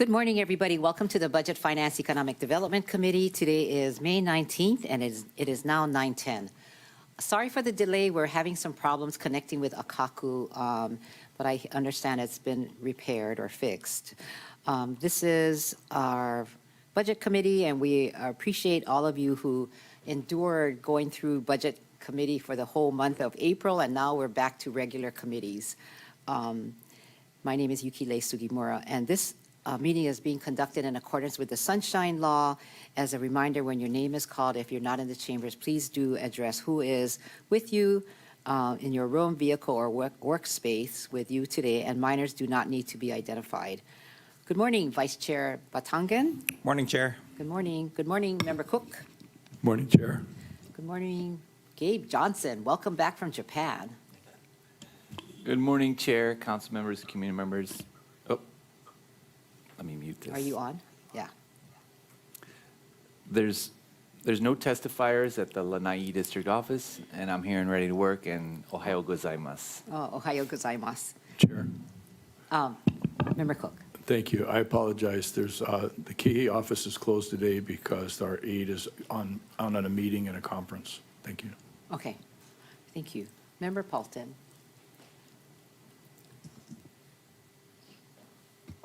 Good morning, everybody. Welcome to the Budget Finance Economic Development Committee. Today is May 19th, and it is now 9:10. Sorry for the delay. We're having some problems connecting with Akaku, but I understand it's been repaired or fixed. This is our Budget Committee, and we appreciate all of you who endured going through Budget Committee for the whole month of April, and now we're back to regular committees. My name is Yukile Sugimura, and this meeting is being conducted in accordance with the Sunshine Law. As a reminder, when your name is called, if you're not in the chambers, please do address who is with you in your room, vehicle, or workspace with you today, and minors do not need to be identified. Good morning, Vice Chair Batangan. Morning, Chair. Good morning. Good morning, Member Cook. Morning, Chair. Good morning, Gabe Johnson. Welcome back from Japan. Good morning, Chair, council members, community members. Oh, let me mute this. Are you on? Yeah. There's no testifiers at the Lanai District Office, and I'm here and ready to work, and ohayo gozaimasu. Oh, ohayo gozaimasu. Chair. Member Cook. Thank you. I apologize. There's the KE office is closed today because our aide is on a meeting and a conference. Thank you. Okay. Thank you. Member Paulton.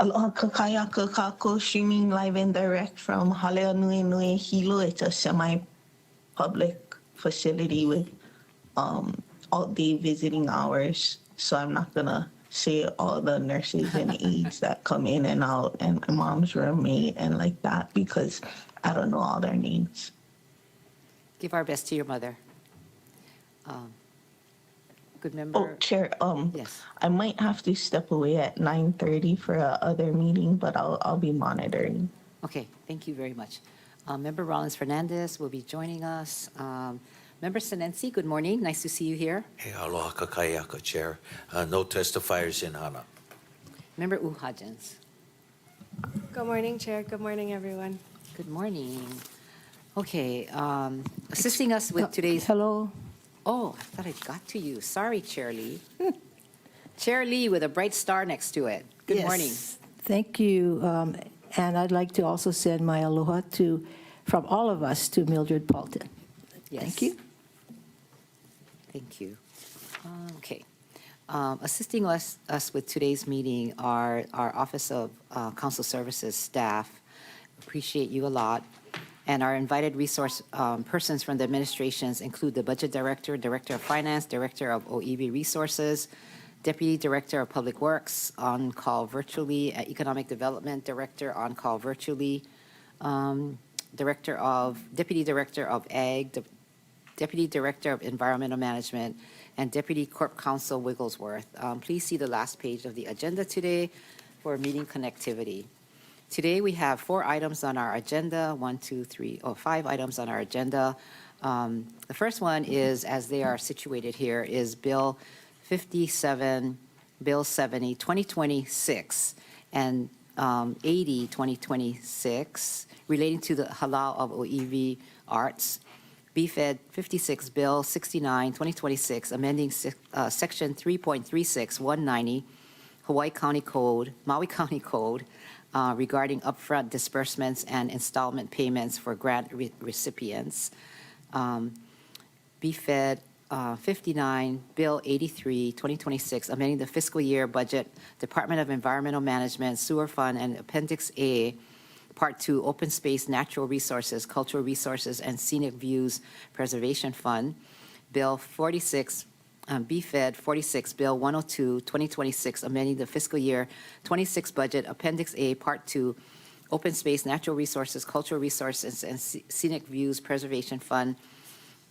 Aloha kakaya kakako, streaming live and direct from Halea Nui Nui Hilo. It's a semi-public facility with all-day visiting hours. So I'm not gonna say all the nurses and aides that come in and out, and my mom's roommate and like that, because I don't know all their names. Give our best to your mother. Good member. Oh, Chair, Yes. I might have to step away at 9:30 for another meeting, but I'll be monitoring. Okay, thank you very much. Member Rollins Fernandez will be joining us. Member Senensi, good morning. Nice to see you here. Hey, aloha kakayaka, Chair. No testifiers in Hana. Member Uhajens. Good morning, Chair. Good morning, everyone. Good morning. Okay, assisting us with today's... Hello. Oh, I thought I got to you. Sorry, Chair Lee. Chair Lee with a bright star next to it. Good Yes. morning. Thank you. And I'd like to also send my aloha from all of us to Mildred Paulton. Yes. Thank you. Thank you. Okay. Assisting us with today's meeting are our Office of Council Services staff. Appreciate you a lot. And our invited resource persons from the administrations include the Budget Director, Director of Finance, Director of OEB Resources, Deputy Director of Public Works on call virtually, Economic Development Director on call virtually, Deputy Director of Ag, Deputy Director of Environmental Management, and Deputy Corp Counsel Wigglesworth. Please see the last page of the agenda today for meeting connectivity. Today we have 4 items on our agenda, 5 items on our agenda. The first one is, as they are situated here, is Bill 57, Bill 70, 2026, and 80, 2026, relating to the halal of OEV arts. BFED 56, Bill 69, 2026, amending Section 3.36, 190, Maui County Code, regarding upfront disbursements and installment payments for grant recipients. BFED 59, Bill 83, 2026, amending the fiscal year budget, Department of Environmental Management, Sewer Fund, and Appendix A, Part 2, Open Space, Natural Resources, Cultural Resources, and Scenic Views Preservation Fund. Bill 46, BFED 46, Bill 102, 2026, amending the fiscal year 26 budget, Appendix A, Part 2, Open Space, Natural Resources, Cultural Resources, and Scenic Views Preservation Fund,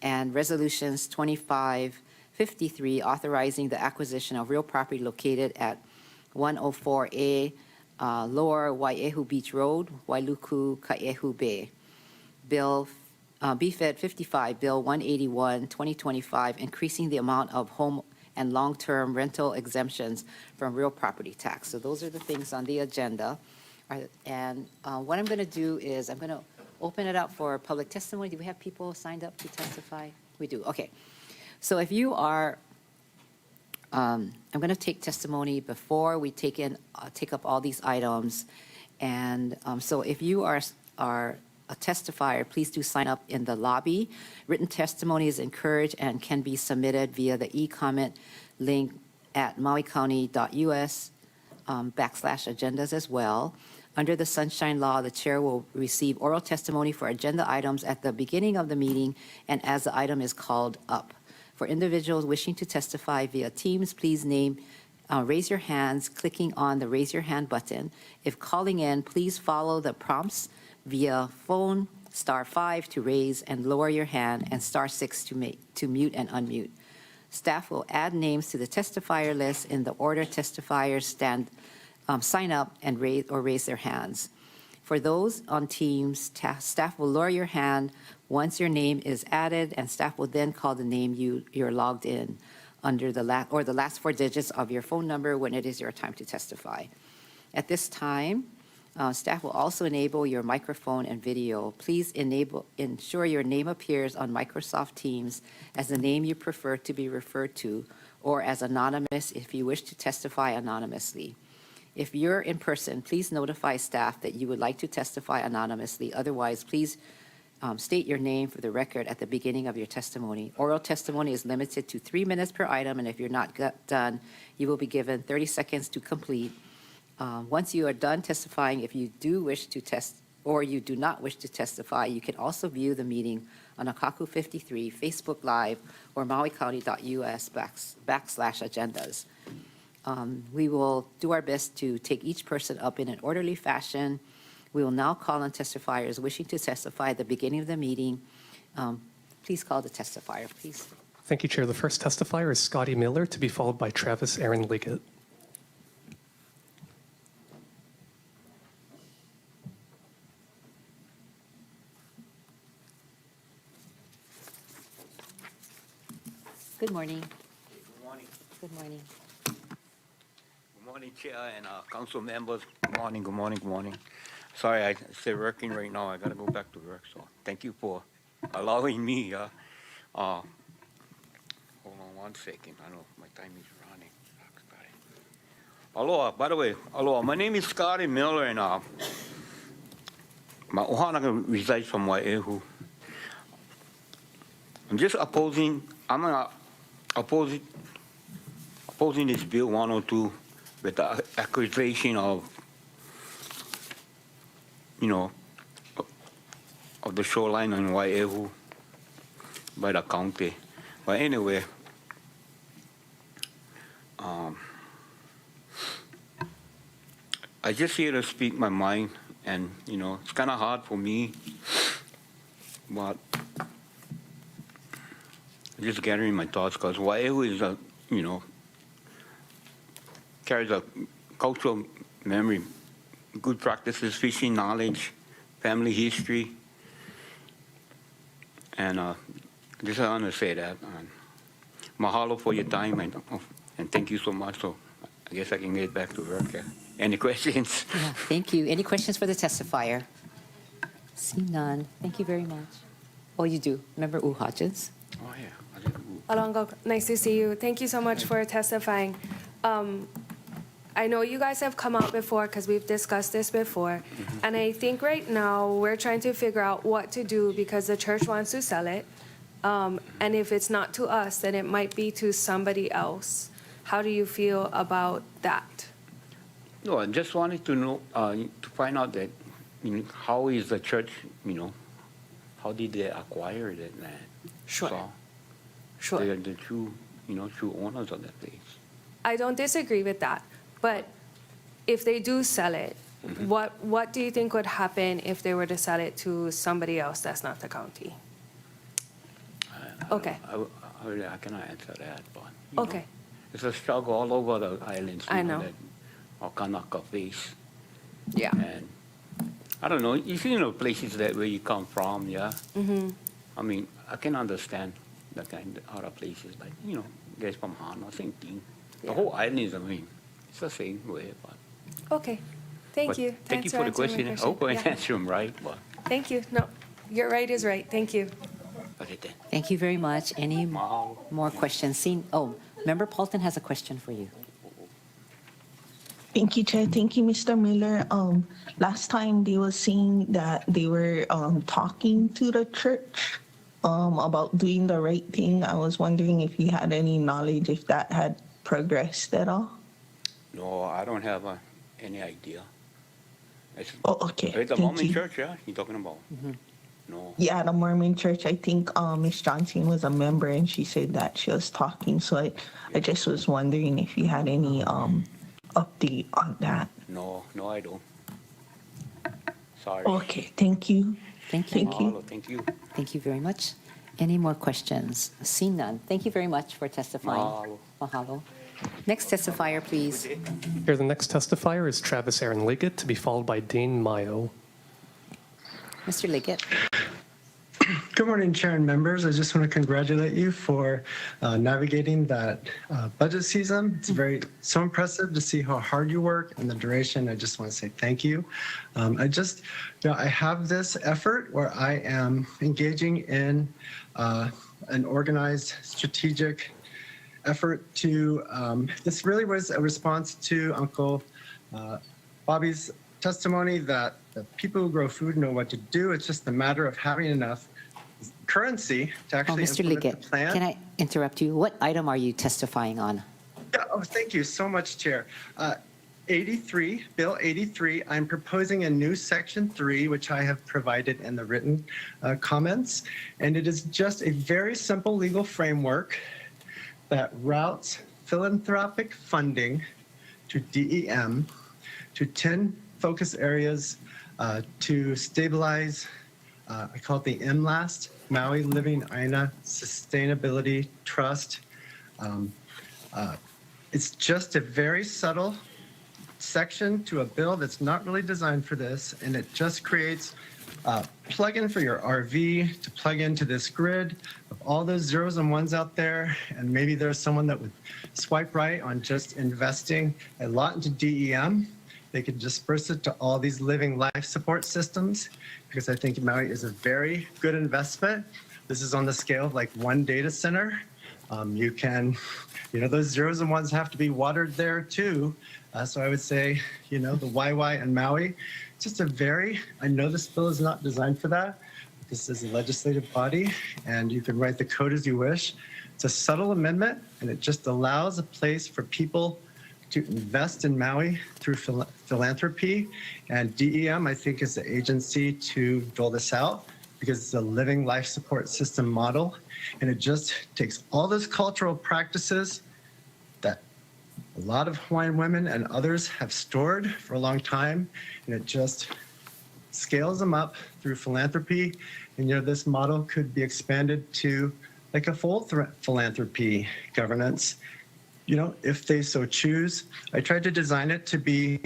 and Resolutions 2553, authorizing the acquisition of real property located at 104A Lower Wai'ehu Beach Road, Wailuku, Kaiehu Bay. Bill BFED 55, Bill 181, 2025, increasing the amount of home and long-term rental exemptions from real property tax. So those are the things on the agenda. And what I'm going to do is I'm going to open it up for public testimony. Do we have people signed up to testify? We do. Okay. So if you are I'm going to take testimony before we take up all these items. And so if you are a testifier, please do sign up in the lobby. Written testimony is encouraged and can be submitted via the e-comment link at mauicounty.us /agendas as well. Under the Sunshine Law, the chair will receive oral testimony for agenda items at the beginning of the meeting and as the item is called up. For individuals wishing to testify via Teams, please raise your hands, clicking on the Raise Your Hand button. If calling in, please follow the prompts via phone, *5 to raise and lower your hand, and *6 to mute and unmute. Staff will add names to the testifier list in the order testifiers sign up and raise their hands. For those on Teams, staff will lower your hand once your name is added, and staff will then call the name you're logged in under the last 4 digits of your phone number when it is your time to testify. At this time, staff will also enable your microphone and video. Please ensure your name appears on Microsoft Teams as the name you prefer to be referred to, or as anonymous if you wish to testify anonymously. If you're in person, please notify staff that you would like to testify anonymously. Otherwise, please state your name for the record at the beginning of your testimony. Oral testimony is limited to 3 minutes per item, and if you're not done, you will be given 30 seconds to complete. Once you are done testifying, if you do wish to or you do not wish to testify, you can also view the meeting on Akaku 53, Facebook Live, or mauicounty.us /agendas. We will do our best to take each person up in an orderly fashion. We will now call on testifiers wishing to testify at the beginning of the meeting. Please call the testifier, please. Thank you, Chair. The first testifier is Scotty Miller, to be followed by Travis Aaron Liggett. Good morning. Good morning. Good morning. Good morning, Chair and council members. Good morning, good morning, good morning. Sorry, I still working right now. I got to go back to work, so thank you for allowing me. Hold on 1 second. I know my time is running. Aloha, by the way, aloha. My name is Scotty Miller, and my ohana resides from Wai'ehu. I'm just opposing this Bill 102 with the accusation of, of the shoreline in Wai'ehu by the county. But anyway, I just here to speak my mind, and it's kind of hard for me, but just gathering my thoughts, because Wai'ehu is carries a cultural memory, good practices, fishing knowledge, family history, and just want to say that. Mahalo for your time, and thank you so much. So I guess I can get back to work. Yeah. Any questions? Yeah, thank you. Any questions for the testifier? See none. Thank you very much. Oh, you do. Member Hodgins? Oh, yeah. I did. Alongo, nice to see you. Thank you so much for testifying. I know you guys have come out before because we've discussed this before. And I think right now we're trying to figure out what to do because the church wants to sell it. And if it's not to us, then it might be to somebody else. How do you feel about that? No, I just wanted to know, to find out that, how is the church, how did they acquire that land? Sure. So Sure. they are the true owners of that place. I don't disagree with that. But if they do sell it, what do you think would happen if they were to sell it to somebody else that's not the county? Okay. I cannot answer that, but Okay. it's a struggle all over the islands. I know. That our Kanaka face. Yeah. And I don't know. You see, places that where you come from, yeah. I mean, I can understand that kind of other places, like guys from Hana, same thing. The Yeah. whole island is, it's the same way. But Okay. Thank you. Thank you Thanks for the answering my question. I hope I Yeah. answer them right. But Thank you. No, you're right is right. Thank you. okay then. Thank you very much. Any Mahalo. more questions? Member Paulton has a question for you. Thank you, Chair. Thank you, Mr. Miller. Last time they were saying that they were talking to the church about doing the right thing. I was wondering if you had any knowledge if that had progressed at all. No, I don't have any idea. It's, Oh, okay. it's a Thank Mormon you. church, yeah? You're talking about? No. Yeah, the Mormon church. I think Miss Johnson was a member, and she said that she was talking. So I just was wondering if you had any update on that. No, I don't. Sorry. Okay. Thank you. Thank you. Thank you. Mahalo, thank you. Thank you very much. Any more questions? Seeing none. Thank you very much for testifying. Mahalo. Mahalo. Next testifier, please. Here, the next testifier is Travis Aaron Liggett, to be followed by Dane Mayo. Mr. Liggett. Good morning, Chair and members. I just want to congratulate you for navigating that budget season. It's so impressive to see how hard you work and the duration. I just want to say thank you. I have this effort where I am engaging in an organized, strategic effort to, this really was a response to Uncle Bobby's testimony that the people who grow food know what to do. It's just a matter of having enough currency to actually Mr. implement Liggett, the plan. can I interrupt you? What item are you testifying on? Yeah, thank you so much, Chair. 83, Bill 83, I'm proposing a new Section 3, which I have provided in the written comments. And it is just a very simple legal framework that routes philanthropic funding to DEM to 10 focus areas to stabilize, I call it the MLAST, Maui Living Aina Sustainability Trust. It's just a very subtle section to a bill that's not really designed for this, and it just creates a plug-in for your RV to plug into this grid of all those zeros and ones out there, and maybe there's someone that would swipe right on just investing a lot into DEM. They could disperse it to all these living life support systems, because I think Maui is a very good investment. This is on the scale of like one data center. Those zeros and ones have to be watered there too. So I would say, the YY and Maui, just I know this bill is not designed for that. This is a legislative body, and you can write the code as you wish. It's a subtle amendment, and it just allows a place for people to invest in Maui through philanthropy. And DEM, I think, is the agency to dole this out, because it's a living life support system model. And it just takes all those cultural practices that a lot of Hawaiian women and others have stored for a long time, and it just scales them up through philanthropy. And this model could be expanded to like a full philanthropy governance, if they so choose. I tried to design it to be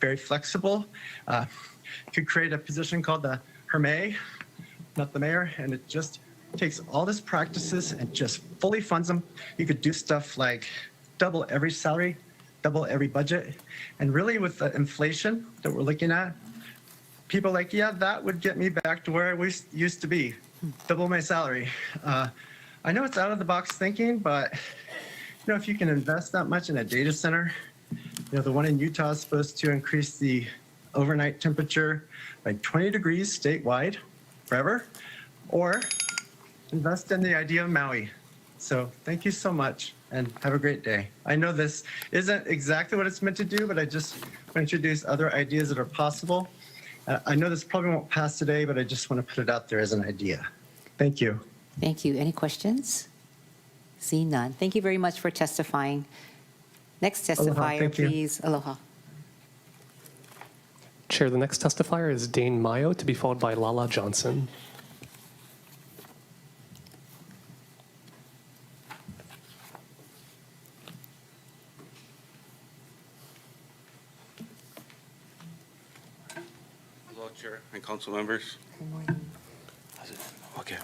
very flexible. You could create a position called the Herme, not the mayor, and it just takes all these practices and just fully funds them. You could do stuff like double every salary, double every budget. And really with the inflation that we're looking at, people are like, yeah, that would get me back to where we used to be, double my salary. I know it's out of the box thinking, but if you can invest that much in a data center, the one in Utah is supposed to increase the overnight temperature by 20 degrees statewide forever, or invest in the idea of Maui. So thank you so much, and have a great day. I know this isn't exactly what it's meant to do, but I just want to introduce other ideas that are possible. I know this probably won't pass today, but I just want to put it out there as an idea. Thank you. Thank you. Any questions? Seeing none. Thank you very much for testifying. Next testifier, thank you. please. Aloha. Chair, the next testifier is Dane Mayo, to be followed by Lala Johnson. Hello, Chair and council members. Good morning. Okay.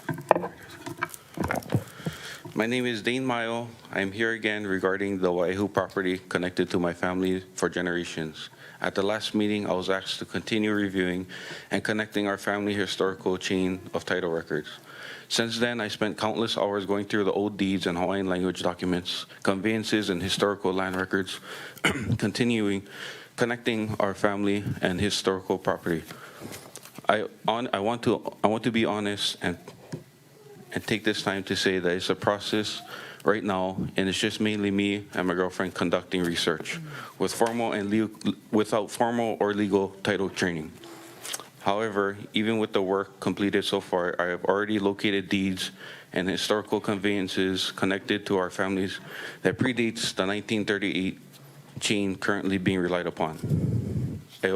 My name is Dane Mayo. I am here again regarding the Waihu property connected to my family for generations. At the last meeting, I was asked to continue reviewing and connecting our family historical chain of title records. Since then, I spent countless hours going through the old deeds and Hawaiian language documents, conveyances, and historical land records, connecting our family and historical property. I want to be honest and take this time to say that it's a process right now, and it's just mainly me and my girlfriend conducting research without formal or legal title training. However, even with the work completed so far, I have already located deeds and historical conveyances connected to our families that predates the 1938 chain currently being relied upon. I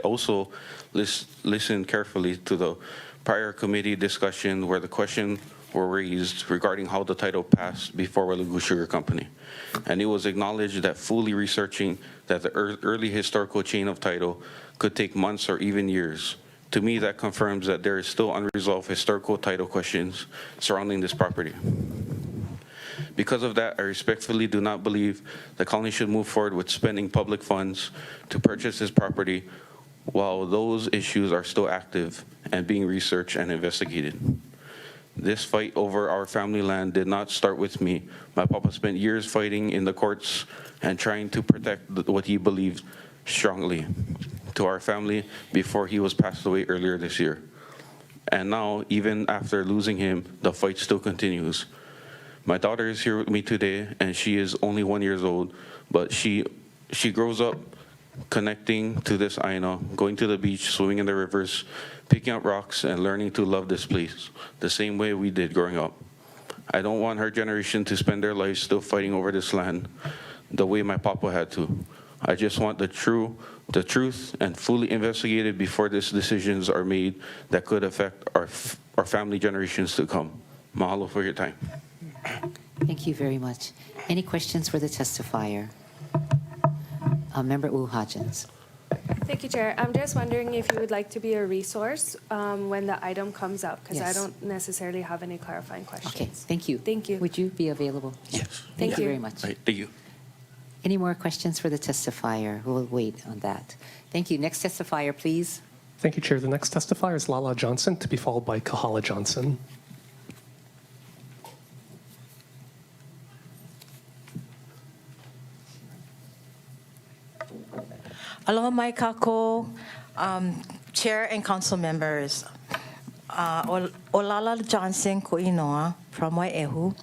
also listened carefully to the prior committee discussion where the question were raised regarding how the title passed before Wailugu Sugar Company. And it was acknowledged that fully researching that the early historical chain of title could take months or even years. To me, that confirms that there is still unresolved historical title questions surrounding this property. Because of that, I respectfully do not believe the county should move forward with spending public funds to purchase this property while those issues are still active and being researched and investigated. This fight over our family land did not start with me. My papa spent years fighting in the courts and trying to protect what he believed strongly to our family before he was passed away earlier this year. And now, even after losing him, the fight still continues. My daughter is here with me today, and she is only 1 year old, but she grows up connecting to this aina, going to the beach, swimming in the rivers, picking up rocks, and learning to love this place the same way we did growing up. I don't want her generation to spend their lives still fighting over this land the way my papa had to. I just want the truth and fully investigated before these decisions are made that could affect our family generations to come. Mahalo for your time. Thank you very much. Any questions for the testifier? Member Uhajans. Thank you, Chair. I'm just wondering if you would like to be a resource when the item comes up, because I Yes. don't necessarily have any clarifying questions. Okay, thank you. Thank you. Would you be available? Yes. Thank you. very much. Right, thank you. Any more questions for the testifier? We'll wait on that. Thank you. Next testifier, please. Thank you, Chair. The next testifier is Lala Johnson, to be followed by Kahala Johnson. Aloha mai kako, Chair and Council members. Olala Johnson Ko'inoa from Wai'ehu.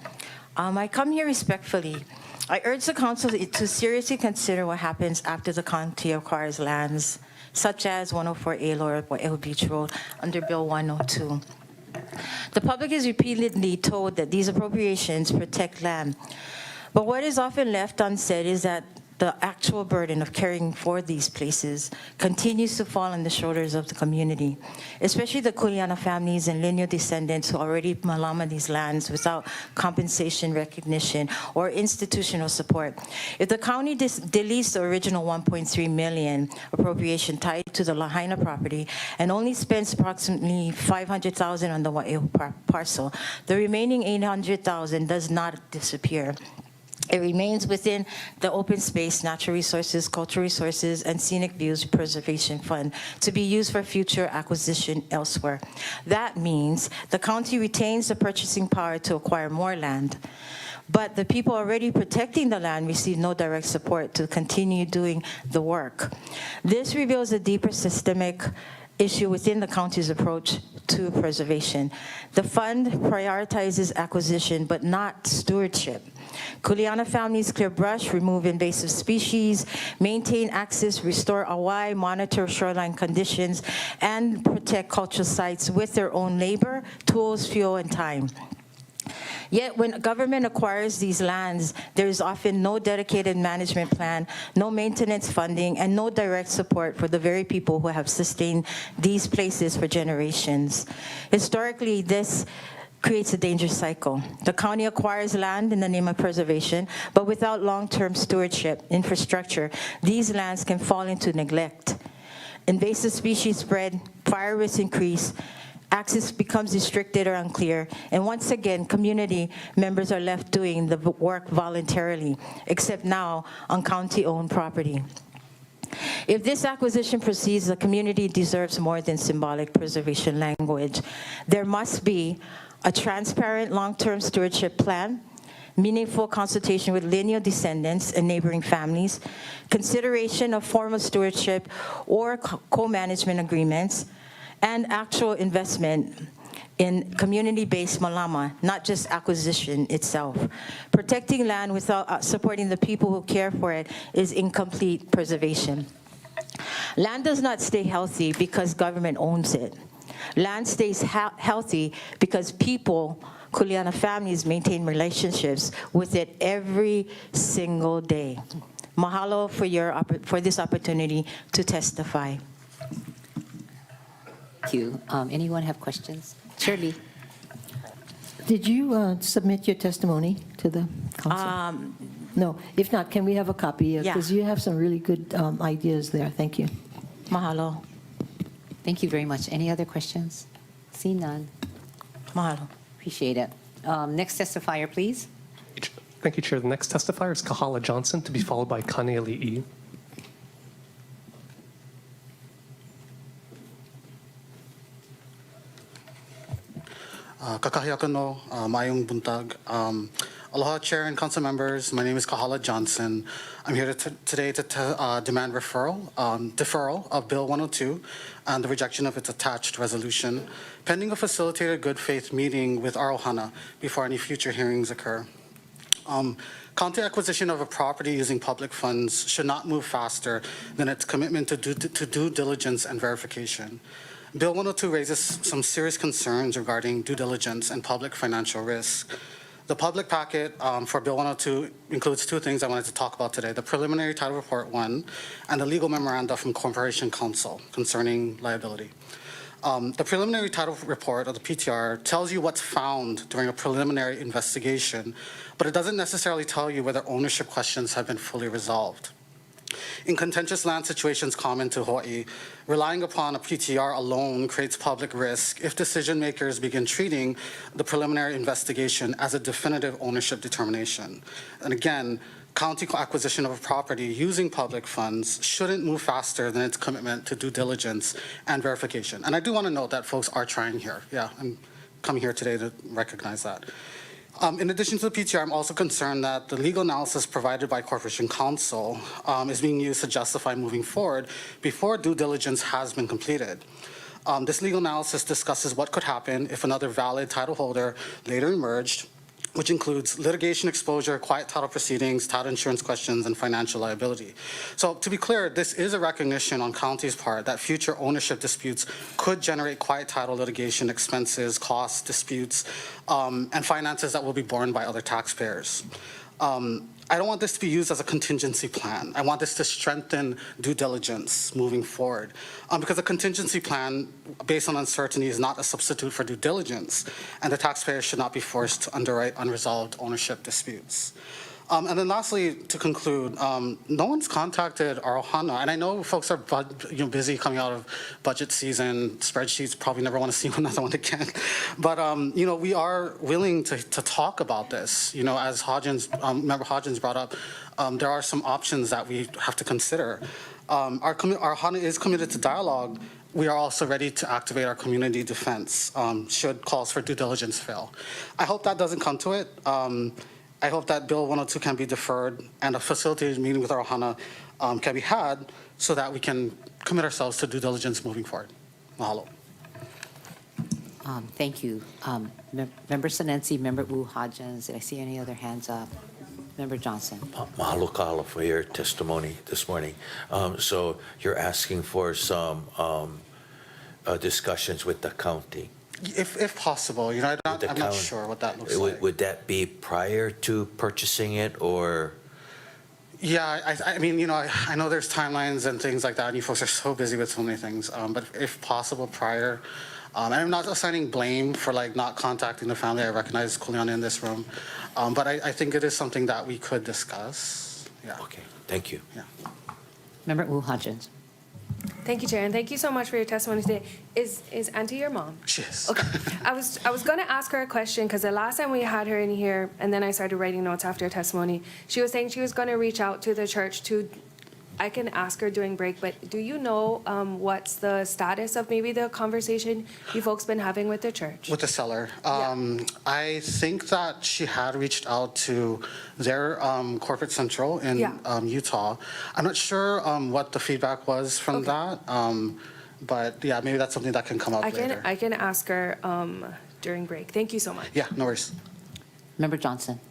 I come here respectfully. I urge the Council to seriously consider what happens after the county acquires lands, such as 104A Lower Wai'ehu Beach Road under Bill 102. The public is repeatedly told that these appropriations protect land. But what is often left unsaid is that the actual burden of caring for these places continues to fall on the shoulders of the community, especially the Kuleana families and lineal descendants who already malama these lands without compensation, recognition, or institutional support. If the county deletes the original $1.3 million appropriation tied to the Lahaina property and only spends approximately $500,000 on the Wai'ehu parcel, the remaining $800,000 does not disappear. It remains within the Open Space, Natural Resources, Cultural Resources, and Scenic Views Preservation Fund to be used for future acquisition elsewhere. That means the county retains the purchasing power to acquire more land, but the people already protecting the land receive no direct support to continue doing the work. This reveals a deeper systemic issue within the county's approach to preservation. The fund prioritizes acquisition, but not stewardship. Kuleana families clear brush, remove invasive species, maintain access, restore awai, monitor shoreline conditions, and protect cultural sites with their own labor, tools, fuel, and time. Yet when government acquires these lands, there is often no dedicated management plan, no maintenance funding, and no direct support for the very people who have sustained these places for generations. Historically, this creates a dangerous cycle. The county acquires land in the name of preservation, but without long-term stewardship, infrastructure, these lands can fall into neglect. Invasive species spread, fire risks increase, access becomes restricted or unclear, and once again, community members are left doing the work voluntarily, except now on county-owned property. If this acquisition proceeds, the community deserves more than symbolic preservation language. There must be a transparent long-term stewardship plan, meaningful consultation with lineal descendants and neighboring families, consideration of formal stewardship or co-management agreements, and actual investment in community-based malama, not just acquisition itself. Protecting land without supporting the people who care for it is incomplete preservation. Land does not stay healthy because government owns it. Land stays healthy because people, Kuleana families, maintain relationships with it every single day. Mahalo for this opportunity to testify. Thank you. Anyone have questions? Shirley? Did you submit your testimony to the council? No. If not, can we have a copy? Yeah. Because you have some really good ideas there. Thank you. Mahalo. Thank you very much. Any other questions? See none. Mahalo. Appreciate it. Next testifier, please. Thank you, Chair. The next testifier is Kahala Johnson, to be followed by Kaneali'i. Kakahiaka no, Mayong Buntag. Aloha, Chair and Council members. My name is Kahala Johnson. I'm here today to demand deferral of Bill 102 and the rejection of its attached resolution, pending a facilitated good faith meeting with our ohana before any future hearings occur. County acquisition of a property using public funds should not move faster than its commitment to due diligence and verification. Bill 102 raises some serious concerns regarding due diligence and public financial risk. The public packet for Bill 102 includes two things I wanted to talk about today: the preliminary title report 1 and the legal memoranda from Corporation Counsel concerning liability. The preliminary title report, or the PTR, tells you what's found during a preliminary investigation, but it doesn't necessarily tell you whether ownership questions have been fully resolved. In contentious land situations common to Hawaii, relying upon a PTR alone creates public risk if decision makers begin treating the preliminary investigation as a definitive ownership determination. And again, county acquisition of a property using public funds shouldn't move faster than its commitment to due diligence and verification. And I do want to note that folks are trying here. Yeah, I'm coming here today to recognize that. In addition to the PTR, I'm also concerned that the legal analysis provided by Corporation Counsel is being used to justify moving forward before due diligence has been completed. This legal analysis discusses what could happen if another valid title holder later emerged, which includes litigation exposure, quiet title proceedings, title insurance questions, and financial liability. So to be clear, this is a recognition on county's part that future ownership disputes could generate quiet title litigation expenses, costs, disputes, and finances that will be borne by other taxpayers. I don't want this to be used as a contingency plan. I want this to strengthen due diligence moving forward. Because a contingency plan based on uncertainty is not a substitute for due diligence, and the taxpayer should not be forced to underwrite unresolved ownership disputes. And then lastly, to conclude, no one's contacted our ohana, and I know folks are busy coming out of budget season, spreadsheets, probably never want to see another one again. But we are willing to talk about this. As Member Hodgins brought up, there are some options that we have to consider. Our ohana is committed to dialogue. We are also ready to activate our community defense should calls for due diligence fail. I hope that doesn't come to it. I hope that Bill 102 can be deferred and a facilitated meeting with our ohana can be had so that we can commit ourselves to due diligence moving forward. Mahalo. Thank you. Member Sinensi, Member Wu Hodgins, did I see any other hands up? Member Johnson. Mahalo Kahala for your testimony this morning. So you're asking for some discussions with the county. If possible, I'm not sure what that looks like. Would that be prior to purchasing it, or? Yeah, I mean, I know there's timelines and things like that, and you folks are so busy with so many things. But if possible, prior. And I'm not assigning blame for not contacting the family. I recognize Kuleana in this room, but I think it is something that we could discuss. Yeah. Okay. Thank you. Yeah. Member Wu Hodgins. Thank you, Chair, and thank you so much for your testimony today. Is Auntie your mom? She is. Okay. I was going to ask her a question because the last time we had her in here, and then I started writing notes after her testimony, she was saying she was going to reach out to the church to I can ask her during break, but do you know what's the status of maybe the conversation you folks been having with the church? With the seller, Yeah. I think that she had reached out to their corporate central in Yeah. Utah. I'm not sure what the feedback was from Okay. that, but yeah, maybe that's something that can come up later. I can ask her during break. Thank you so much. Yeah, no worries. Member Johnson.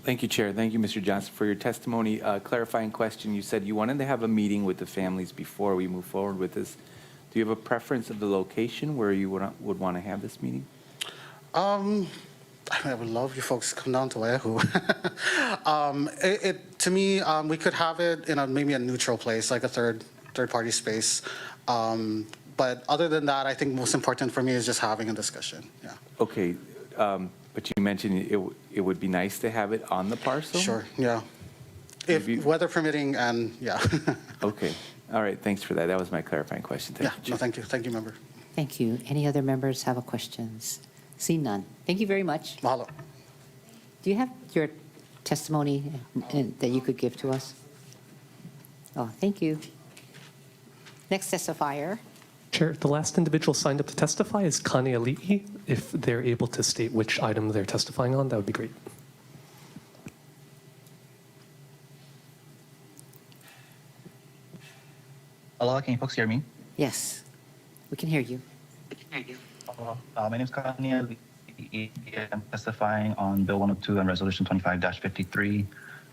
Thank you, Chair. Thank you, Mr. Johnson, for your testimony. Clarifying question, you said you wanted to have a meeting with the families before we move forward with this. Do you have a preference of the location where you would want to have this meeting? I would love you folks to come down to Waiahu. To me, we could have it in maybe a neutral place, like a third party space. But other than that, I think most important for me is just having a discussion. Yeah. Okay, but you mentioned it would be nice to have it on the parcel? Sure. Yeah. If Maybe- weather permitting, and yeah. Okay, all right, thanks for that. That was my clarifying question. Thank Yeah. you, Chair. No, thank you. Thank you, member. Thank you. Any other members have a questions? See none. Thank you very much. Mahalo. Do you have your testimony that you could give to us? Oh, thank you. Next testifier. Chair, the last individual signed up to testify is Kane Ali'i. If they're able to state which item they're testifying on, that would be great. Hello, can you folks hear me? Yes, we can hear you. My name is Kanye. I'm testifying on Bill 102 and Resolution 25-53.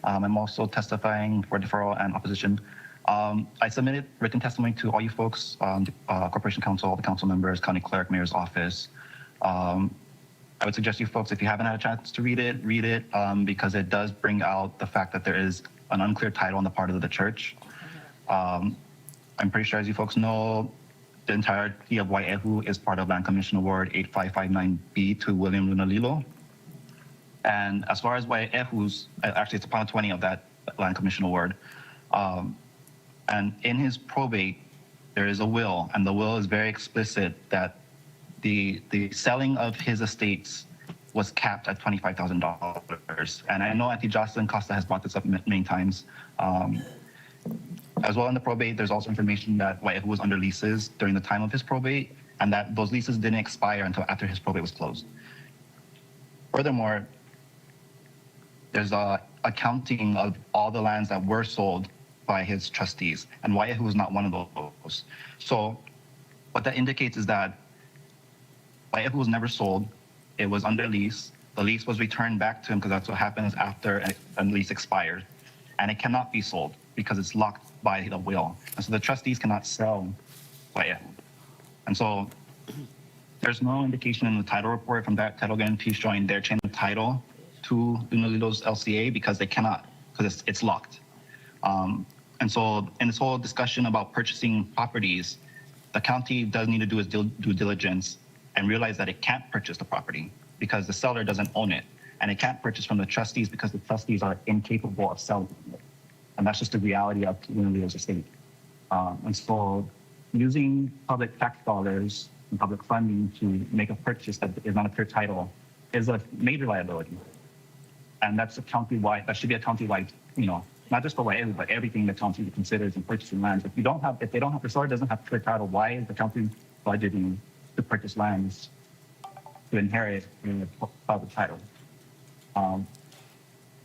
I'm also testifying for deferral and opposition. I submitted written testimony to all you folks, the Corporation Council, all the council members, County Clerk, Mayor's Office. I would suggest you folks, if you haven't had a chance to read it, because it does bring out the fact that there is an unclear title on the part of the church. I'm pretty sure, as you folks know, the entirety of Waiahu is part of Land Commission Award 8559B to William Lunalilo. And as far as Waiahu's, actually it's upon 20 of that Land Commission Award. And in his probate, there is a will, and the will is very explicit that the selling of his estates was capped at $25,000. And I know Auntie Jocelyn Costa has brought this up many times. As well in the probate, there's also information that Waiahu was under leases during the time of his probate, and that those leases didn't expire until after his probate was closed. Furthermore, there's a accounting of all the lands that were sold by his trustees, and Waiahu was not one of those. So what that indicates is that Waiahu was never sold. It was under lease. The lease was returned back to him because that's what happens after a lease expired. And it cannot be sold because it's locked by the will. And so the trustees cannot sell Waiahu. And so there's no indication in the title report from that title guarantee showing their chain of title to Lunalilo's LCA because they cannot, because it's locked. And so in this whole discussion about purchasing properties, the county does need to do its due diligence and realize that it can't purchase the property because the seller doesn't own it. And it can't purchase from the trustees because the trustees are incapable of selling it. And that's just the reality of Lunalilo's estate. And so using public tax dollars and public funding to make a purchase that is not a clear title is a major liability. And that's a countywide, that should be a countywide, not just for Waiahu, but everything the county considers in purchasing lands. If the seller doesn't have clear title, why is the county budgeting to purchase lands to inherit in the public title?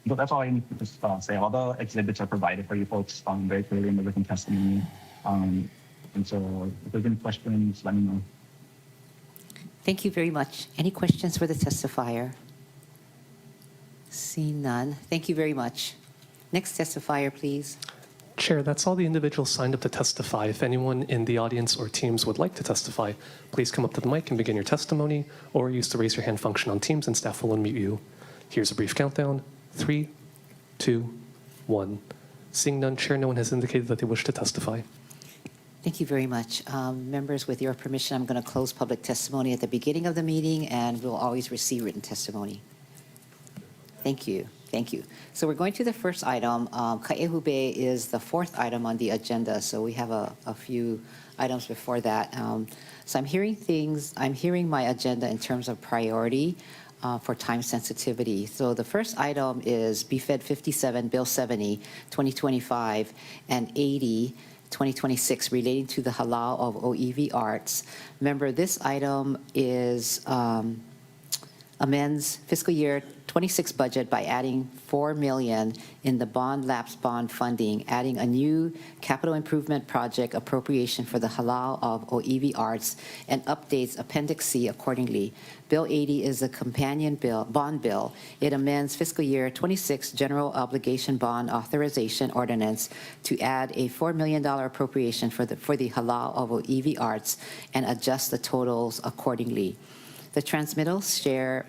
But that's all I need to just say. All the exhibits are provided for you folks very clearly in the written testimony. And so if there's any questions, let me know. Thank you very much. Any questions for the testifier? See none. Thank you very much. Next testifier, please. Chair, that's all the individuals signed up to testify. If anyone in the audience or Teams would like to testify, please come up to the mic and begin your testimony, or use the raise your hand function on Teams and staff will unmute you. Here's a brief countdown. 3, 2, 1. Seeing none, Chair, no one has indicated that they wish to testify. Thank you very much. Members, with your permission, I'm going to close public testimony at the beginning of the meeting, and we'll always receive written testimony. Thank you. Thank you. So we're going to the first item. Ka'ehube is the fourth item on the agenda, so we have a few items before that. So I'm hearing my agenda in terms of priority. for time sensitivity. So the first item is BFED 57, Bill 70, 2025, and 80, 2026, relating to the halal of OEV arts. Remember, this item is amends fiscal year 26 budget by adding $4 million in the bond lapse bond funding, adding a new capital improvement project appropriation for the halal of OEV arts, and updates Appendix C accordingly. Bill 80 is a companion bill, bond bill. It amends fiscal year 26 general obligation bond authorization ordinance to add a $4 million appropriation for the halal of OEV arts and adjust the totals accordingly. The transmittals share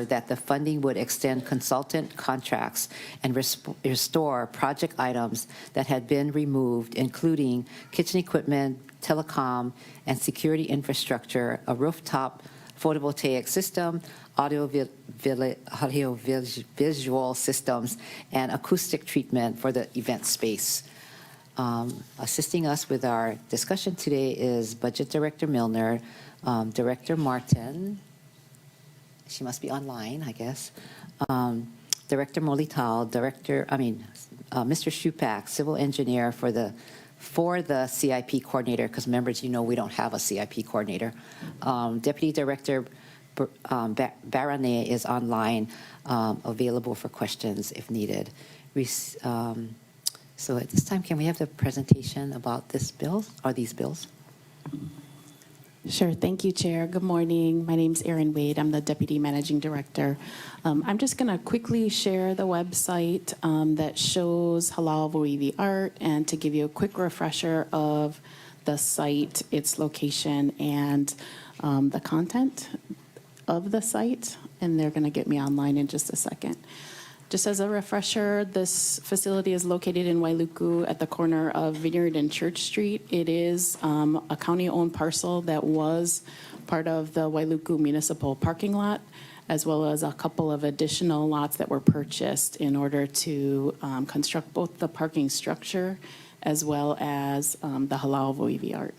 that the funding would extend consultant contracts and restore project items that had been removed, including kitchen equipment, telecom, and security infrastructure, a rooftop photovoltaic system, audio-visual systems, and acoustic treatment for the event space. Assisting us with our discussion today is Budget Director Milner, Director Martin, she must be online, I guess, Director Molital, Mr. Shupak, Civil Engineer for the CIP Coordinator, because members, you know we don't have a CIP Coordinator. Deputy Director Barane is online, available for questions if needed. So at this time, can we have the presentation about this bill, or these bills? Sure. Thank you, Chair. Good morning. My name's Erin Wade. I'm the Deputy Managing Director. I'm just going to quickly share the website that shows halal OEV art, and to give you a quick refresher of the site, its location, and the content of the site. And they're going to get me online in just a second. Just as a refresher, this facility is located in Wailuku at the corner of Vineyard and Church Street. It is a county-owned parcel that was part of the Wailuku Municipal Parking Lot, as well as a couple of additional lots that were purchased in order to construct both the parking structure as well as the halal OEV art.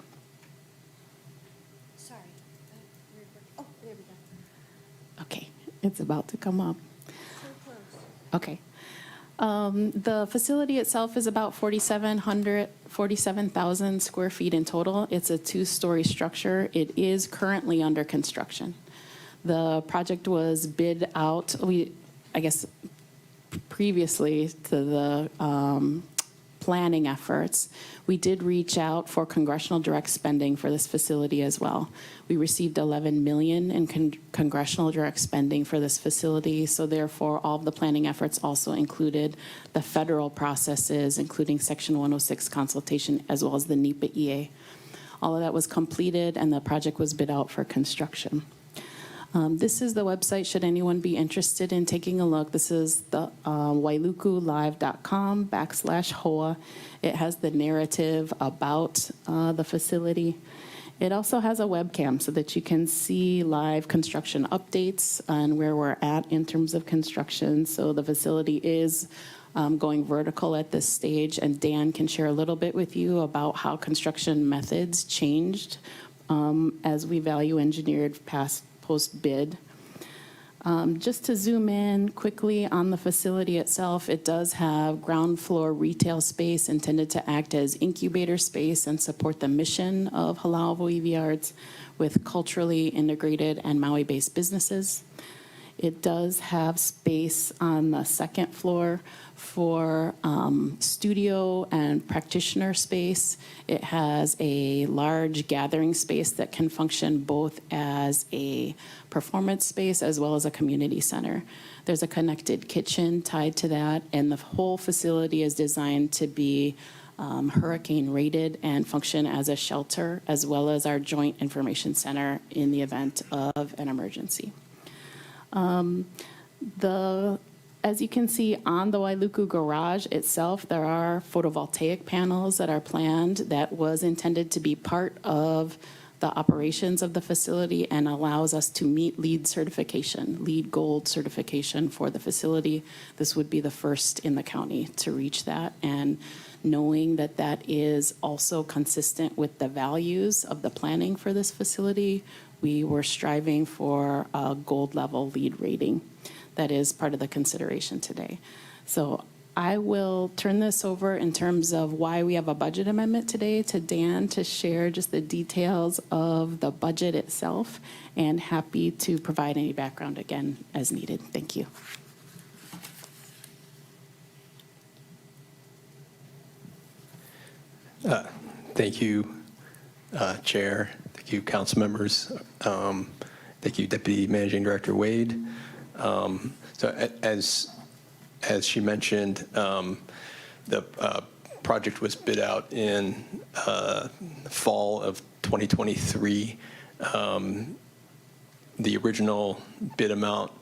Sorry. Oh, there we go. Okay, it's about to come up. Okay. The facility itself is about 47,000 square feet in total. It's a two-story structure. It is currently under construction. The project was bid out, previously to the planning efforts. We did reach out for congressional direct spending for this facility as well. We received $11 million in congressional direct spending for this facility, so therefore all of the planning efforts also included the federal processes, including Section 106 consultation, as well as the NEPA EA. All of that was completed and the project was bid out for construction. This is the website, should anyone be interested in taking a look. This is the wailukulive.com/HOA. It has the narrative about the facility. It also has a webcam so that you can see live construction updates and where we're at in terms of construction. So the facility is going vertical at this stage, and Dan can share a little bit with you about how construction methods changed as we value engineered post-bid. Just to zoom in quickly on the facility itself, it does have ground floor retail space intended to act as incubator space and support the mission of halal OEV arts with culturally integrated and Maui-based businesses. It does have space on the second floor for studio and practitioner space. It has a large gathering space that can function both as a performance space as well as a community center. There's a connected kitchen tied to that, and the whole facility is designed to be hurricane rated and function as a shelter, as well as our joint information center in the event of an emergency. As you can see on the Wailuku garage itself, there are photovoltaic panels that are planned that was intended to be part of the operations of the facility and allows us to meet LEED certification, LEED Gold certification for the facility. This would be the first in the county to reach that, and knowing that that is also consistent with the values of the planning for this facility, we were striving for a gold level lead rating. That is part of the consideration today. So I will turn this over in terms of why we have a budget amendment today to Dan to share just the details of the budget itself, and happy to provide any background again as needed. Thank you. Thank you, Chair. Thank you, council members. Thank you, Deputy Managing Director Wade. As she mentioned, the project was bid out in the fall of 2023. The original bid amount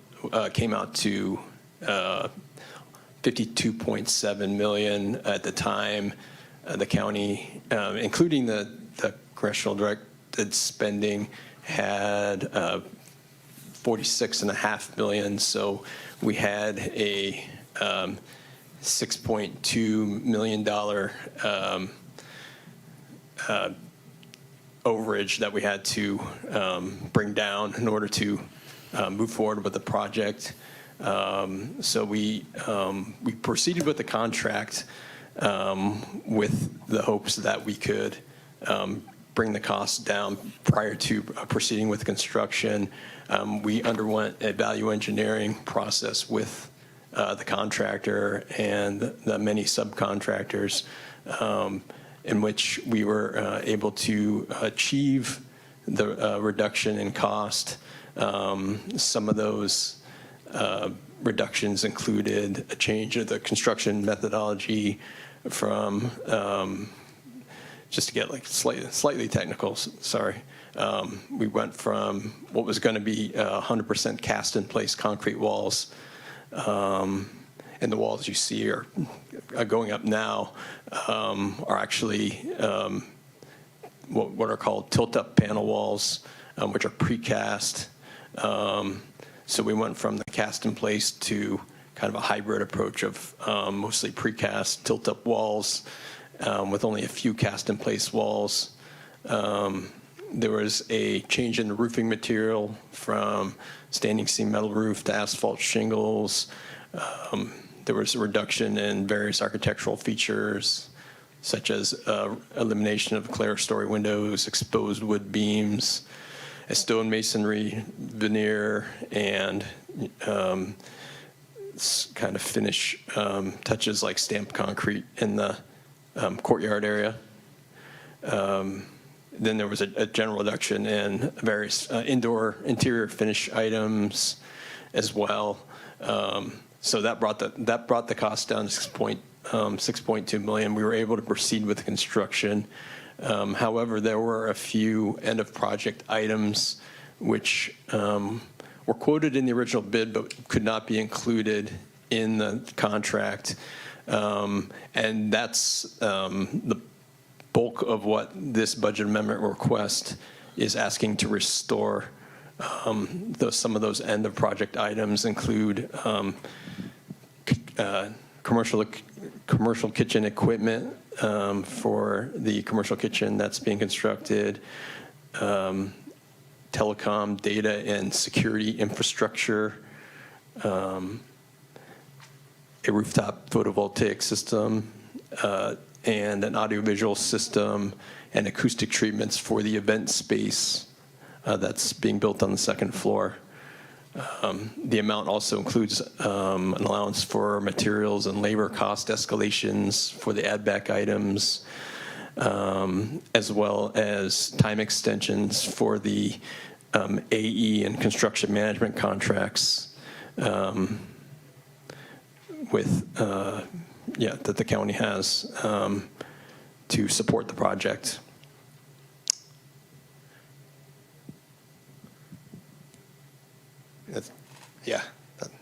came out to 52.7 million at the time. The county, including the congressional directed spending, had 46.5 million. So we had a $6.2 million overage that we had to bring down in order to move forward with the project. So we proceeded with the contract with the hopes that we could bring the costs down prior to proceeding with construction. We underwent a value engineering process with the contractor and the many subcontractors, in which we were able to achieve the reduction in cost. Some of those reductions included a change of the construction methodology from, just to get like slightly technical, sorry. We went from what was going to be 100% cast in place concrete walls, and the walls you see are going up now are actually what are called tilt-up panel walls, which are precast. So we went from the cast in place to kind of a hybrid approach of mostly precast tilt-up walls with only a few cast in place walls. There was a change in the roofing material from standing seam metal roof to asphalt shingles. There was a reduction in various architectural features, such as elimination of clerestory windows, exposed wood beams, a stone masonry veneer, and kind of finish touches like stamped concrete in the courtyard area. Then there was a general reduction in various interior finish items as well. So that brought the cost down to 6.2 million. We were able to proceed with the construction. However, there were a few end of project items which were quoted in the original bid but could not be included in the contract. And that's the bulk of what this budget amendment request is asking to restore. Some of those end of project items include commercial kitchen equipment for the commercial kitchen that's being constructed, telecom, data, and security infrastructure, a rooftop photovoltaic system, and an audiovisual system and acoustic treatments for the event space that's being built on the second floor. The amount also includes an allowance for materials and labor cost escalations for the add-back items, as well as time extensions for the AE and construction management contracts that the county has to support the project.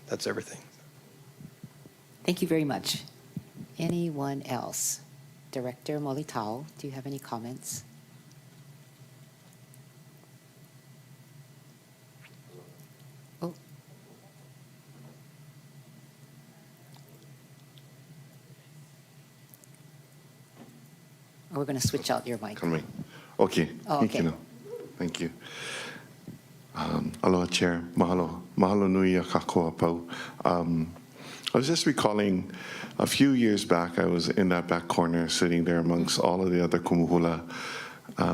That's everything. Thank you very much. Anyone else? Director Molitao, do you have any comments? Oh. We're going to switch out your mic. Can we? Okay. Oh, Thank okay. you. Thank you. Aloha, Chair. Mahalo. Mahalo nui a kākoa pau. I was just recalling a few years back, I was in that back corner sitting there amongst all of the other kumuhula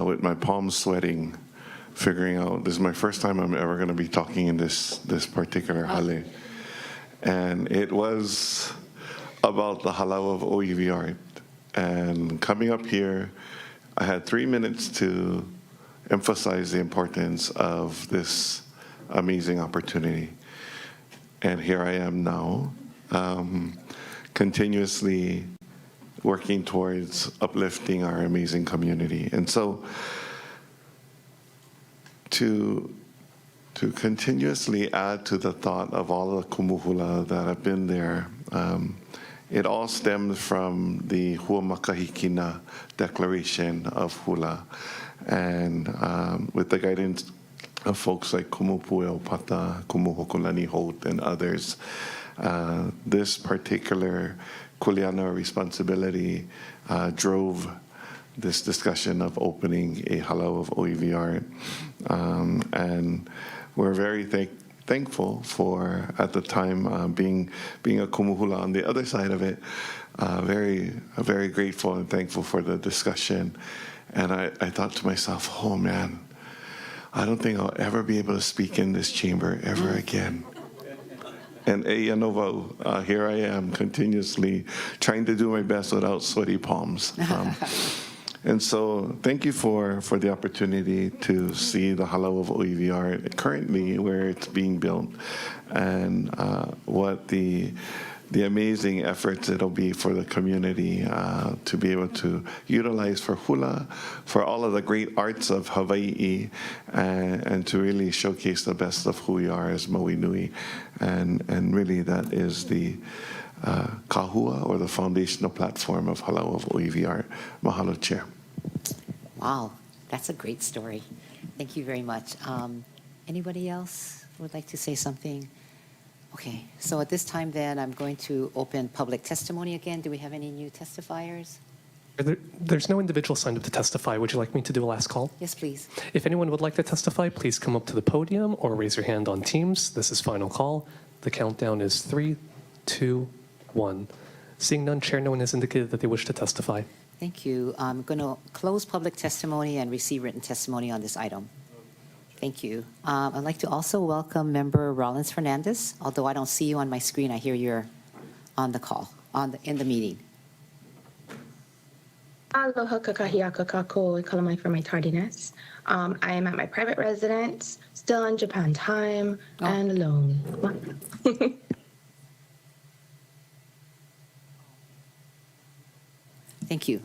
with my palms sweating, figuring out this is my first time I'm ever going to be talking in this particular hale. And it was about the halau of OEV art. And coming up here, I had 3 minutes to emphasize the importance of this amazing opportunity. And here I am now, continuously working towards uplifting our amazing community. And so to continuously add to the thought of all the kumuhula that have been there, it all stems from the Hua Makahikina Declaration of Hula. And with the guidance of folks like Kumupueo Pata, Kumuhokulani Holt, and others, this particular kuleana responsibility drove this discussion of opening a halau of OEV art. And we're very thankful for, at the time, being a kumuhula on the other side of it, very grateful and thankful for the discussion. And I thought to myself, oh man, I don't think I'll ever be able to speak in this chamber ever again. And Eyanova, here I am continuously trying to do my best without sweaty palms. And so thank you for the opportunity to see the halau of OEV art currently where it's being built, and what the amazing efforts it'll be for the community to be able to utilize for hula, for all of the great arts of Hawaii, and to really showcase the best of who we are as Maui Nui. And really that is the kahua, or the foundational platform of halau of OEV art. Mahalo, Chair. Wow, that's a great story. Thank you very much. Anybody else would like to say something? Okay, so at this time then, I'm going to open public testimony again. Do we have any new testifiers? There's no individual signed up to testify. Would you like me to do a last call? Yes, please. If anyone would like to testify, please come up to the podium or raise your hand on Teams. This is final call. The countdown is 3, 2, 1. Seeing none, Chair, no one has indicated that they wish to testify. Thank you. I'm going to close public testimony and receive written testimony on this item. Thank you. I'd like to also welcome Member Rollins Fernandez. Although I don't see you on my screen, I hear you're on the call, in the meeting. Aloha kakahiaka kako e kalamai for my tardiness. I am at my private residence, still on Japan time, and alone. Thank you.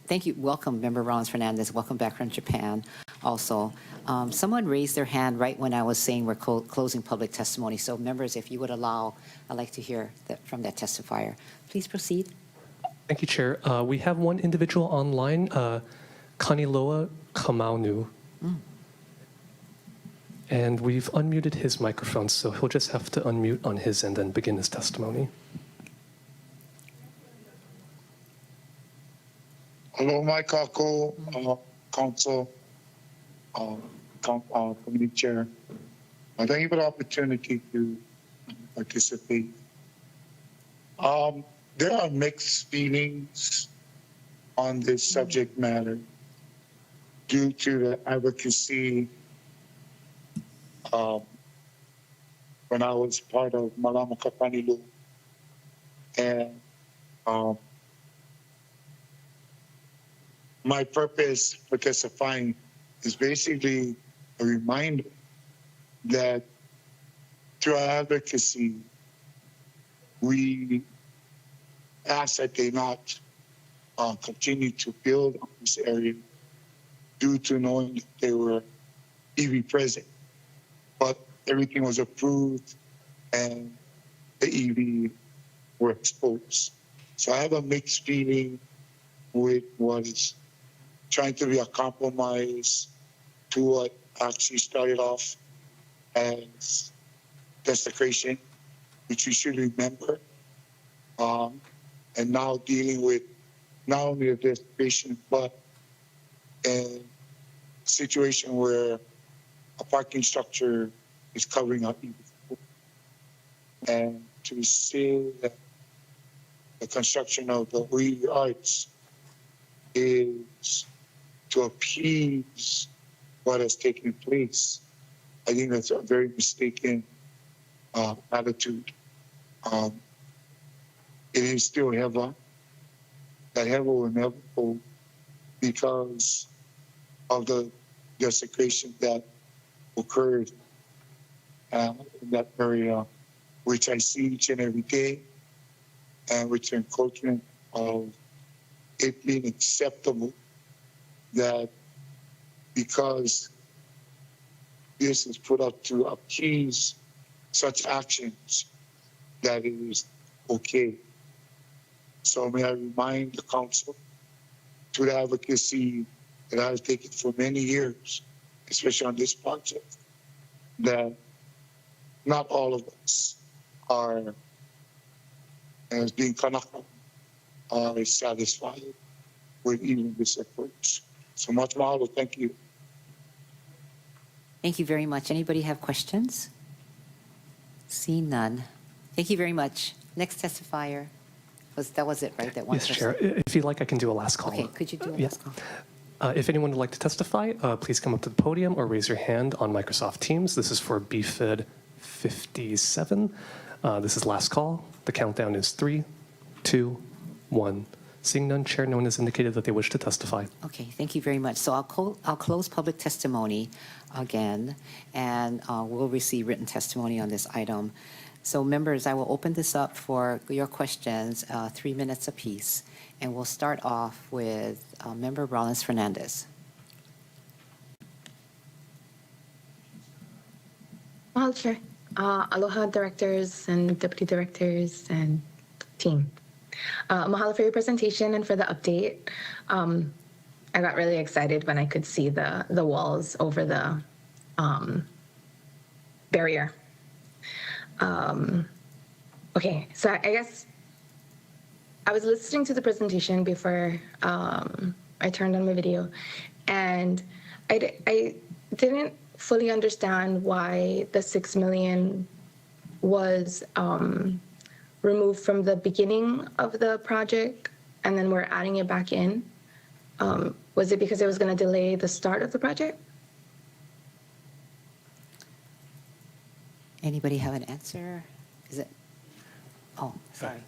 Thank you. Welcome, Member Rollins Fernandez. Welcome back from Japan also. Someone raised their hand right when I was saying we're closing public testimony. So members, if you would allow, I'd like to hear from that testifier. Please proceed. Thank you, Chair. We have one individual online, Kaniloa Kamaunu. And we've unmuted his microphone, so he'll just have to unmute on his end and begin his testimony. Hello, my kako, council, committee chair. Thank you for the opportunity to participate. There are mixed feelings on this subject matter due to the advocacy when I was part of Malama Kapanilu. And my purpose for testifying is basically a reminder that through our advocacy, we ask that they not continue to build on this area due to knowing that they were EV present. But everything was approved and the EV were exposed. So I have a mixed feeling with what is trying to be a compromise to what actually started off as desecration, which we should remember. And now dealing with not only the desecration, but a situation where a parking structure is covering up. And to say that the construction of the Ui Arts is to appease what has taken place, I think that's a very mistaken attitude. It is still Heva. That Heva will never hold because of the desecration that occurred in that area, which I see each and every day, and which encroachment of it being acceptable that because this is put up to appease such actions, that it is okay. So may I remind the council to the advocacy that I've taken for many years, especially on this project, that not all of us are, as being Kanaka, are satisfied with even this approach. So much mahalo, thank you. Thank you very much. Anybody have questions? See none. Thank you very much. Next testifier. That was it, right? That one Yes, person? Chair. If you'd like, I can do a last call. Okay, could you do a Yeah. last call? If anyone would like to testify, please come up to the podium or raise your hand on Microsoft Teams. This is for BFED 57. This is last call. The countdown is 3, 2, 1. Seeing none, Chair, no one has indicated that they wish to testify. Okay, thank you very much. So I'll close public testimony again, and we'll receive written testimony on this item. So members, I will open this up for your questions, 3 minutes apiece, and we'll start off with Member Rollins Fernandez. Mahalo, Chair. Aloha, directors and deputy directors and team. Mahalo for your presentation and for the update. I got really excited when I could see the walls over the barrier. Okay, so I guess I was listening to the presentation before I turned on my video, and I didn't fully understand why the $6 million was removed from the beginning of the project, and then we're adding it back in. Was it because it was going to delay the start of the project? Anybody have an answer? Is it? Oh, sorry.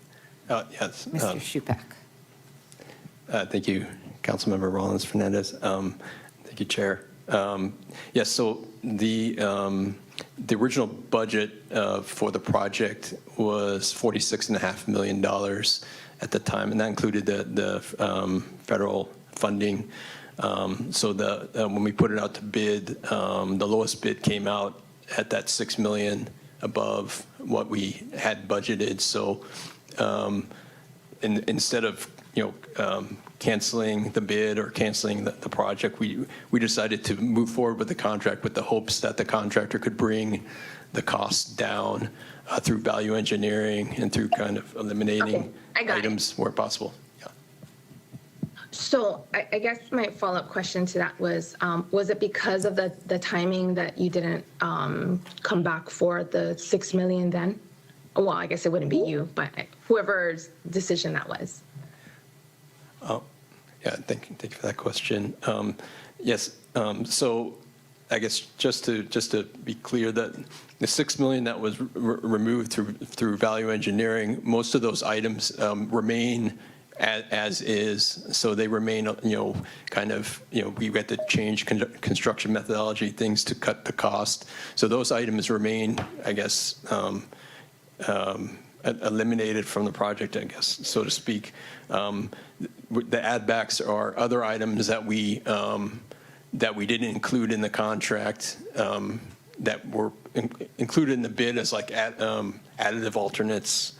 Yes. Mr. Shupak. Thank you, Councilmember Rollins Fernandez. Thank you, Chair. Yes, so the original budget for the project was $46.5 million at the time, and that included the federal funding. So when we put it out to bid, the lowest bid came out at that $6 million above what we had budgeted. So instead of canceling the bid or canceling the project, we decided to move forward with the contract with the hopes that the contractor could bring the costs down through value engineering and through kind of eliminating items where possible. So I guess my follow-up question to that was it because of the timing that you didn't come back for the $6 million then? Well, I guess it wouldn't be you, but whoever's decision that was. Yeah, thank you for that question. Yes, so I guess just to be clear, that the $6 million that was removed through value engineering, most of those items remain as is, so they remain, kind of, we had to change construction methodology, things to cut the cost. So those items remain, I guess, eliminated from the project, I guess, so to speak. The add backs are other items that we didn't include in the contract that were included in the bid as like additive alternates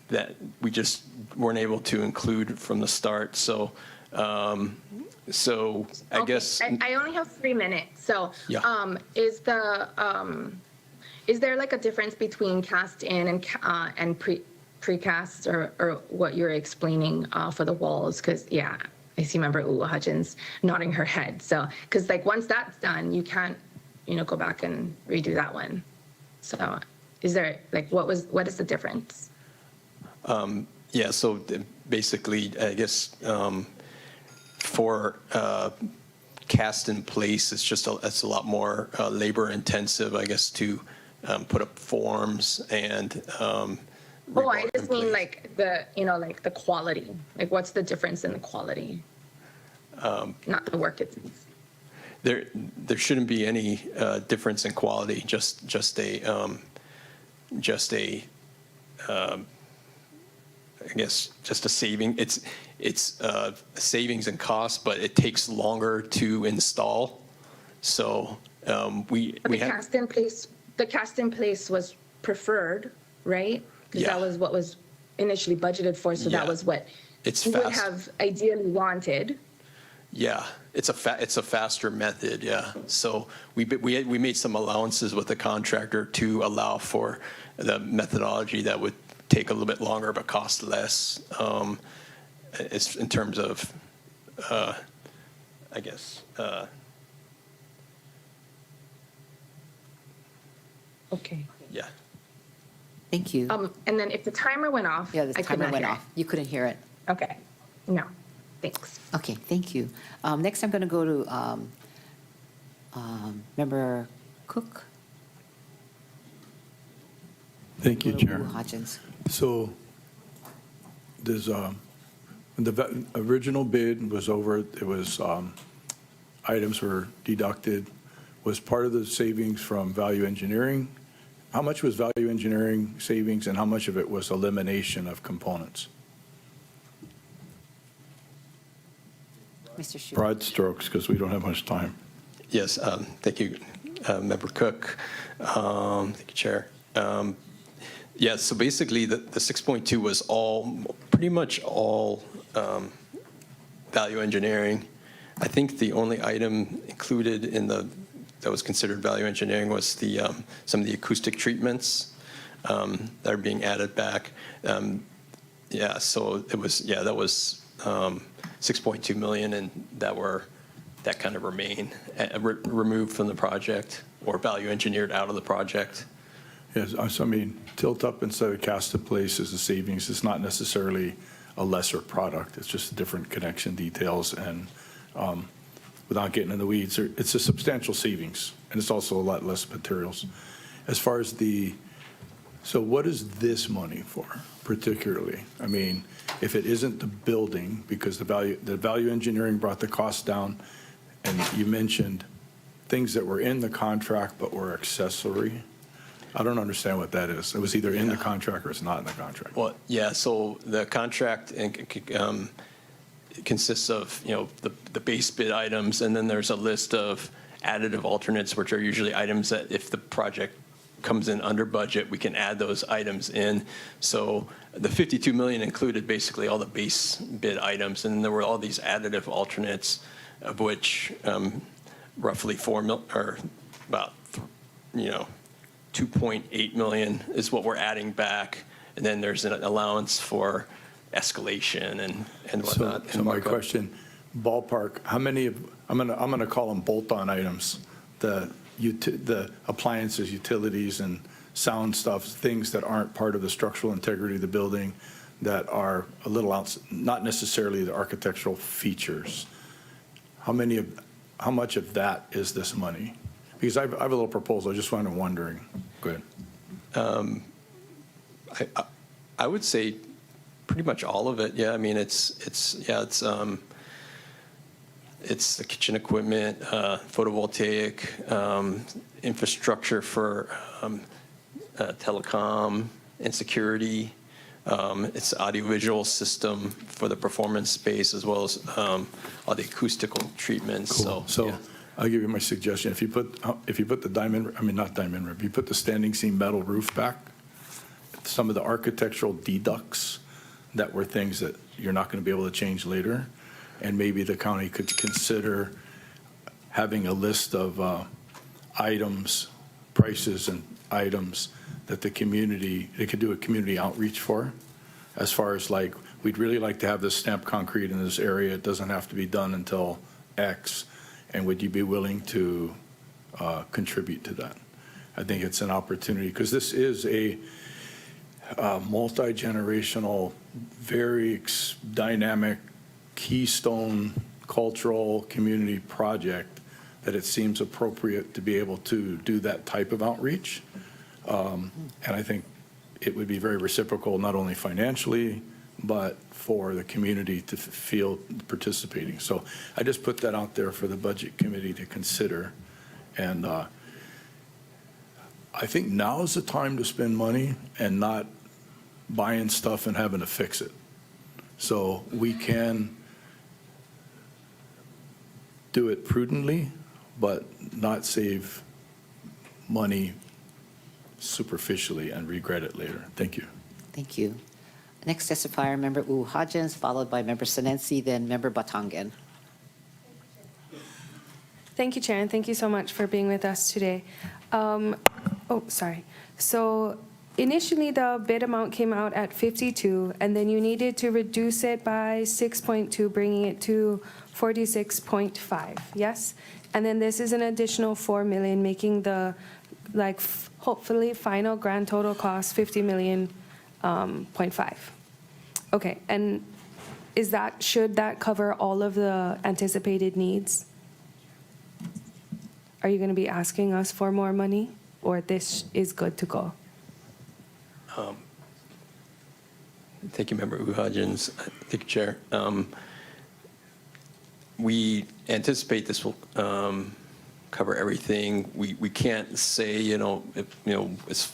that we just weren't able to include from the start. So I guess I only have 3 minutes. So Yeah. is there like a difference between cast in and precast or what you're explaining for the walls? Because I see member Ulu Hutchins nodding her head. So, because like once that's done, you can't, go back and redo that one. So is there, like, what is the difference? Yeah, so basically, I guess for cast in place, it's a lot more labor intensive, I guess, to put up forms and. Oh, I just mean like the quality. Like, what's the difference in the quality? Not the work itself. There shouldn't be any difference in quality. Just a I guess just a saving. It's a savings in cost, but it takes longer to install. So we have the cast in place was preferred, right? Because that was what was initially budgeted for. So that was what you would have ideally wanted. Yeah, it's a faster method. Yeah, so we made some allowances with the contractor to allow for the methodology that would take a little bit longer but cost less. It's in terms of, I guess. Okay. Yeah. Thank you. And then if the timer went off, Yeah, the I could timer not went hear off. You couldn't hear it. it. Okay. No. Thanks. Okay, thank you. Next, I'm going to go to Member Cook. Thank you, Chair. Hodgins. So there's, when the original bid was over, it was, items were deducted. Was part of the savings from value engineering? How much was value engineering savings and how much of it was elimination of components? Mr. Shu. Broad strokes, because we don't have much time. Yes, thank you, Member Cook. Thank you, Chair. Yeah, so basically the 6.2 was pretty much all value engineering. I think the only item included in that was considered value engineering was some of the acoustic treatments that are being added back. Yeah, so it was, that was 6.2 million, and that kind of remain removed from the project or value engineered out of the project. Yes, I mean, tilt up instead of cast in place is a savings. It's not necessarily a lesser product. It's just different connection details, and without getting in the weeds, it's a substantial savings, and it's also a lot less materials. As far as so what is this money for particularly? I mean, if it isn't the building, because the value engineering brought the cost down, and you mentioned things that were in the contract but were accessory. I don't understand what that is. It was either in the contract or it's not in the contract. Well, yeah, so the contract consists of, the base bid items, and then there's a list of additive alternates, which are usually items that if the project comes in under budget, we can add those items in. So the 52 million included basically all the base bid items, and there were all these additive alternates, of which roughly 4 million, or about 2.8 million is what we're adding back, and then there's an allowance for escalation and whatnot. So my question, ballpark, how many of, I'm gonna call them bolt-on items, the appliances, utilities, and sound stuff, things that aren't part of the structural integrity of the building, that are a little not necessarily the architectural features. How much of that is this money? Because I have a little proposal. I just wanted wondering. Go ahead. I would say pretty much all of it. Yeah, I mean it's the kitchen equipment, photovoltaic, infrastructure for telecom and security. It's audiovisual system for the performance space, as well as all the acoustical treatments. Cool. So yeah. I'll give you my suggestion. If you put if you put the standing seam metal roof back, some of the architectural deducts that were things that you're not going to be able to change later, and maybe the county could consider having a list of items, prices and items that the community, they could do a community outreach for, as far as like, we'd really like to have this stamped concrete in this area. It doesn't have to be done until X. And would you be willing to contribute to that? I think it's an opportunity because this is a multi-generational, very dynamic keystone cultural community project that it seems appropriate to be able to do that type of outreach. And I think it would be very reciprocal, not only financially, but for the community to feel participating. So I just put that out there for the budget committee to consider. And I think now is the time to spend money and not buying stuff and having to fix it. So we can do it prudently, but not save money superficially and regret it later. Thank you. Thank you. Next testifier, Member Hodgins, followed by Member Senensi, then Member Batangan. Thank you, Chair, and thank you so much for being with us today. So initially, the bid amount came out at 52, and then you needed to reduce it by 6.2, bringing it to 46.5, yes? And then this is an additional 4 million, making the, hopefully, final grand total cost 50 million, 0.5. Okay, and should that cover all of the anticipated needs? Are you going to be asking us for more money, or this is good to go? Thank you, Member Hodgins. Thank you, Chair. We anticipate this will cover everything. We can't say, it's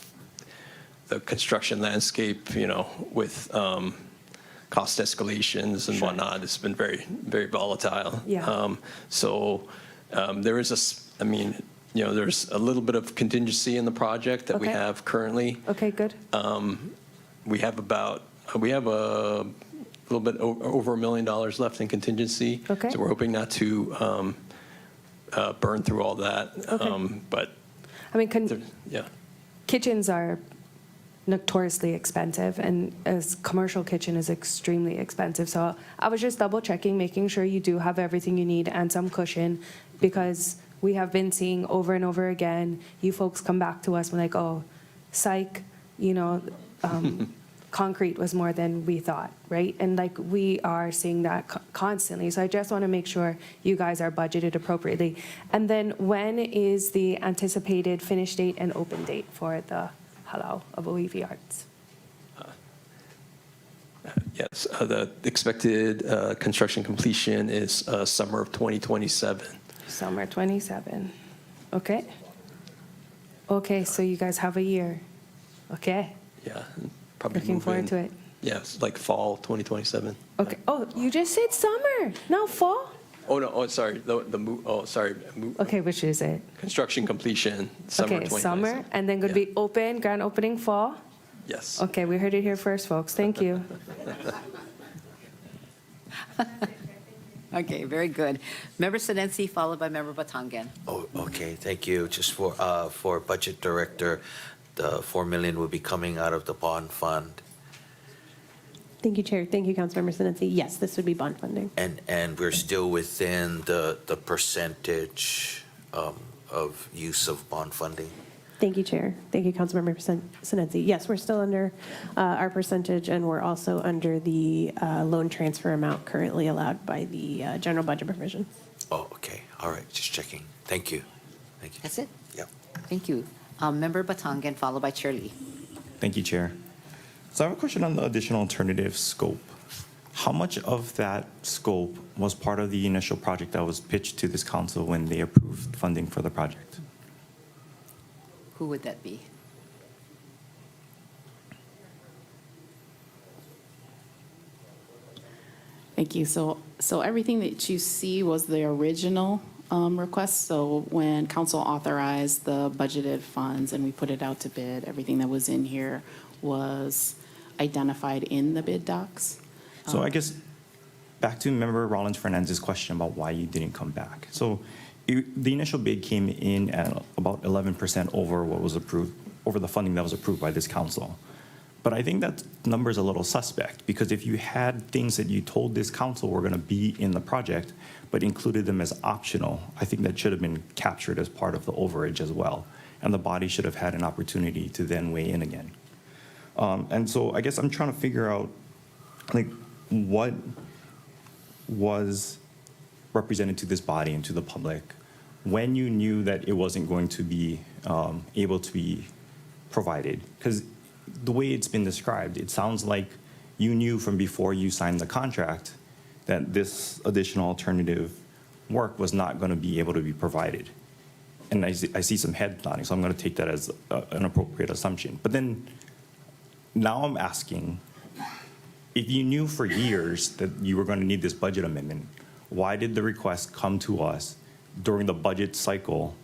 the construction landscape, with cost escalations and whatnot. It's been very, very volatile. Yeah. There is there's a little bit of contingency in the project that we Okay. have currently. Okay, good. We have a little bit over $1 million left in contingency. Okay. So we're hoping not to burn through all that. Okay. But I mean, yeah. kitchens are notoriously expensive, and a commercial kitchen is extremely expensive. So I was just double checking, making sure you do have everything you need and some cushion, because we have been seeing over and over again, you folks come back to us and like, oh, psych, concrete was more than we thought, right? And we are seeing that constantly. So I just want to make sure you guys are budgeted appropriately. And then when is the anticipated finish date and open date for the Halau of Oiwi Arts? Yes, the expected construction completion is summer of 2027. Summer 27. Okay. Okay, so you guys have a year. Okay. Yeah, probably Looking move forward in. to it. Yes, like fall 2027. Okay. Oh, you just said summer, not fall? Oh, no, sorry. Okay, which is it? Construction completion, summer Okay, 2027. summer, and then going to be open, grand opening fall? Yes. Okay, we heard it here first, folks. Thank you. Okay, very good. Member Senensi, followed by Member Batangan. Oh, okay, thank you. Just for Budget Director, the 4 million will be coming out of the bond fund. Thank you, Chair. Thank you, Councilmember Senensi. Yes, this would be bond funding. And we're still within the percentage of use of bond funding? Thank you, Chair. Thank you, Councilmember Senensi. Yes, we're still under our percentage, and we're also under the loan transfer amount currently allowed by the general budget provision. Oh, okay. All right, just checking. Thank you. Thank you. That's it? Yep. Thank you. Member Batangan, followed by Chair Lee. Thank you, Chair. So I have a question on the additional alternative scope. How much of that scope was part of the initial project that was pitched to this council when they approved funding for the project? Who would that be? Thank you. So everything that you see was the original request. So when council authorized the budgeted funds and we put it out to bid, everything that was in here was identified in the bid docs. So I guess back to Member Rollins Fernandez's question about why you didn't come back. So the initial bid came in at about 11% over what was approved, over the funding that was approved by this council. But I think that number is a little suspect, because if you had things that you told this council were going to be in the project, but included them as optional, I think that should have been captured as part of the overage as well. And the body should have had an opportunity to then weigh in again. And so I guess I'm trying to figure out, like, what was represented to this body and to the public when you knew that it wasn't going to be able to be provided? Because the way it's been described, it sounds like you knew from before you signed the contract that this additional alternative work was not going to be able to be provided. And I see some head nodding, so I'm going to take that as an appropriate assumption. But then now I'm asking, if you knew for years that you were going to need this budget amendment, why did the request come to us during the budget cycle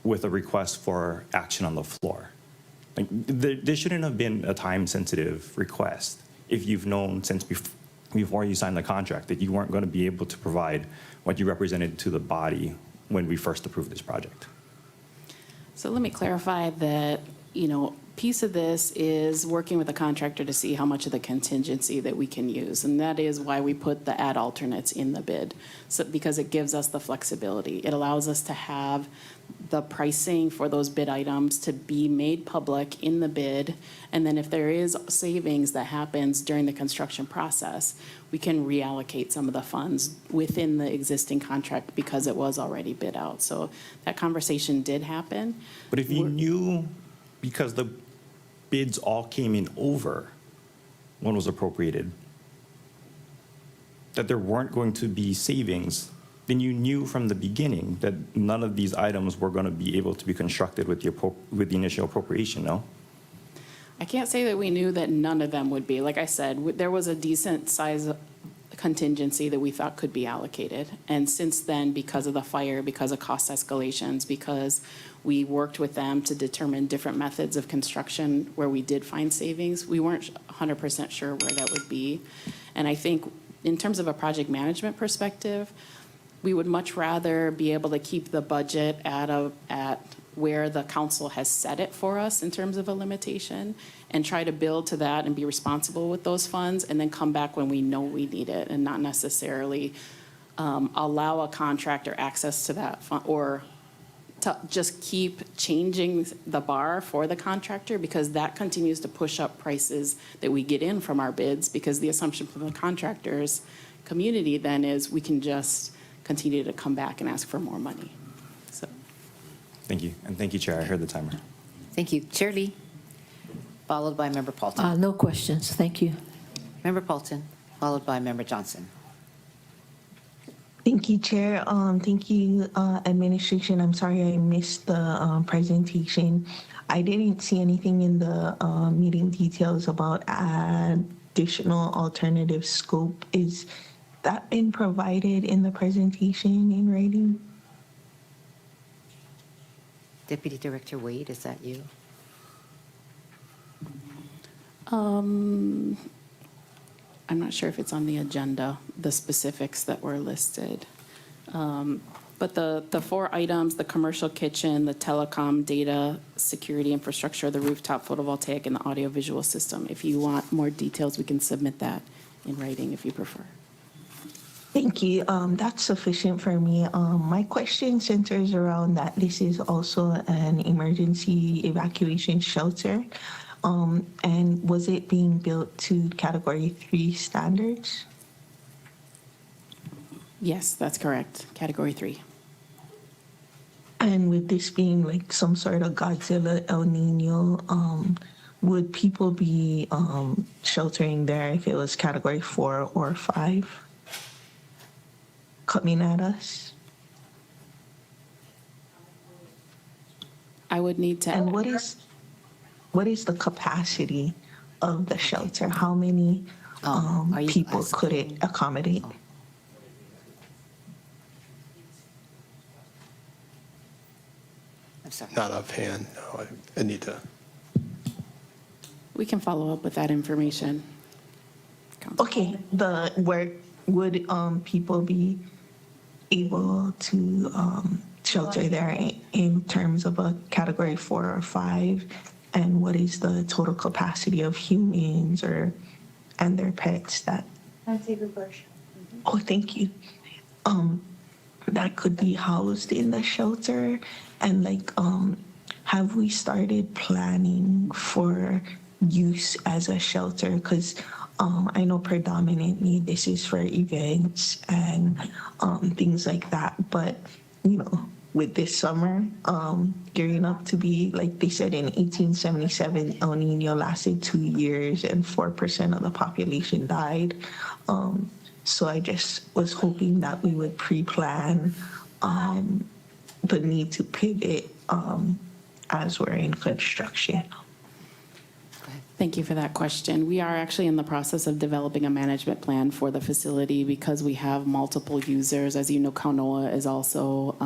with a request for action on the floor? Like, there shouldn't have been a time-sensitive request if you've known since before you signed the contract that you weren't going to be able to provide what you represented to the body when we first approved this project. So let me clarify that, piece of this is working with the contractor to see how much of the contingency that we can use. And that is why we put the add alternates in the bid, because it gives us the flexibility. It allows us to have the pricing for those bid items to be made public in the bid. And then if there is savings that happens during the construction process, we can reallocate some of the funds within the existing contract because it was already bid out. So that conversation did happen. But if you knew, because the bids all came in over when was appropriated, that there weren't going to be savings, then you knew from the beginning that none of these items were going to be able to be constructed with the initial appropriation, no? I can't say that we knew that none of them would be. Like I said, there was a decent size contingency that we thought could be allocated. And since then, because of the fire, because of cost escalations, because we worked with them to determine different methods of construction where we did find savings, we weren't 100% sure where that would be. And I think in terms of a project management perspective, we would much rather be able to keep the budget at where the council has set it for us in terms of a limitation and try to build to that and be responsible with those funds and then come back when we know we need it and not necessarily allow a contractor access to that fund or to just keep changing the bar for the contractor, because that continues to push up prices that we get in from our bids, because the assumption from the contractors community then is we can just continue to come back and ask for more money. So. Thank you. And thank you, Chair. I heard the timer. Thank you. Chair Lee, followed by Member Paulton. No questions. Thank you. Member Paulton, followed by Member Johnson. Thank you, Chair. Thank you, Administration. I'm sorry I missed the presentation. I didn't see anything in the meeting details about additional alternative scope. Is that been provided in the presentation in writing? Deputy Director Wade, is that you? I'm not sure if it's on the agenda, the specifics that were listed. But the 4 items, the commercial kitchen, the telecom data, security infrastructure, the rooftop photovoltaic, and the audiovisual system. If you want more details, we can submit that in writing if you prefer. Thank you. That's sufficient for me. My question centers around that this is also an emergency evacuation shelter. And was it being built to Category 3 standards? Yes, that's correct. Category 3. And with this being like some sort of Godzilla El Nino, would people be sheltering there if it was Category 4 or 5 coming at us? I would need to. And what is the capacity of the shelter? How many people could it accommodate? I'm sorry. Not offhand, no, I need to. We can follow up with that information. Okay, where would people be able to shelter there in terms of a Category 4 or 5? and what is the total capacity of humans and their pets that. Oh, thank you. That could be housed in the shelter, and like have we started planning for use as a shelter? Because I know predominantly this is for events and things like that, but you know, with this summer gearing up to be, like they said, in 1877 El Nino lasted 2 years and 4% of the population died. So I just was hoping that we would pre-plan the need to pivot as we're in construction. Thank you for that question. We are actually in the process of developing a management plan for the facility because we have multiple users. As you know, Kaunoa is also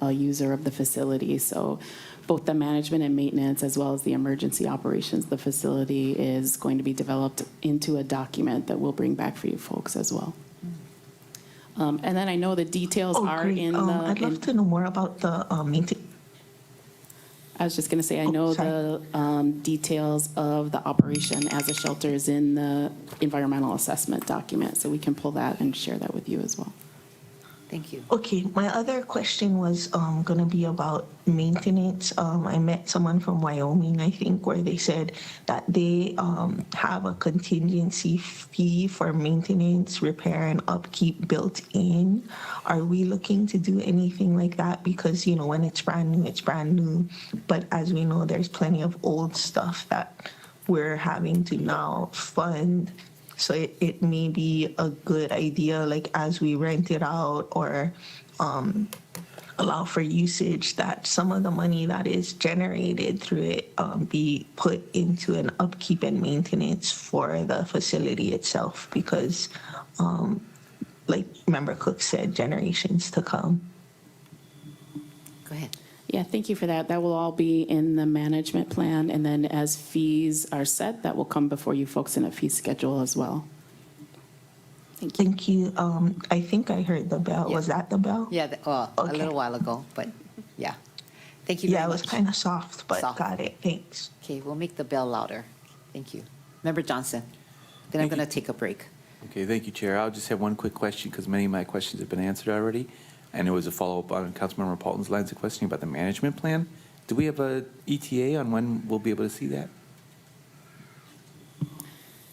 a user of the facility. So both the management and maintenance as well as the emergency operations, the facility is going to be developed into a document that we'll bring back for you folks as well. And then I know the details are great. in the. I'd love to know more about the maintenance. I was just going to say, I know the details of the operation as a shelter is in the environmental assessment document, so we can pull that and share that with you as well. Thank you. Okay, my other question was going to be about maintenance. I met someone from Wyoming, I think, where they said that they have a contingency fee for maintenance, repair, and upkeep built in. Are we looking to do anything like that? Because, you know, when it's brand new, it's brand new. But as we know, there's plenty of old stuff that we're having to now fund. So it may be a good idea, like as we rent it out or allow for usage, that some of the money that is generated through it be put into an upkeep and maintenance for the facility itself. Because like Member Cook said, generations to come. Go ahead. Yeah, thank you for that. That will all be in the management plan, and then as fees are set, that will come before you folks in a fee schedule as well. Thank you. I think I heard the bell. Yeah. Was that the bell? Yeah, a little while ago, but yeah. Thank you very Yeah, it much. was kind of soft, but Soft. got it. Thanks. Okay, we'll make the bell louder. Thank you. Member Johnson. Then I'm going to take a break. Okay, thank you, Chair. I'll just have one quick question because many of my questions have been answered already. And it was a follow-up on Councilmember Paulton's lines of questioning about the management plan. Do we have a ETA on when we'll be able to see that?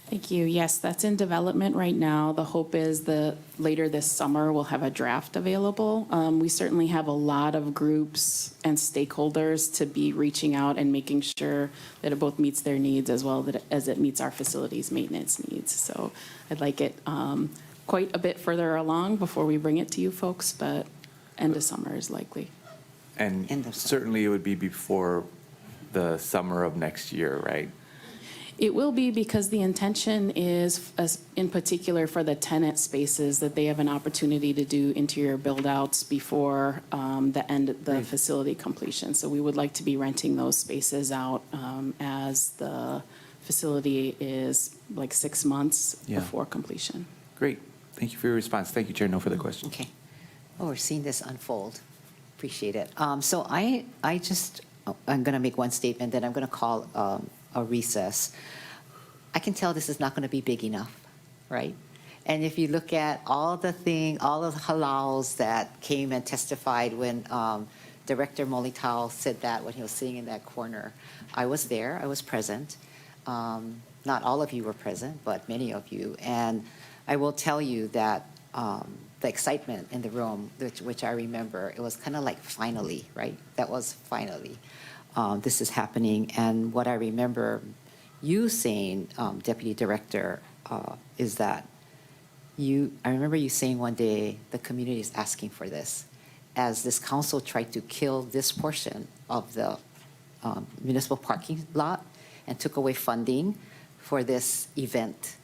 Thank you. Yes, that's in development right now. The hope is that later this summer we'll have a draft available. We certainly have a lot of groups and stakeholders to be reaching out and making sure that it both meets their needs as well as it meets our facilities maintenance needs. So I'd like it quite a bit further along before we bring it to you folks, but end of summer is likely. And certainly it would be before the summer of next year, right? It will be, because the intention is, in particular for the tenant spaces, that they have an opportunity to do interior build-outs before the end of the facility completion. So we would like to be renting those spaces out as the facility is like 6 months before completion. Great. Thank you for your response. Thank you, Chair. No further questions. Okay. Oh, we're seeing this unfold. Appreciate it. So I'm going to make one statement, then I'm going to call a recess. I can tell this is not going to be big enough, right? And if you look at all of the halals that came and testified when Director Molitao said that when he was sitting in that corner, I was there, I was present. Not all of you were present, but many of you. And I will tell you that the excitement in the room, which I remember, it was kind of like finally, right? That was finally. This is happening. And what I remember you saying, Deputy Director, is that I remember you saying one day, the community is asking for this. As this council tried to kill this portion of the municipal parking lot and took away funding for this event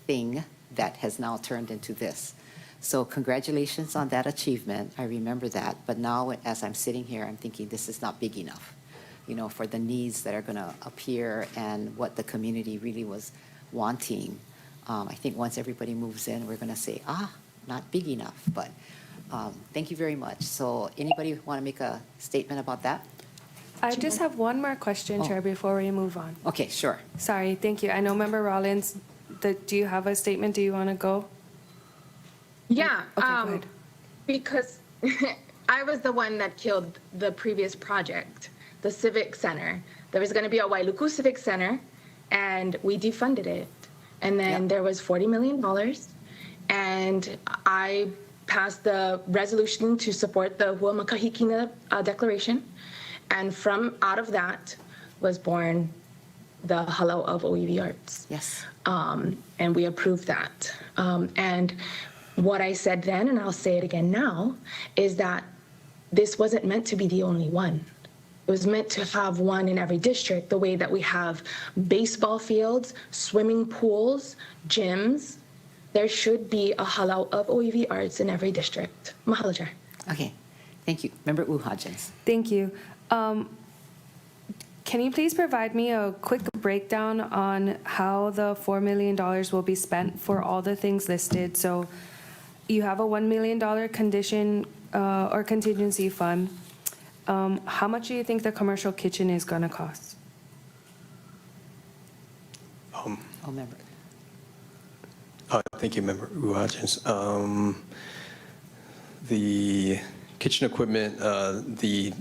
thing that has now turned into this. So congratulations on that achievement. I remember that. But now as I'm sitting here, I'm thinking this is not big enough, for the needs that are going to appear and what the community really was wanting. I think once everybody moves in, we're going to say, not big enough. But thank you very much. So anybody want to make a statement about that? I just have one more question, Chair, before we move on. Okay, sure. Sorry, thank you. I know Member Rollins, do you have a statement? Do you want to go? Yeah, Okay, go ahead. because I was the one that killed the previous project, the Civic Center. There was going to be a Wailuku Civic Center, and we defunded it. And then there was $40 million, and I passed the resolution to support the Huamakahikina Declaration. And from out of that was born the Halau of OEV Arts. Yes. And we approved that. And what I said then, and I'll say it again now, is that this wasn't meant to be the only one. It was meant to have one in every district, the way that we have baseball fields, swimming pools, gyms. There should be a halau of OEV Arts in every district. Mahalo, Chair. Okay, thank you. Member Wu Hodgins. Thank you. Can you please provide me a quick breakdown on how the $4 million will be spent for all the things listed? So you have a $1 million condition or contingency fund. How much do you think the commercial kitchen is going to cost? Member. Thank you, Member Hodgins. The kitchen equipment, the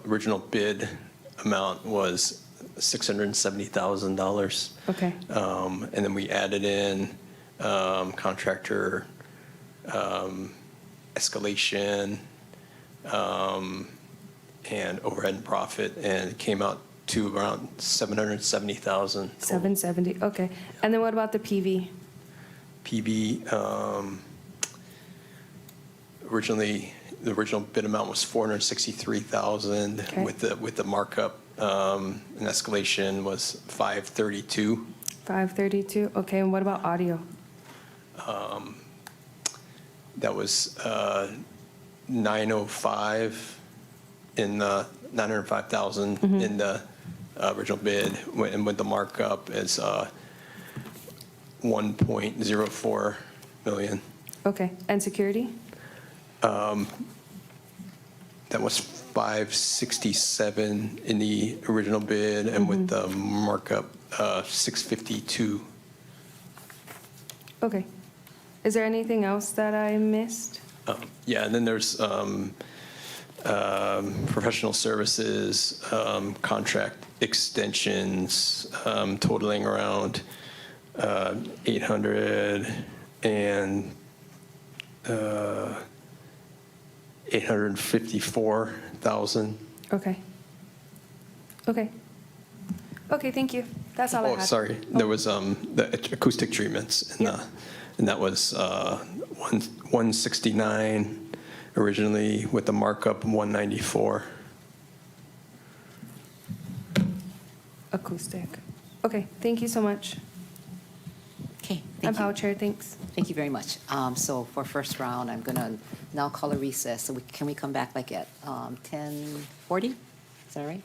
original bid amount was $670,000. Okay. And then we added in contractor escalation and overhead and profit, and it came out to around $770,000. 770. Okay. And then what about the PV? PB, originally, the original bid amount was $463,000. Okay. With the markup and escalation was $532. 532. Okay. And what about audio? That was 905 in the 905,000 in the original bid, and with the markup is 1.04 million. Okay. And security? That was 567 in the original bid, and with the markup, 652. Okay. Is there anything else that I missed? Yeah, and then there's professional services, contract extensions, totaling around 854,000. Okay. Okay. Okay, thank you. That's all I Oh, had. sorry. There was the acoustic treatments, and that was 169 originally, with the markup 194. Acoustic. Okay, thank you so much. Okay, I'm Power Chair, thanks. Thank you very much. So for first round, I'm going to now call a recess. So can we come back like at 10:40? Is that right?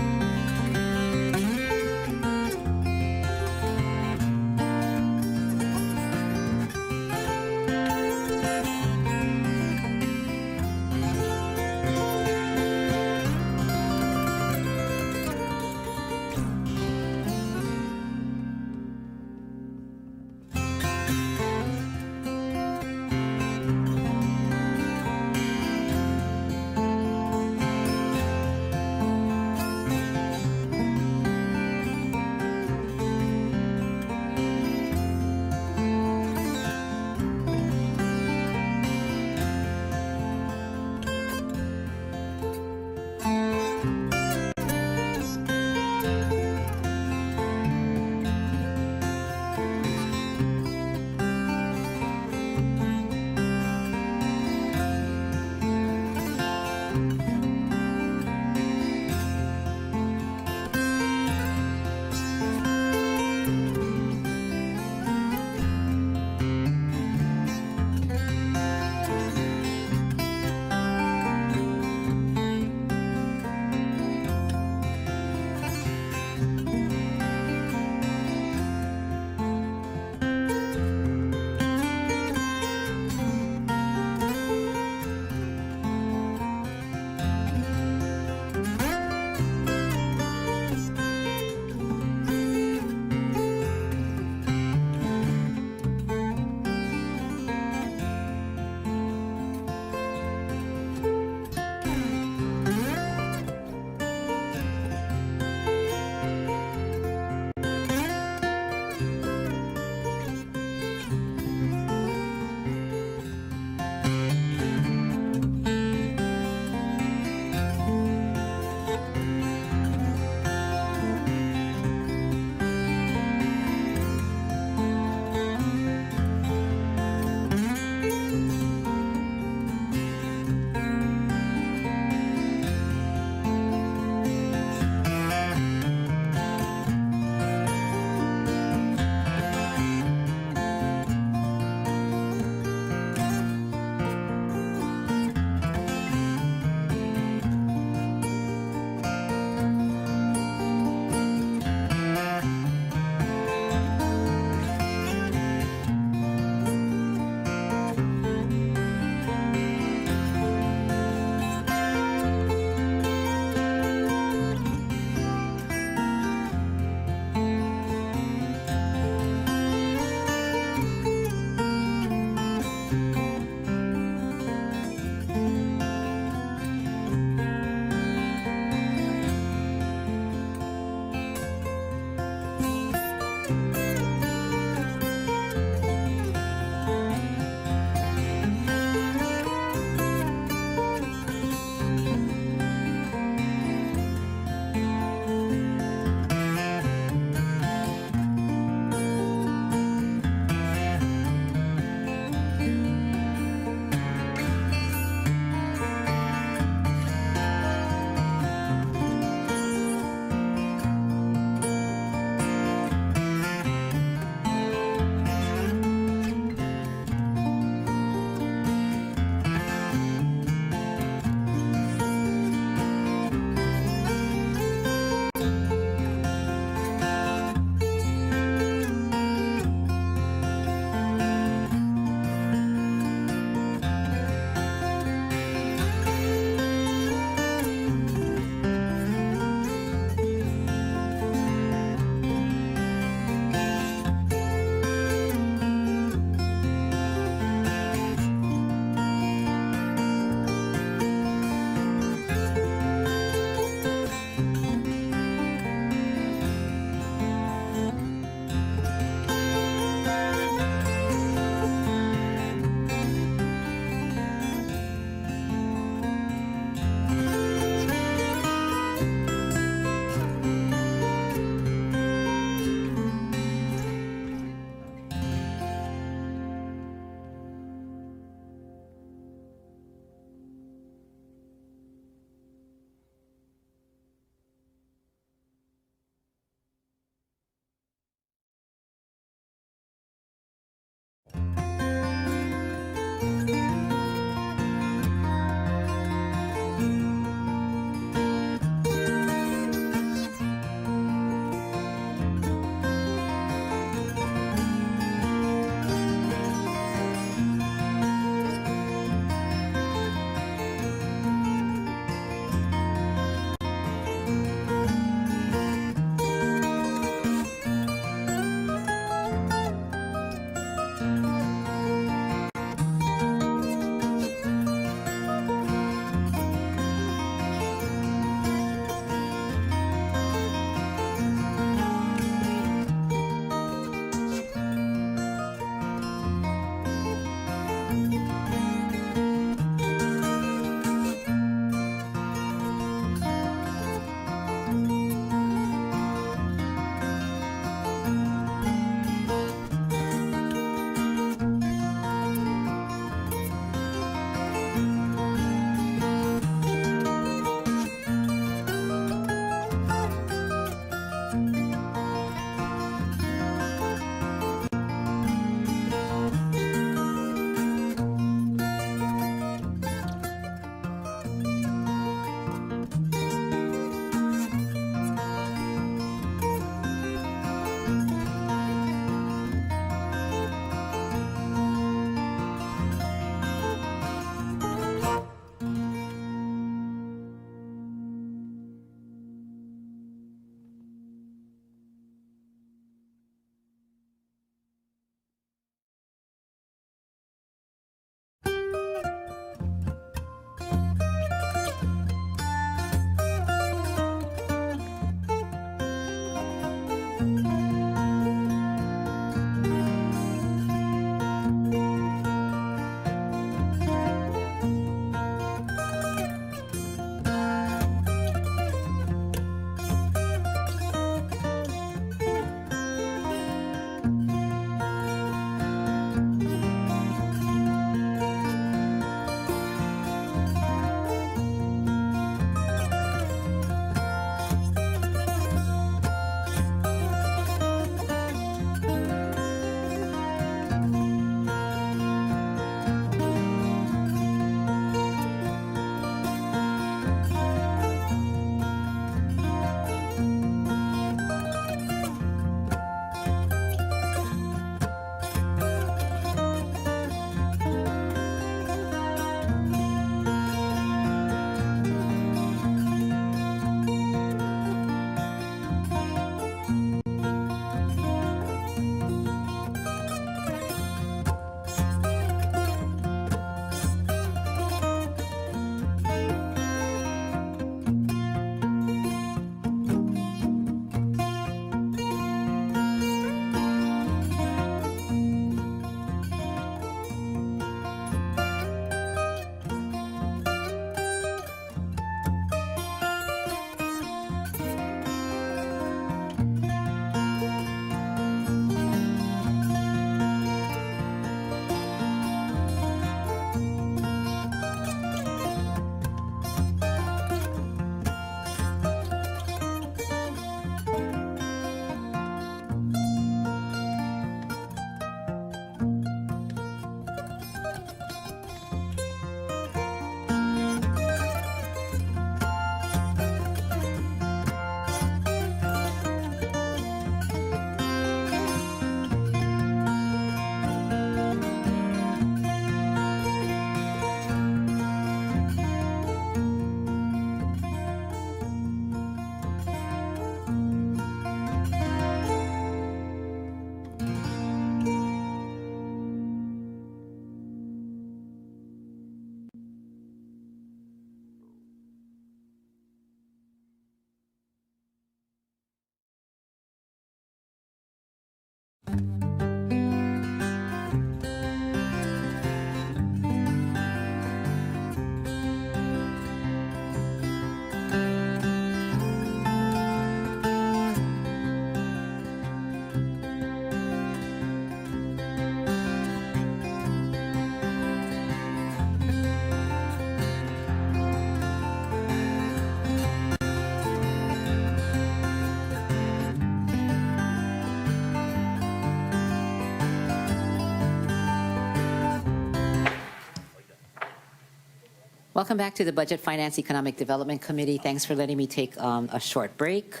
Welcome back to the Budget Finance Economic Development Committee. Thanks for letting me take a short break.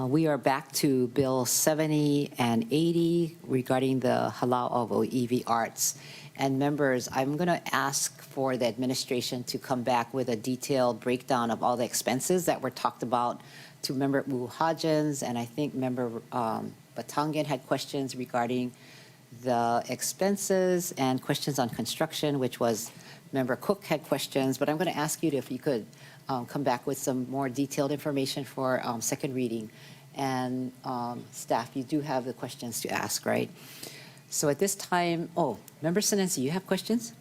We are back to Bill 70 and 80 regarding the halal of EV arts. And members, I'm going to ask for the administration to come back with a detailed breakdown of all the expenses that were talked about to Member Uhajans, and I think Member Batangan had questions regarding the expenses and questions on construction, which was Member Cook had questions, but I'm going to ask you if you could come back with some more detailed information for second reading. And staff, you do have the questions to ask, right? So at this time, Member Sinensi, you have questions?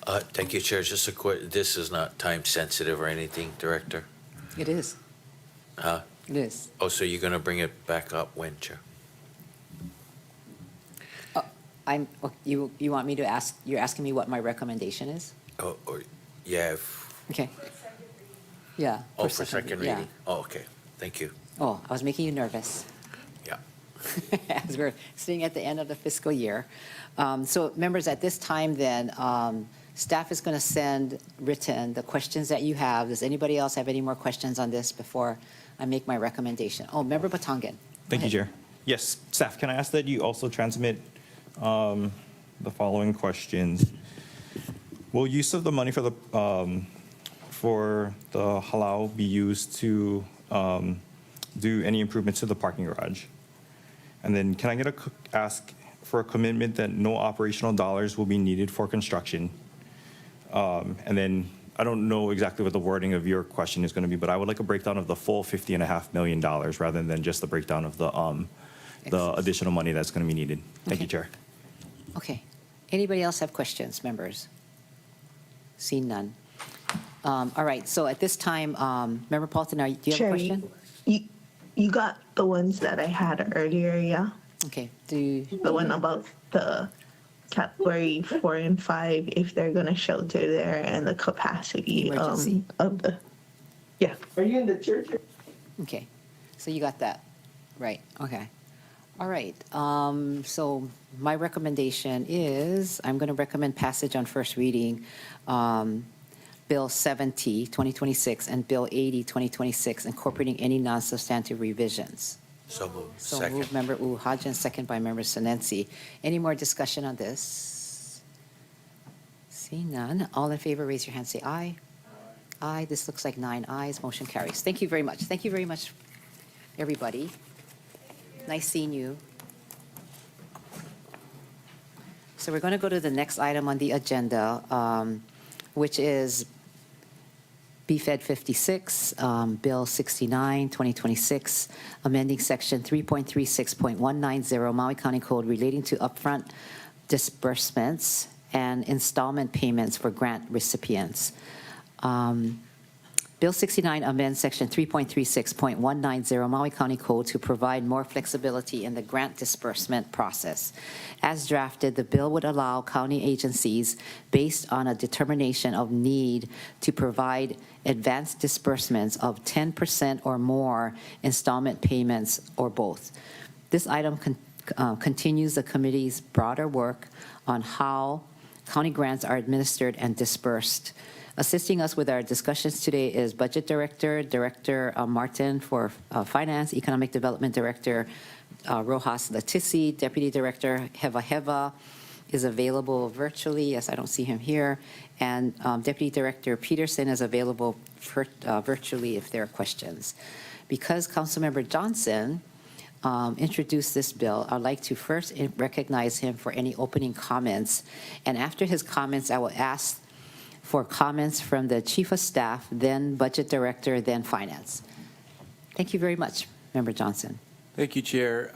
Thank you, Chair. Just a quick, this is not time sensitive or anything, Director? It is. It is. Oh, so you're going to bring it back up when, Chair? You want me to ask, you're asking me what my recommendation is? Oh, yeah. Okay. Yeah. For second reading? Yeah. Oh, okay. Thank you. I was making you nervous. Yeah. As we're sitting at the end of the fiscal year. So members, at this time then, staff is going to send written the questions that you have. Does anybody else have any more questions on this before I make my recommendation? Member Batangan. Thank you, Chair. Yes, staff, can I ask that you also transmit the following questions? Will use of the money for the halal be used to do any improvements to the parking garage? And then can I ask for a commitment that no operational dollars will be needed for construction? And then I don't know exactly what the wording of your question is going to be, but I would like a breakdown of the full $50.5 million rather than just the breakdown of the additional money that's going to be needed. Thank you, Chair. Okay. Anybody else have questions, members? Seen none. All right. So at this time, Member Paulton, do you have a question? You got the ones that I had earlier, yeah? Okay. The one about the category 4 and 5, if they're going to shelter there, and the capacity of the. Yeah. Are you in the church? Okay. So you got that. Right. Okay. All right. So my recommendation is I'm going to recommend passage on first reading. Bill 70, 2026, and Bill 80, 2026, incorporating any non-substantive revisions. So moved. So Second. moved Member Uhajan, second by Member Sinensi. Any more discussion on this? See none. All in favor, raise your hand, say aye. Aye. This looks like 9 ayes. Motion carries. Thank you very much. Thank you very much, everybody. Nice seeing you. So we're going to go to the next item on the agenda, which is BFED 56, Bill 69, 2026, amending Section 3.36.190 Maui County Code relating to upfront disbursements and installment payments for grant recipients. Bill 69 amends Section 3.36.190 Maui County Code to provide more flexibility in the grant disbursement process. As drafted, the bill would allow county agencies, based on a determination of need, to provide advanced disbursements of 10% or more installment payments or both. This item continues the committee's broader work on how county grants are administered and dispersed. Assisting us with our discussions today is Budget Director, Director Martin for Finance, Economic Development Director Rojas Latisi, Deputy Director Heva Heva is available virtually. Yes, I don't see him here. And Deputy Director Peterson is available virtually if there are questions. Because Councilmember Johnson introduced this bill, I'd like to first recognize him for any opening comments. And after his comments, I will ask for comments from the Chief of Staff, then Budget Director, then Finance. Thank you very much, Member Johnson. Thank you, Chair.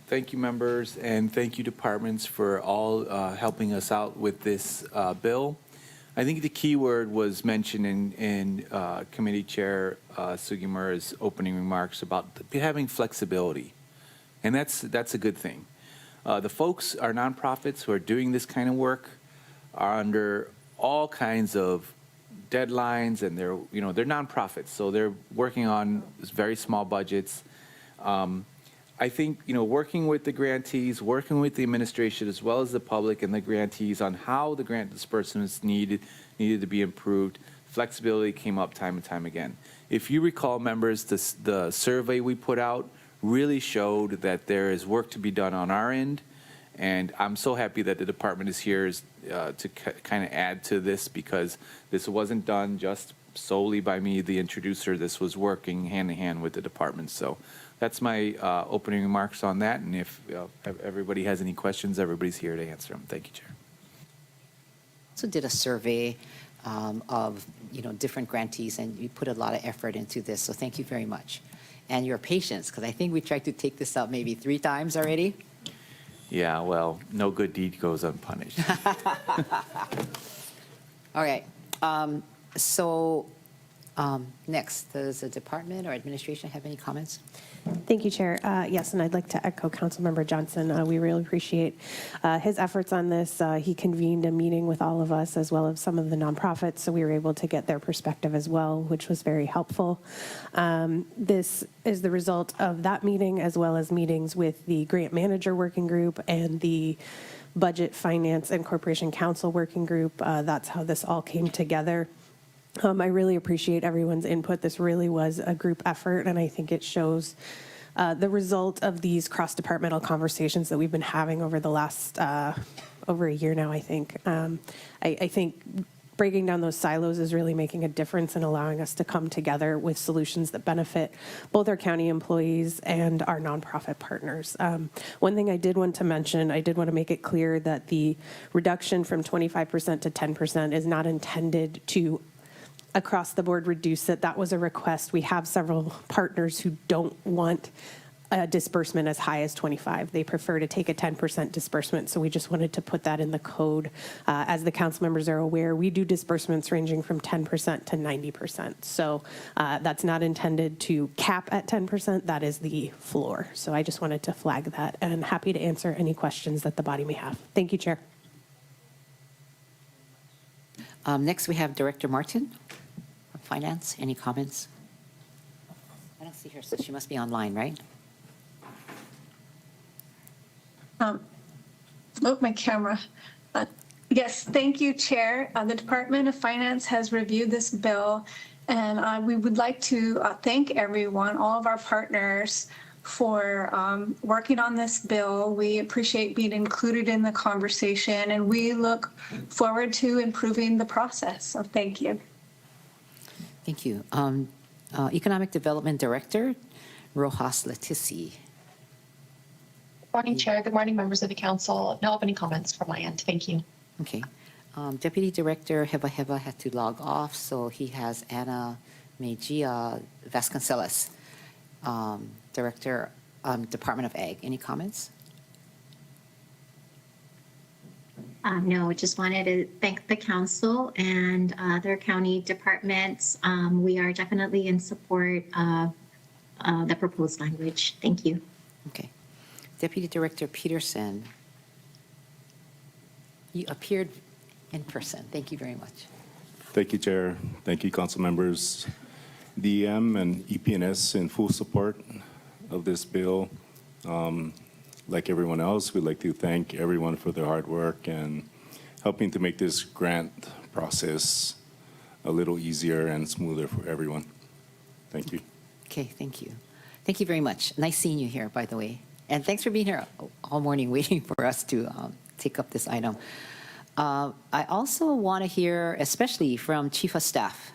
Thank you, members, and thank you, departments, for all helping us out with this bill. I think the key word was mentioned in Committee Chair Sugimura's opening remarks about having flexibility, and that's a good thing. The folks, our nonprofits who are doing this kind of work, are under all kinds of deadlines, and they're nonprofits, so they're working on very small budgets. I think, working with the grantees, working with the administration, as well as the public and the grantees on how the grant disbursements needed to be improved, flexibility came up time and time again. If you recall, members, the survey we put out really showed that there is work to be done on our end, and I'm so happy that the department is here to kind of add to this, because this wasn't done just solely by me, the introducer. This was working hand in hand with the department. So that's my opening remarks on that, and if everybody has any questions, everybody's here to answer them. Thank you, Chair. Also did a survey of different grantees, and you put a lot of effort into this, so thank you very much. And your patience, because I think we tried to take this out maybe 3 times already. Yeah, well, no good deed goes unpunished. All right. Next, does the department or administration have any comments? Thank you, Chair. Yes, and I'd like to echo Councilmember Johnson. We really appreciate his efforts on this. He convened a meeting with all of us as well as some of the nonprofits, so we were able to get their perspective as well, which was very helpful. This is the result of that meeting as well as meetings with the Grant Manager Working Group and the Budget, Finance, and Corporation Council Working Group. That's how this all came together. I really appreciate everyone's input. This really was a group effort, and I think it shows the result of these cross-departmental conversations that we've been having over the last over a year now, I think. I think breaking down those silos is really making a difference and allowing us to come together with solutions that benefit both our county employees and our nonprofit partners. One thing I did want to mention, I did want to make it clear that the reduction from 25% to 10% is not intended to across the board reduce it. That was a request. We have several partners who don't want a disbursement as high as 25. They prefer to take a 10% disbursement. So we just wanted to put that in the code. As the council members are aware, we do disbursements ranging from 10% to 90%. So that's not intended to cap at 10%. That is the floor. So I just wanted to flag that, and happy to answer any questions that the body may have. Thank you, Chair. Next, we have Director Martin from Finance. Any comments? I don't see her, so she must be online, right? My camera. Yes, thank you, Chair. The Department of Finance has reviewed this bill, and we would like to thank everyone, all of our partners, for working on this bill. We appreciate being included in the conversation, and we look forward to improving the process. So thank you. Thank you. Economic Development Director, Rojas Letici. Good morning, Chair. Good morning, members of the council. No opening comments from my end. Thank you. Okay. Deputy Director Heba Heba had to log off, so he has Ana Mejia Vasconcelos. Director, Department of Ag. Any comments? No, just wanted to thank the council and other county departments. We are definitely in support of the proposed language. Thank you. Okay. Deputy Director Peterson, you appeared in person. Thank you very much. Thank you, Chair. Thank you, council members. DM and EPNS in full support of this bill. Like everyone else, we'd like to thank everyone for their hard work and helping to make this grant process a little easier and smoother for everyone. Thank you. Okay, thank you. Thank you very much. Nice seeing you here, by the way. And thanks for being here all morning waiting for us to take up this item. I also want to hear, especially from Chief of Staff.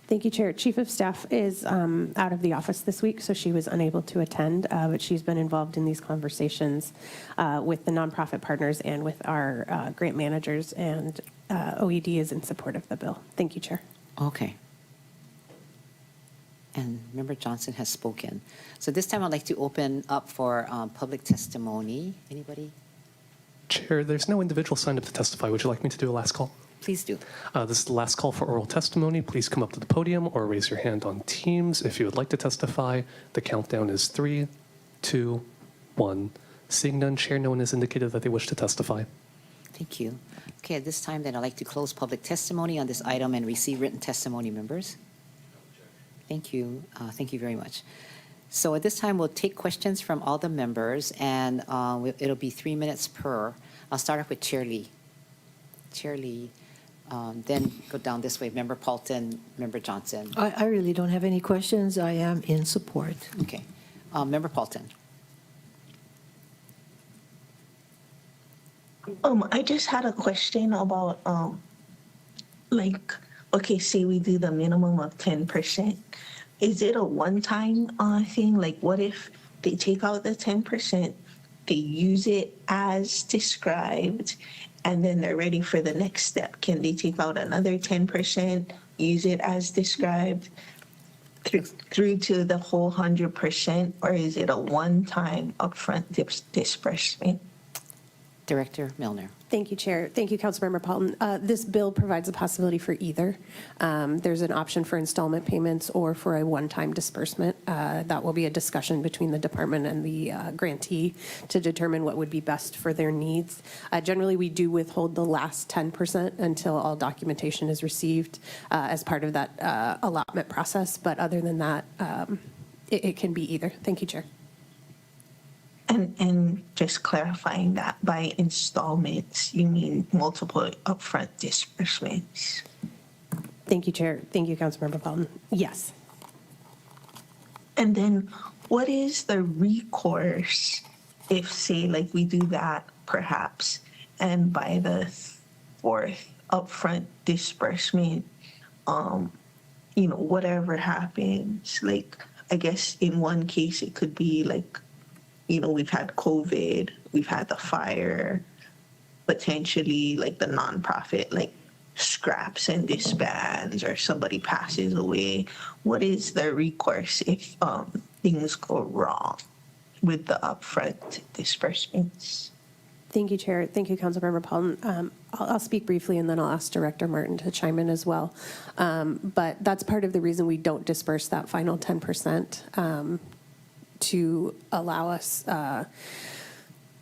Thank you, Chair. Chief of Staff is out of the office this week, so she was unable to attend, but she's been involved in these conversations with the nonprofit partners and with our grant managers, and OED is in support of the bill. Thank you, Chair. Okay. And Member Johnson has spoken. So this time I'd like to open up for public testimony. Anybody? Chair, there's no individual signed up to testify. Would you like me to do a last call? Please do. This is the last call for oral testimony. Please come up to the podium or raise your hand on Teams if you would like to testify. The countdown is 3, 2, 1. Seeing none, Chair, no one has indicated that they wish to testify. Thank you. Okay, at this time then I'd like to close public testimony on this item and receive written testimony, members. Thank you. Thank you very much. So at this time, we'll take questions from all the members, and it'll be 3 minutes per. I'll start off with Chair Lee. Chair Lee, then go down this way. Member Paulton, Member Johnson. I really don't have any questions. I am in support. Okay. Member Paulton. I just had a question about, like, okay, say we do the minimum of 10%. Is it a one-time thing? Like, what if they take out the 10%, they use it as described, and then they're ready for the next step? Can they take out another 10%, use it as described through to the whole 100%, or is it a one-time upfront disbursement? Director Milner. Thank you, Chair. Thank you, Councilmember Paulton. This bill provides a possibility for either. There's an option for installment payments or for a one-time disbursement. That will be a discussion between the department and the grantee to determine what would be best for their needs. Generally, we do withhold the last 10% until all documentation is received as part of that allotment process. But other than that, it can be either. Thank you, Chair. And just clarifying that by installments, you mean multiple upfront disbursements? Thank you, Chair. Thank you, Councilmember Paulton. Yes. And then what is the recourse if, say, like we do that perhaps, and by the fourth upfront disbursement, whatever happens, like, I guess in one case it could be like, we've had COVID, we've had the fire, potentially like the nonprofit, like scraps and disbands, or somebody passes away. What is the recourse if things go wrong with the upfront disbursements? Thank you, Chair. Thank you, Councilmember Paulton. I'll speak briefly, and then I'll ask Director Martin to chime in as well. But that's part of the reason we don't disperse that final 10%. To allow us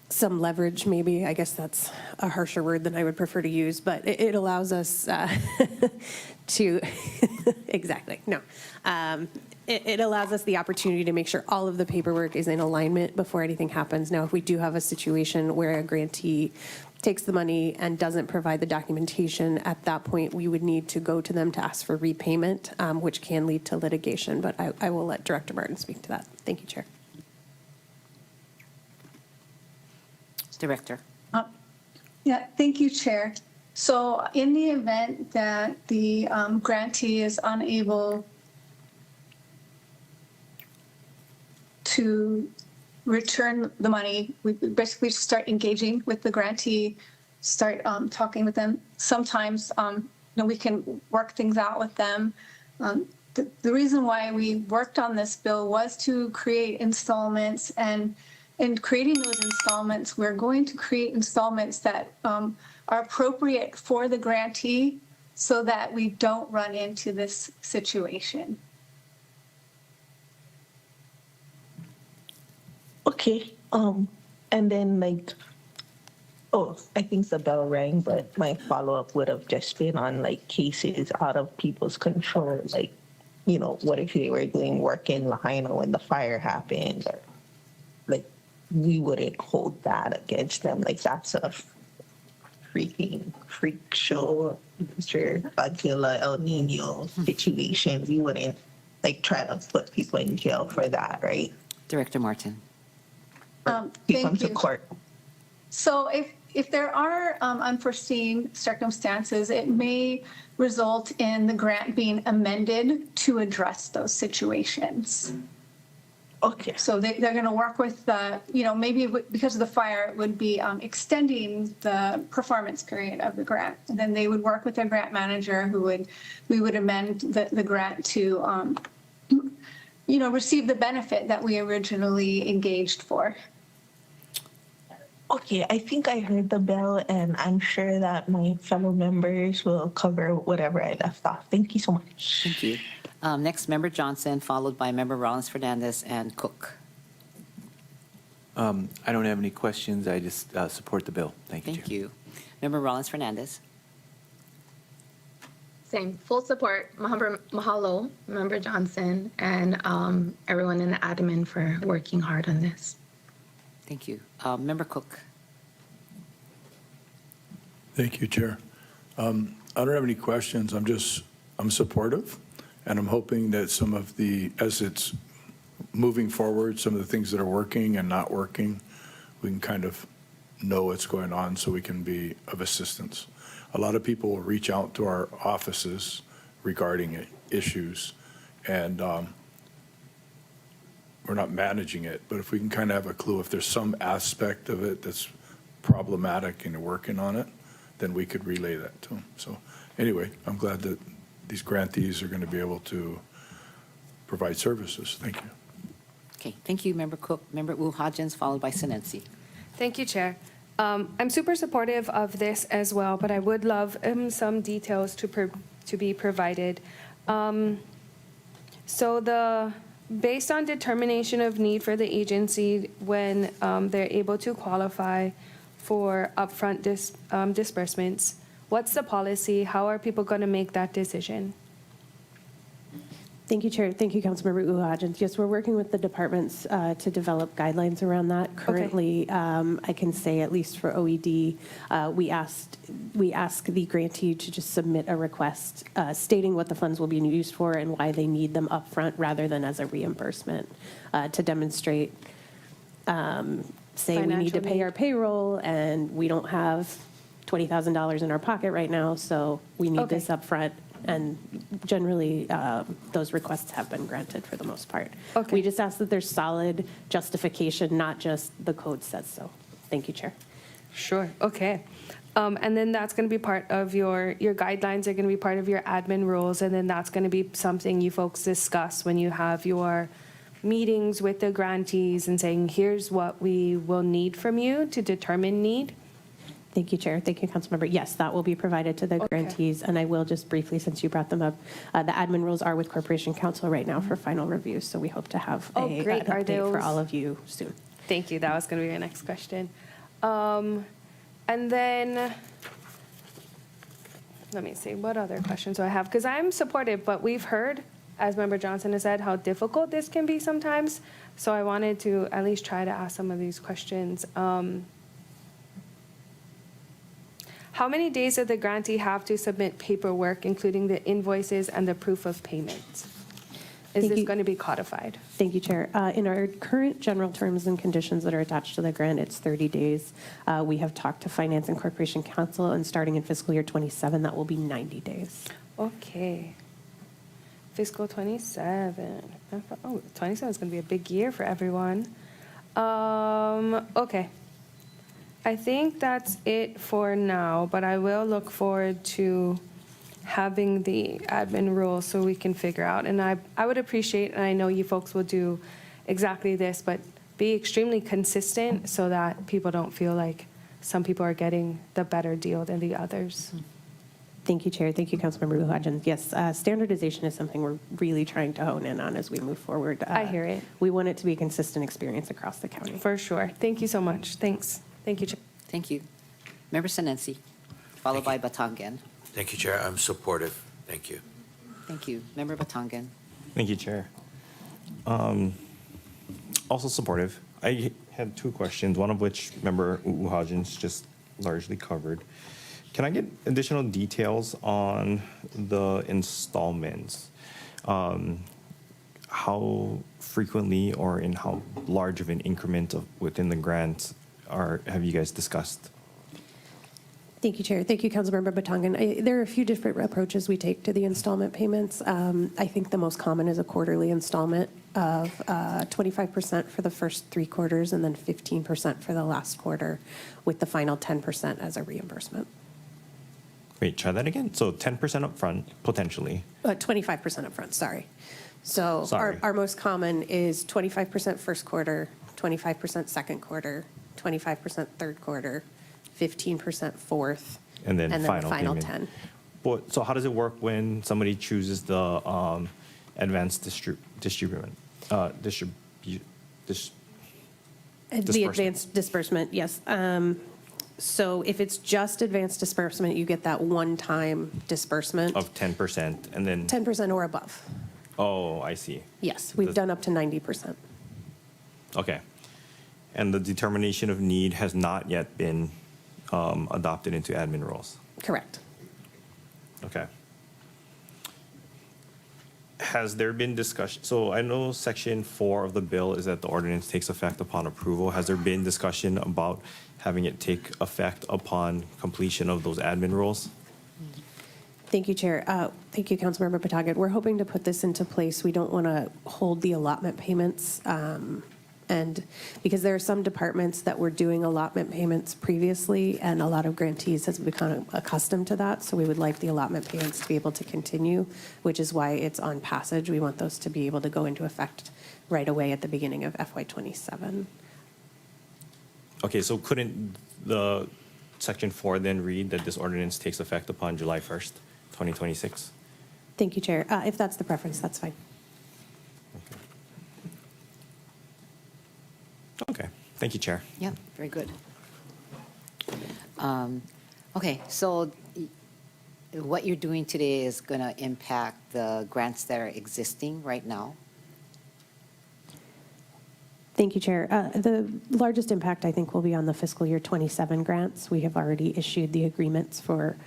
some leverage, maybe. I guess that's a harsher word than I would prefer to use, but it allows us to, exactly, no. It allows us the opportunity to make sure all of the paperwork is in alignment before anything happens. Now, if we do have a situation where a grantee takes the money and doesn't provide the documentation, at that point, we would need to go to them to ask for repayment, which can lead to litigation. But I will let Director Martin speak to that. Thank you, Chair. Director. Yeah, thank you, Chair. So in the event that the grantee is unable to return the money, we basically start engaging with the grantee, start talking with them. Sometimes we can work things out with them. The reason why we worked on this bill was to create installments, and in creating those installments, we're going to create installments that are appropriate for the grantee so that we don't run into this situation. Okay, and then like, I think the bell rang, but my follow-up would have just been on like cases out of people's control, like, what if they were doing work in Lahaina when the fire happened, or like, we wouldn't hold that against them. Like, that's a freaking freak show, Mr. Godzilla El Nino situation. We wouldn't like try to put people in jail for that, right? Director Martin. You come to court. So if there are unforeseen circumstances, it may result in the grant being amended to address those situations. Okay. So they're going to work with the, maybe because of the fire, it would be extending the performance period of the grant. And then they would work with their grant manager we would amend the grant to, receive the benefit that we originally engaged for. Okay, I think I heard the bell, and I'm sure that my fellow members will cover whatever I left off. Thank you so much. Thank you. Next, Member Johnson, followed by Member Rollins-Fernandez and Cook. I don't have any questions. I just support the bill. Thank you, Thank Chair. you. Member Rollins-Fernandez. Same, full support. Mahalo, Member Johnson, and everyone in the admin for working hard on this. Thank you. Member Cook. Thank you, Chair. I don't have any questions. I'm supportive, and I'm hoping that some of the, as it's moving forward, some of the things that are working and not working, we can kind of know what's going on so we can be of assistance. A lot of people will reach out to our offices regarding issues, and we're not managing it, but if we can kind of have a clue, if there's some aspect of it that's problematic and working on it, then we could relay that to them. So anyway, I'm glad that these grantees are going to be able to provide services. Thank you. Okay, thank you, Member Cook. Member Hodgins, followed by Sinensi. Thank you, Chair. I'm super supportive of this as well, but I would love some details to be provided. So based on determination of need for the agency when they're able to qualify for upfront disbursements, what's the policy? How are people going to make that decision? Thank you, Chair. Thank you, Councilmember Uhajin. Yes, we're working with the departments to develop guidelines around that. Currently, I can say, at least for OED, we ask the grantee to just submit a request stating what the funds will be used for and why they need them upfront rather than as a reimbursement to demonstrate, say we need to pay our payroll and we don't have $20,000 in our pocket right now, so we need this upfront. And generally, those requests have been granted for the most part. We just ask that there's solid justification, not just the code says so. Thank you, Chair. Sure. Okay. And then that's going to be part of your guidelines are going to be part of your admin rules, and then that's going to be something you folks discuss when you have your meetings with the grantees and saying, here's what we will need from you to determine need. Thank you, Chair. Thank you, Councilmember. Yes, that will be provided to the grantees. And I will just briefly, since you brought them up, the admin rules are with Corporation Counsel right now for final review. So we hope to have an update for all of you soon. Thank you. That was going to be your next question. And then, let me see, what other questions do I have? Because I'm supportive, but we've heard, as Member Johnson has said, how difficult this can be sometimes. So I wanted to at least try to ask some of these questions. How many days does the grantee have to submit paperwork, including the invoices and the proof of payment? Is this going to be codified? Thank you, Chair. In our current general terms and conditions that are attached to the grant, it's 30 days. We have talked to Finance and Corporation Counsel, and starting in fiscal year 27, that will be 90 days. Okay. Fiscal 27. Oh, 27 is going to be a big year for everyone. Okay. I think that's it for now, but I will look forward to having the admin rules so we can figure out. And I would appreciate, and I know you folks will do exactly this, but be extremely consistent so that people don't feel like some people are getting the better deal than the others. Thank you, Chair. Thank you, Councilmember Uhajin. Yes, standardization is something we're really trying to hone in on as we move forward. I hear it. We want it to be a consistent experience across the county. For sure. Thank you so much. Thanks. Thank you, Chair. Thank you. Member Sinensi, followed by Batangan. Thank you, Chair. I'm supportive. Thank you. Thank you. Member Batangan. Thank you, Chair. Also supportive. I had two questions, one of which Member Uhajin's just largely covered. Can I get additional details on the installments? How frequently or in how large of an increment within the grant have you guys discussed? Thank you, Chair. Thank you, Councilmember Batangan. There are a few different approaches we take to the installment payments. I think the most common is a quarterly installment of 25% for the first 3 quarters and then 15% for the last quarter, with the final 10% as a reimbursement. Wait, try that again. So 10% up front, potentially. 25% up front, sorry. So our most common is 25% first quarter, 25% second quarter, 25% third quarter, 15% fourth, and then the final payment. 10. But, so how does it work when somebody chooses the advanced disbursement? The advanced disbursement, yes. So if it's just advanced disbursement, you get that one-time disbursement, Of 10%, and then, 10% or above. oh, I see. Yes, we've done up to 90%. Okay. And the determination of need has not yet been adopted into admin rules. Correct. Okay. Has there been discussion? So I know section 4 of the bill is that the ordinance takes effect upon approval. Has there been discussion about having it take effect upon completion of those admin rules? Thank you, Chair. Thank you, Councilmember Patagat. We're hoping to put this into place. We don't want to hold the allotment payments. And because there are some departments that were doing allotment payments previously, and a lot of grantees has become accustomed to that. So we would like the allotment payments to be able to continue, which is why it's on passage. We want those to be able to go into effect right away at the beginning of FY27. Okay, so couldn't the section 4 then read that this ordinance takes effect upon July 1st, 2026? Thank you, Chair. If that's the preference, that's fine. Okay, thank you, Chair. Yeah, very good. Okay, so what you're doing today is going to impact the grants that are existing right now? Thank you, Chair. The largest impact, I think, will be on the fiscal year 27 grants. We have already issued the agreements for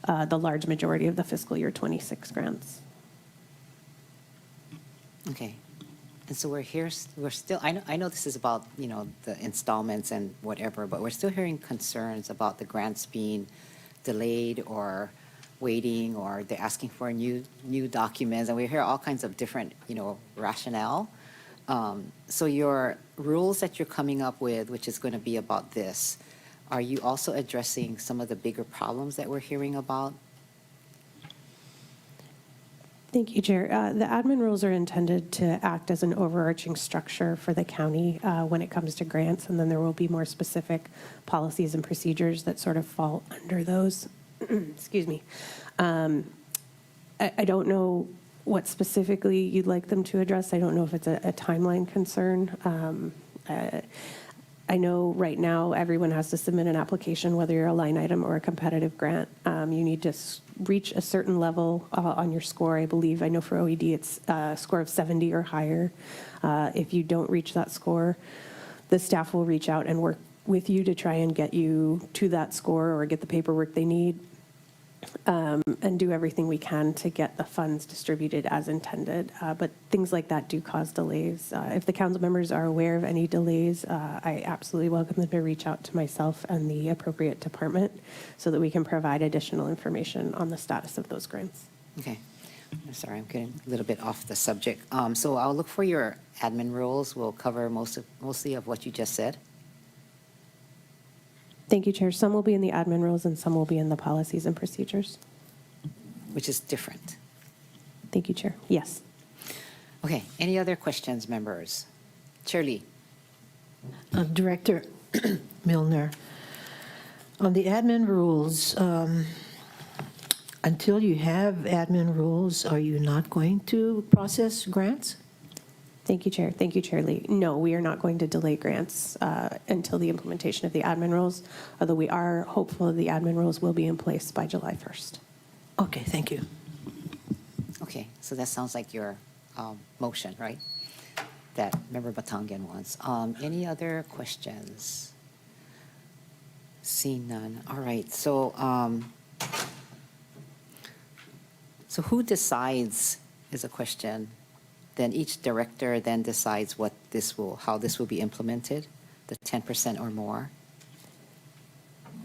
the large majority of the fiscal year 26 grants. Okay. And so we're here, we're still, I know this is about, you know, the installments and whatever, but we're still hearing concerns about the grants being delayed or waiting, or they're asking for new documents, and we hear all kinds of different, you know, rationale. So your rules that you're coming up with, which is going to be about this, are you also addressing some of the bigger problems that we're hearing about? Thank you, Chair. The admin rules are intended to act as an overarching structure for the county when it comes to grants, and then there will be more specific policies and procedures that sort of fall under those. Excuse me. I don't know what specifically you'd like them to address. I don't know if it's a timeline concern. I know right now everyone has to submit an application, whether you're a line item or a competitive grant. You need to reach a certain level on your score, I believe. I know for OED it's a score of 70 or higher. If you don't reach that score, the staff will reach out and work with you to try and get you to that score or get the paperwork they need, and do everything we can to get the funds distributed as intended. But things like that do cause delays. If the council members are aware of any delays, I absolutely welcome them to reach out to myself and the appropriate department so that we can provide additional information on the status of those grants. Okay. I'm sorry, I'm getting a little bit off the subject. So I'll look for your admin rules. We'll cover mostly of what you just said. Thank you, Chair. Some will be in the admin rules and some will be in the policies and procedures. Which is different. Thank you, Chair. Yes. Okay, any other questions, members? Chair Lee. Director Milner, on the admin rules, until you have admin rules, are you not going to process grants? Thank you, Chair. Thank you, Chair Lee. No, we are not going to delay grants until the implementation of the admin rules, although we are hopeful the admin rules will be in place by July 1st. Okay, thank you. Okay, so that sounds like your motion, right? That Member Batangan wants. Any other questions? See none. All right, so so who decides is a question. Then each director then decides how this will be implemented, the 10% or more.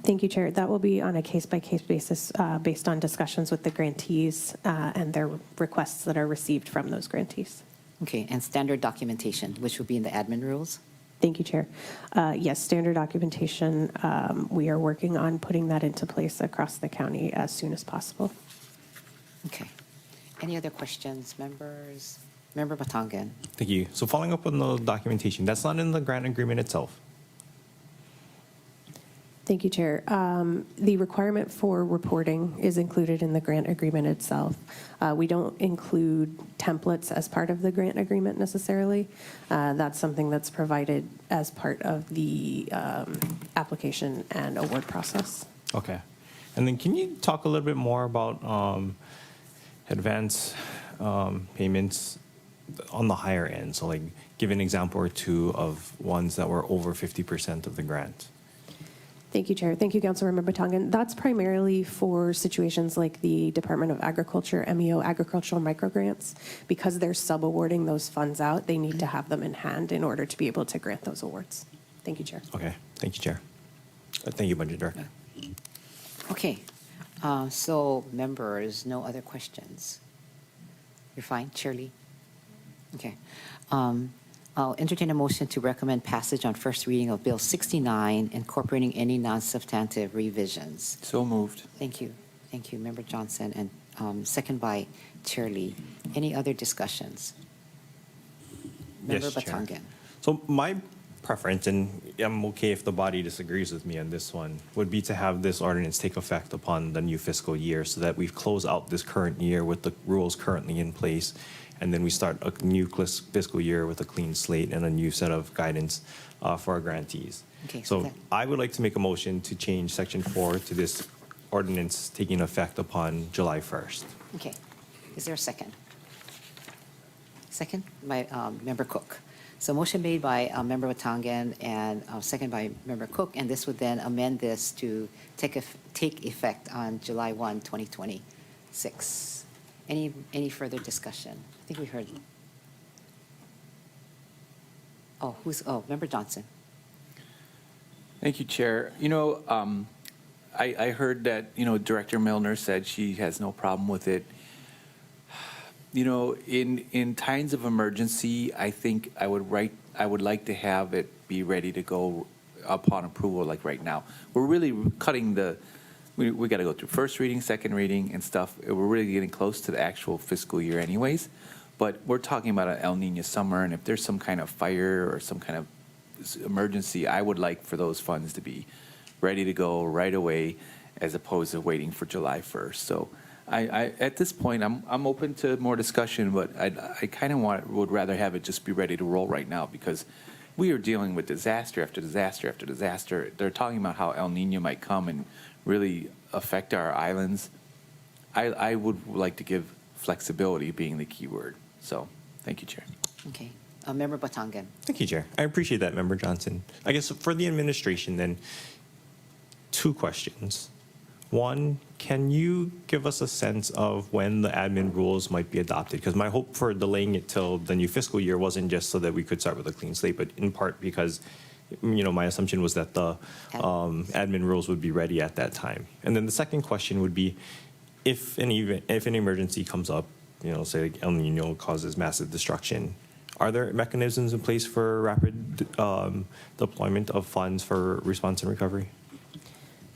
Thank you, Chair. That will be on a case-by-case basis based on discussions with the grantees and their requests that are received from those grantees. Okay, and standard documentation, which will be in the admin rules? Thank you, Chair. Yes, standard documentation. We are working on putting that into place across the county as soon as possible. Okay. Any other questions, members? Member Batangan. Thank you. So following up on the documentation, that's not in the grant agreement itself. Thank you, Chair. The requirement for reporting is included in the grant agreement itself. We don't include templates as part of the grant agreement necessarily. That's something that's provided as part of the application and award process. Okay. And then can you talk a little bit more about advance payments on the higher end? So like give an example or two of ones that were over 50% of the grant. Thank you, Chair. Thank you, Councilmember Batangan. That's primarily for situations like the Department of Agriculture, MEO agricultural microgrants. Because they're sub-awarding those funds out, they need to have them in hand in order to be able to grant those awards. Thank you, Chair. Okay. Thank you, Chair. Thank you, Budget Director. Okay, so members, no other questions? You're fine, Chair Lee? Okay. I'll entertain a motion to recommend passage on first reading of Bill 69, incorporating any non-substantive revisions. So moved. Thank you. Thank you, Member Johnson, and second by Chair Lee. Any other discussions? Member Yes, Chair. Batangan. So my preference, and I'm okay if the body disagrees with me on this one, would be to have this ordinance take effect upon the new fiscal year so that we've closed out this current year with the rules currently in place, and then we start a new fiscal year with a clean slate and a new set of guidance for our grantees. Okay, So that- I would like to make a motion to change Section 4 to this ordinance taking effect upon July 1st. Okay. Is there a second? Second by Member Cook. So motion made by Member Batangan and second by Member Cook, and this would then amend this to take effect on July 1, 2026. Any further discussion? I think we heard. Member Johnson. Thank you, Chair. I heard that, Director Milner said she has no problem with it. In times of emergency, I think I would like to have it be ready to go upon approval, like right now. We're really cutting we got to go through first reading, second reading and stuff. We're really getting close to the actual fiscal year anyways. But we're talking about an El Nino summer, and if there's some kind of fire or some kind of emergency, I would like for those funds to be ready to go right away as opposed to waiting for July 1st. So I at this point, I'm open to more discussion, but I kind of would rather have it just be ready to roll right now because we are dealing with disaster after disaster after disaster. They're talking about how El Nino might come and really affect our islands. I would like to give flexibility being the key word. So thank you, Chair. Okay. Member Batangan. Thank you, Chair. I appreciate that, Member Johnson. I guess for the administration then, two questions. One, can you give us a sense of when the admin rules might be adopted? Because my hope for delaying it till the new fiscal year wasn't just so that we could start with a clean slate, but in part because my assumption was that the admin rules would be ready at that time. And then the second question would be, if an emergency comes up, say like El Nino causes massive destruction, are there mechanisms in place for rapid deployment of funds for response and recovery?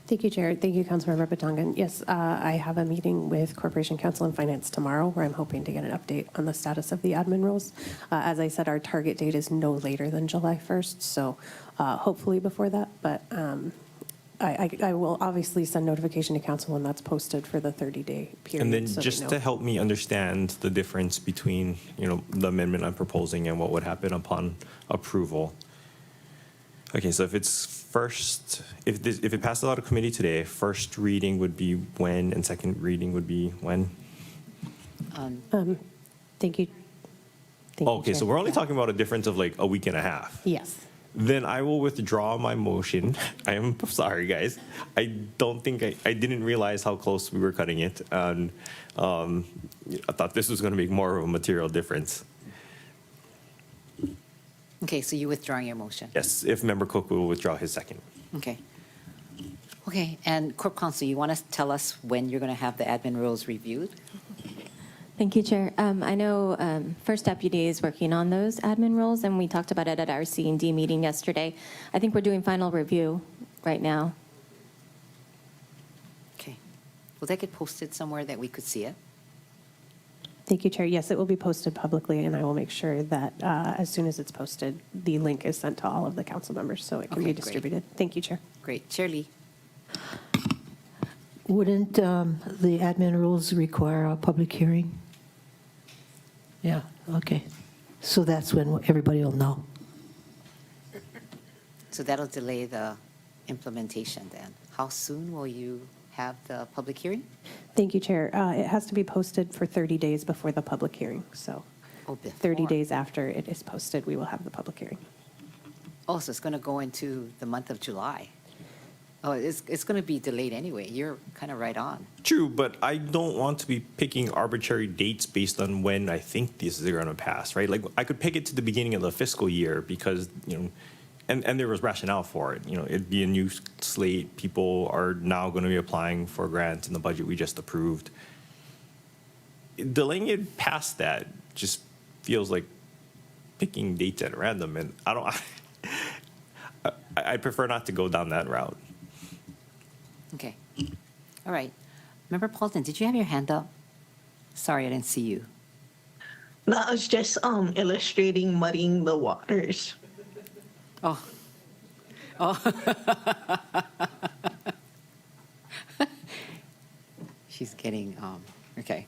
Thank you, Chair. Thank you, Councilmember Batangan. Yes, I have a meeting with Corporation Counsel and Finance tomorrow where I'm hoping to get an update on the status of the admin rules. As I said, our target date is no later than July 1st, so hopefully before that. But I will obviously send notification to council when that's posted for the 30-day period. And then so just to help me understand the difference between, the amendment I'm proposing and what would happen upon approval. Okay, so if it's if it passes out of committee today, first reading would be when and second reading would be when? Thank you. Okay, so we're only talking about a difference of like a week and a half. Yes. Then I will withdraw my motion. I am sorry, guys. I didn't realize how close we were cutting it. And I thought this was going to make more of a material difference. Okay, so you withdrawing your motion? Yes, if Member Cook will withdraw his second. Okay. Okay, and Corp Counsel, you want to tell us when you're going to have the admin rules reviewed? Thank you, Chair. I know First Deputy is working on those admin rules, and we talked about it at our C&D meeting yesterday. I think we're doing final review right now. Okay. Will that get posted somewhere that we could see it? Thank you, Chair. Yes, it will be posted publicly, and I will make sure that as soon as it's posted, the link is sent to all of the council members so it can Okay, be great. distributed. Thank you, Chair. Great. Chair Lee. Wouldn't the admin rules require a public hearing? Yeah, okay. So that's when everybody will know. So that'll delay the implementation then. How soon will you have the public hearing? Thank you, Chair. It has to be posted for 30 days before the public hearing. So Oh, 30 before. days after it is posted, we will have the public hearing. Oh, so it's going to go into the month of July. Oh, it's going to be delayed anyway. You're kind of right on. True, but I don't want to be picking arbitrary dates based on when I think these are going to pass, right? Like I could pick it to the beginning of the fiscal year because, and there was rationale for it. It'd be a new slate. People are now going to be applying for grants in the budget we just approved. Delaying it past that just feels like picking dates at random, and I prefer not to go down that route. Okay. All right. Member Paulton, did you have your hand up? Sorry, I didn't see you. No, I was just illustrating muddying the waters. Oh. Oh. She's getting, okay.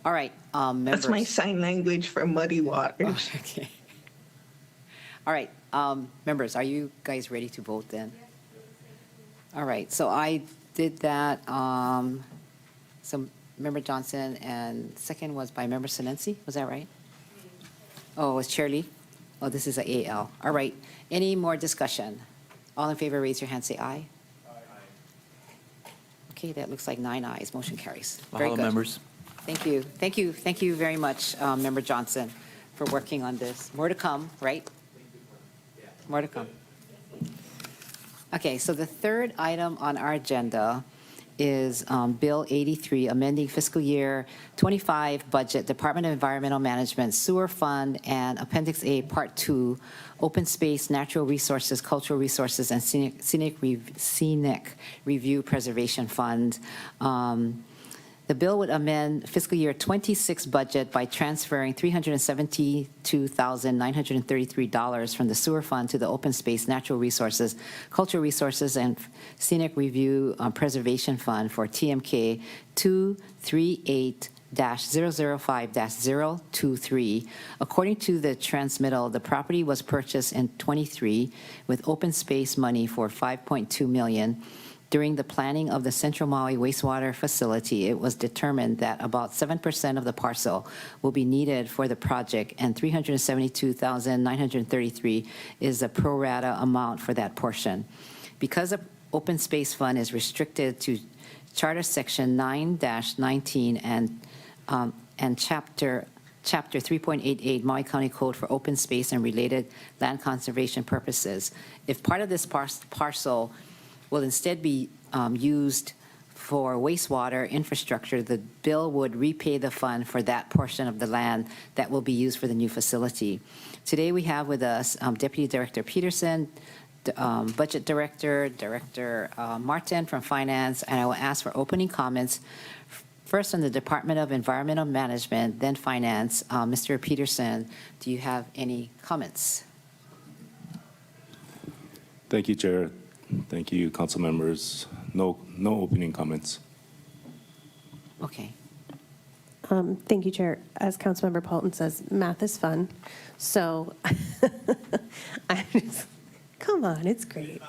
All right, members. That's my sign language for muddy waters. Oh, okay. All right, members, are you guys ready to vote then? All right, so I did that. So Member Johnson, and second was by Member Sinensi. Was that right? Oh, it was Chair Lee? Oh, this is a AL. All right, any more discussion? All in favor, raise your hand, say aye. Okay, that looks like 9 ayes. Motion carries. Very Mahalo, good. members. Thank you. Thank you. Thank you very much, Member Johnson, for working on this. More to come, right? More to come. Okay, so the third item on our agenda is Bill 83, amending fiscal year 25 budget, Department of Environmental Management, Sewer Fund, and Appendix A, Part 2, Open Space, Natural Resources, Cultural Resources, and Scenic Review Preservation Fund. The bill would amend fiscal year 26 budget by transferring $372,933 from the sewer fund to the open space, natural resources, cultural resources, and scenic review preservation fund for TMK 238-005-023. According to the transmittal, the property was purchased in 23 with open space money for $5.2 million. During the planning of the Central Maui wastewater facility, it was determined that about 7% of the parcel will be needed for the project, and $372,933 is the pro rata amount for that portion. Because the open space fund is restricted to Charter Section 9-19 and Chapter 3.88 Maui County Code for open space and related land conservation purposes, if part of this parcel will instead be used for wastewater infrastructure, the bill would repay the fund for that portion of the land that will be used for the new facility. Today we have with us Deputy Director Peterson, Budget Director, Director Martin from Finance, and I will ask for opening comments. First on the Department of Environmental Management, then Finance. Mr. Peterson, do you have any comments? Thank you, Chair. Thank you, council members. No opening comments. Okay. Thank you, Chair. As Councilmember Paulton says, math is fun. So come on, it's great.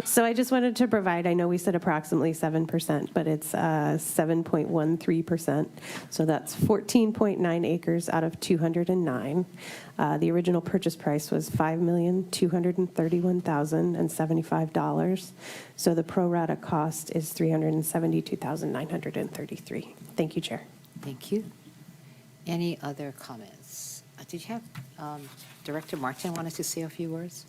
So I just wanted to provide, I know we said approximately 7%, but it's 7.13%. So that's 14.9 acres out of 209. The original purchase price was $5,231,075. So the pro rata cost is $372,933. Thank you, Chair. Thank you. Any other comments? Did you have Director Martin wanted to say a few words?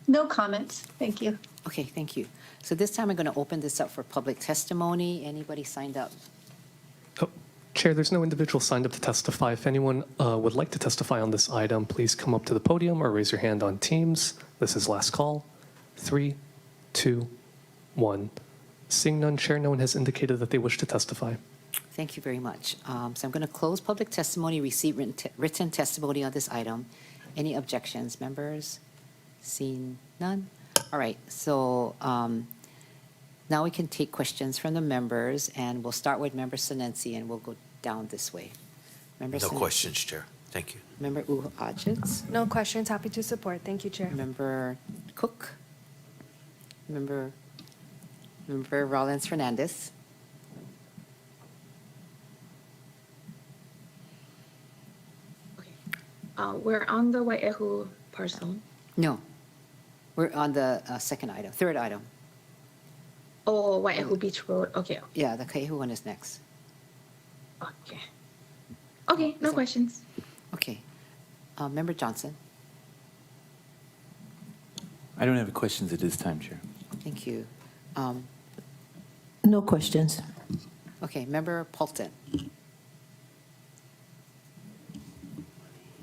No comments. Thank you. Okay, thank you. So this time I'm going to open this up for public testimony. Anybody signed up? Chair, there's no individual signed up to testify. If anyone would like to testify on this item, please come up to the podium or raise your hand on Teams. This is last call. 3, 2, 1. Seeing none, Chair, no one has indicated that they wish to testify. Thank you very much. So I'm going to close public testimony, receive written testimony on this item. Any objections, members? Seeing none? All right, so now we can take questions from the members, and we'll start with Member Sinensi, and we'll go down this way. Member No Sinensi. questions, Chair. Thank you. Member Ajits? No questions, happy to support. Thank you, Chair. Member Cook? Member Rollins Fernandez? We're on the Wai'ehu parcel. No, we're on the third item. Oh, Wai'ehu Beach Road. Okay. Yeah, the Kaihu one is next. Okay. Okay, no questions. Okay. Member Johnson? I don't have questions at this time, Chair. Thank you. No questions. Okay, Member Paulton?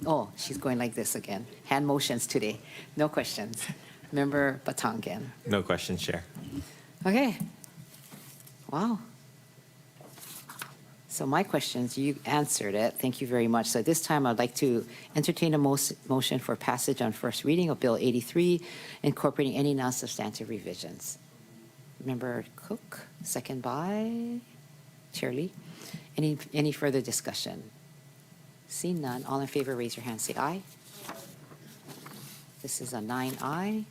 Oh, she's going like this again. Hand motions today. No questions. Member Batangan? No questions, Chair. Okay. Wow. So my questions, you answered it. Thank you very much. So this time I'd like to entertain a motion for passage on first reading of Bill 83, incorporating any non-substantive revisions. Member Cook, second by Chair Lee. Any further discussion? Seeing none, all in favor, raise your hand, say aye. This is a 9-aye.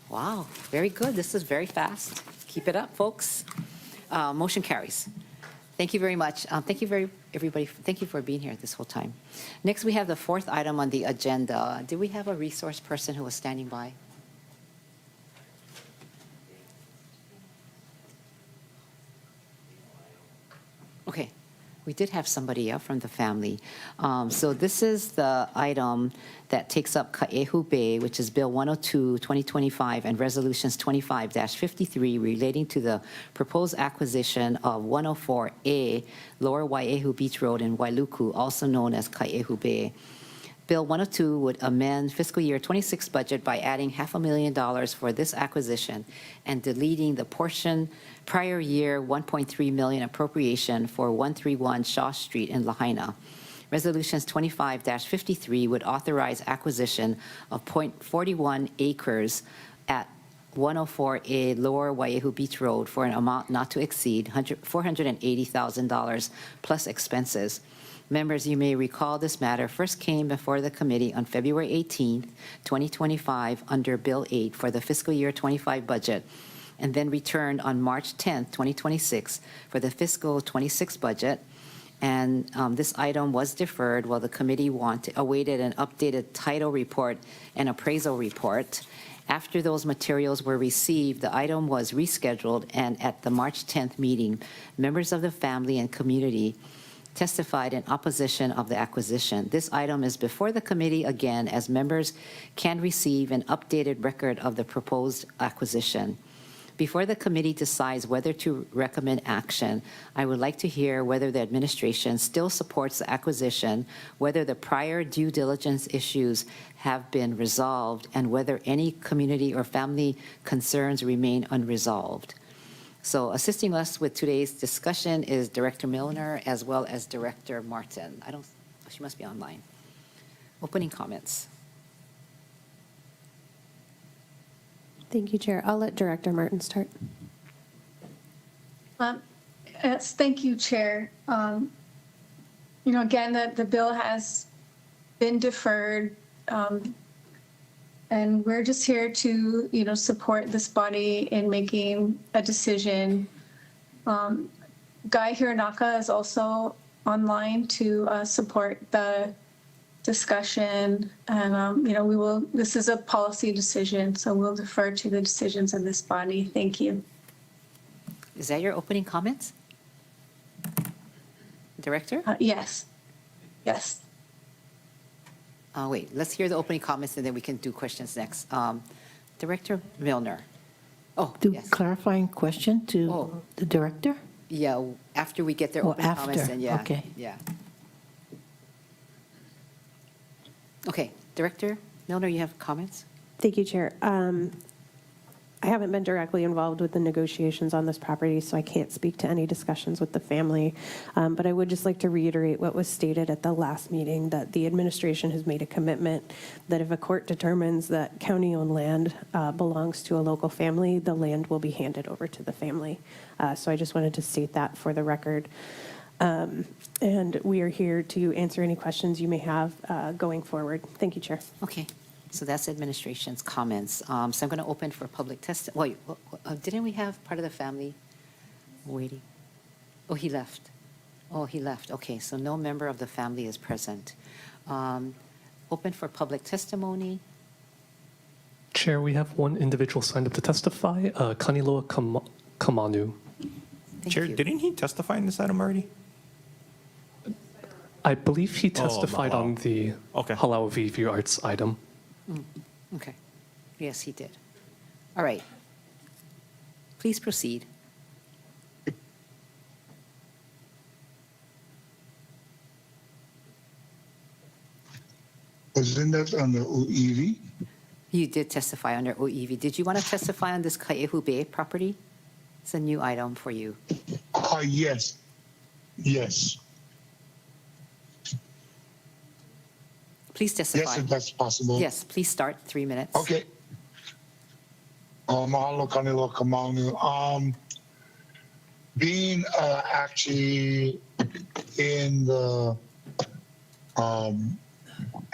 Wow, very good. This is very fast. Keep it up, folks. Motion carries. Thank you very much. Thank you everybody. Thank you for being here this whole time. Next, we have the fourth item on the agenda. Did we have a resource person who was standing by? Okay. We did have somebody up from the family. So this is the item that takes up Ka'ehu Bay, which is Bill 102, 2025, and Resolutions 25-53 relating to the proposed acquisition of 104A Lower Wai'ehu Beach Road in Wailuku, also known as Ka'ehu Bay. Bill 102 would amend fiscal year 26 budget by adding $500,000 for this acquisition and deleting the portion prior year 1.3 million appropriation for 131 Shaw Street in Lahaina. Resolutions 25-53 would authorize acquisition of 0.41 acres at 104A Lower Wai'ehu Beach Road for an amount not to exceed $480,000 plus expenses. Members, you may recall this matter first came before the committee on February 18th, 2025 under Bill 8 for the fiscal year 25 budget, and then returned on March 10th, 2026 for the fiscal 26 budget. And this item was deferred while the committee awaited an updated title report and appraisal report. After those materials were received, the item was rescheduled, and at the March 10th meeting, members of the family and community testified in opposition of the acquisition. This item is before the committee again, as members can receive an updated record of the proposed acquisition. Before the committee decides whether to recommend action, I would like to hear whether the administration still supports the acquisition, whether the prior due diligence issues have been resolved, and whether any community or family concerns remain unresolved. So assisting us with today's discussion is Director Milner as well as Director Martin. She must be online. Opening comments. Thank you, Chair. I'll let Director Martin start. Yes, thank you, Chair. Again, the bill has been deferred, and we're just here to, support this body in making a decision. Guy Hironaka is also online to support the discussion, and this is a policy decision, so we'll defer to the decisions of this body. Thank you. Is that your opening comments? Director? Yes. Yes. Wait, let's hear the opening comments and then we can do questions next. Director Milner. Oh, yes. Clarifying question to the director? Yeah, after we get their opening comments, then yeah. Okay. Yeah. Okay, Director Milner, you have comments? Thank you, Chair. I haven't been directly involved with the negotiations on this property, so I can't speak to any discussions with the family. But I would just like to reiterate what was stated at the last meeting, that the administration has made a commitment that if a court determines that county-owned land belongs to a local family, the land will be handed over to the family. So I just wanted to state that for the record. And we are here to answer any questions you may have going forward. Thank you, Chair. Okay, so that's administration's comments. So I'm going to open for public testimony. Wait, didn't we have part of the family waiting? Oh, he left. Oh, he left. Okay, so no member of the family is present. Open for public testimony. Chair, we have one individual signed up to testify, Kaniloa Kamanu. Chair, didn't he testify in this item already? I believe he testified on the Okay. Halau VV Arts item. Okay, yes, he did. All right. Please proceed. Wasn't that on the OEV? You did testify under OEV. Did you want to testify on this Kaehu Bay property? It's a new item for you. Yes. Yes. Please testify. Yes, if that's possible. Yes, please start. 3 minutes. Okay. Mahalo Kaniloa Kamanu. Being actually in the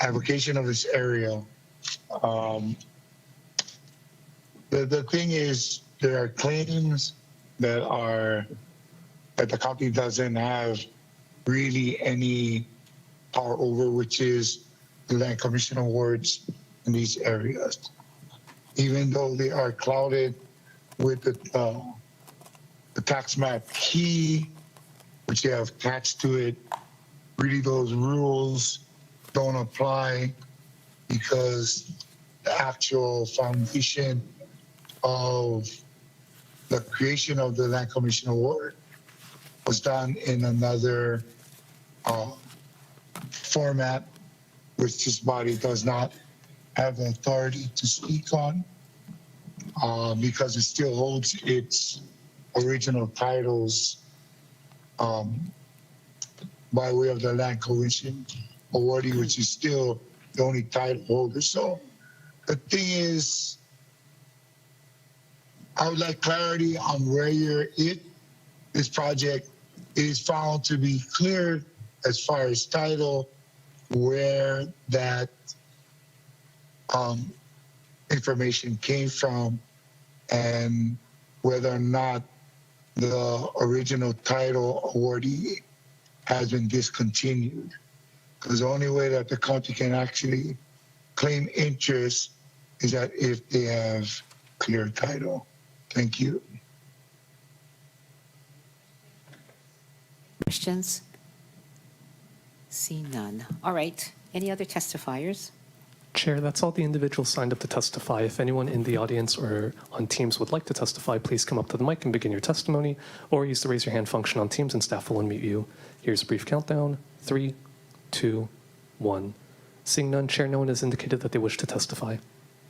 advocation of this area, the thing is, there are claims that the county doesn't have really any power over, which is the land commission awards in these areas. Even though they are clouded with the tax map key, which they have attached to it, really those rules don't apply because the actual foundation of the creation of the Land Commission Award was done in another format, which this body does not have the authority to speak on because it still holds its original titles by way of the Land Commission awardee, which is still the only title holder. So the thing is, I would like clarity on where you're at. This project is found to be clear as far as title, where that information came from, and whether or not the original title awardee has been discontinued. Because the only way that the county can actually claim interest is that if they have clear title. Thank you. Questions? See none. All right. Any other testifiers? Chair, that's all the individuals signed up to testify. If anyone in the audience or on Teams would like to testify, please come up to the mic and begin your testimony, or use the raise your hand function on Teams and staff will unmute you. Here's a brief countdown. 3, 2, 1. Seeing none, Chair, no one has indicated that they wish to testify.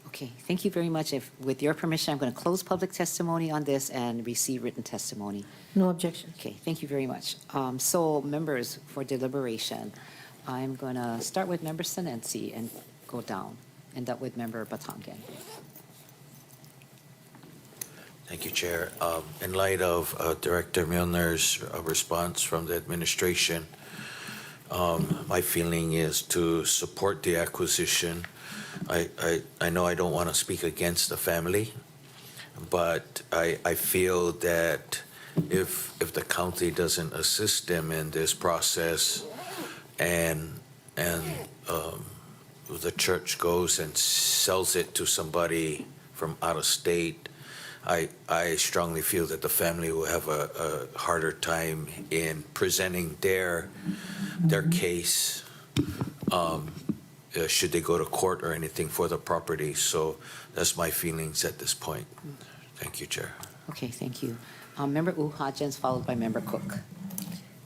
Okay, thank you very much. If, with your permission, I'm going to close public testimony on this and receive written testimony. No objection. Okay, thank you very much. So members, for deliberation, I'm going to start with Member Senensi and go down, end up with Member Batangan. Thank you, Chair. In light of Director Milner's response from the administration, my feeling is to support the acquisition. I know I don't want to speak against the family, but I feel that if the county doesn't assist them in this process, and the church goes and sells it to somebody from out of state, I strongly feel that the family will have a harder time in presenting their case should they go to court or anything for the property. So that's my feelings at this point. Thank you, Chair. Okay, thank you. Member Uhajens, followed by Member Cook.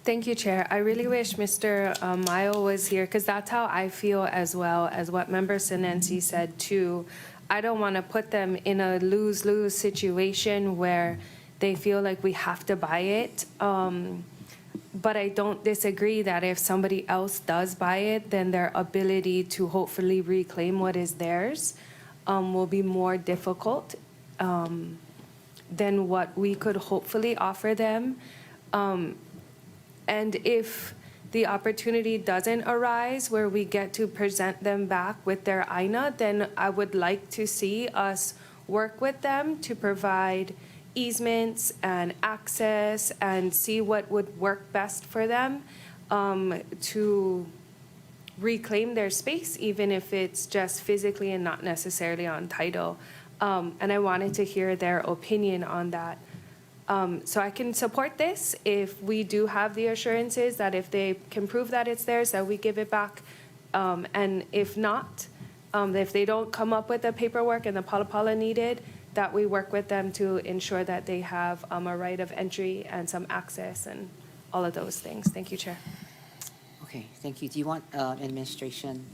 Thank you, Chair. I really wish Mr. Mayo was here because that's how I feel as well as what Member Senensi said too. I don't want to put them in a lose-lose situation where they feel like we have to buy it. But I don't disagree that if somebody else does buy it, then their ability to hopefully reclaim what is theirs will be more difficult than what we could hopefully offer them. And if the opportunity doesn't arise where we get to present them back with their INA, then I would like to see us work with them to provide easements and access and see what would work best for them to reclaim their space, even if it's just physically and not necessarily on title. And I wanted to hear their opinion on that. So I can support this if we do have the assurances that if they can prove that it's theirs, that we give it back. And if not, if they don't come up with the paperwork and the pala needed, that we work with them to ensure that they have a right of entry and some access and all of those things. Thank you, Chair. Okay, thank you. Do you want an administration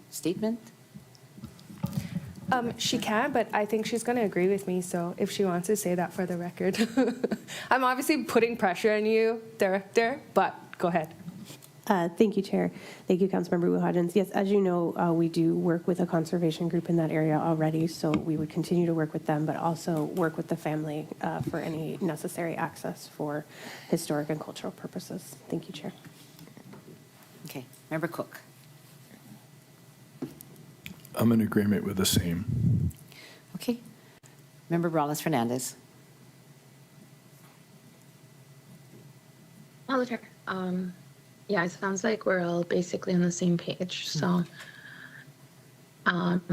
statement? She can, but I think she's going to agree with me. So if she wants to say that for the record. I'm obviously putting pressure on you, Director, but go ahead. Thank you, Chair. Thank you, Councilmember Wu-Hodgins. Yes, as you know, we do work with a conservation group in that area already, so we would continue to work with them, but also work with the family for any necessary access for historic and cultural purposes. Thank you, Chair. Okay, Member Cook. I'm in agreement with the same. Okay. Member Rollins-Fernandez. Madam Chair, yeah, it sounds like we're all basically on the same page. So, and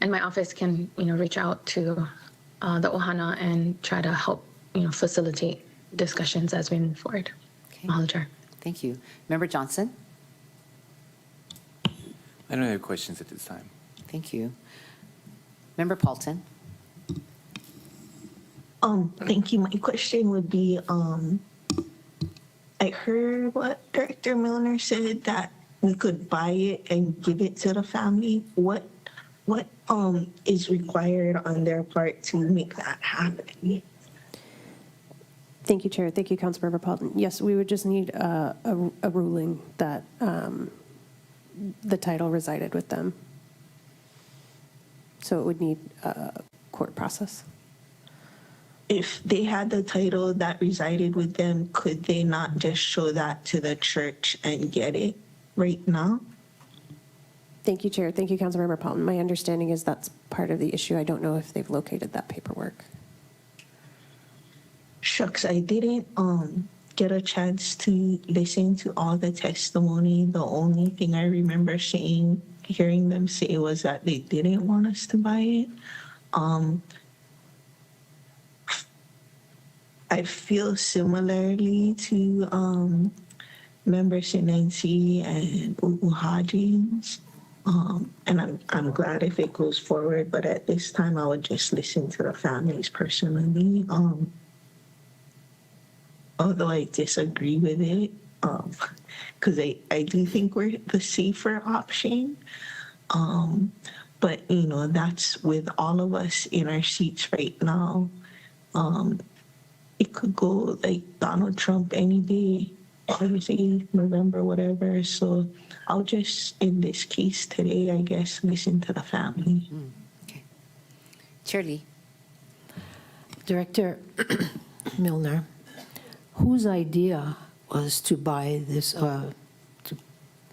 my office can, reach out to the Ohana and try to help, facilitate discussions as we move forward. Okay. Madam Chair. Thank you. Member Johnson. I don't have questions at this time. Thank you. Member Paulton. Thank you. My question would be, I heard what Director Milner said, that we could buy it and give it to the family. What is required on their part to make that happen? Thank you, Chair. Thank you, Councilmember Paulton. Yes, we would just need a ruling that the title resided with them. So it would need a court process. If they had the title that resided with them, could they not just show that to the church and get it right now? Thank you, Chair. Thank you, Councilmember Paulton. My understanding is that's part of the issue. I don't know if they've located that paperwork. Shucks, I didn't get a chance to listen to all the testimony. The only thing I remember hearing them say was that they didn't want us to buy it. I feel similarly to Member Sinensi and Wu-Hodgins. And I'm glad if it goes forward, but at this time I would just listen to the families personally. Although I disagree with it, because I do think we're the safer option. But, that's with all of us in our seats right now. It could go like Donald Trump any day, obviously November, whatever. So I'll just, in this case today, I guess, listen to the family. Okay. Chair Lee. Director Milner, whose idea was to buy this, to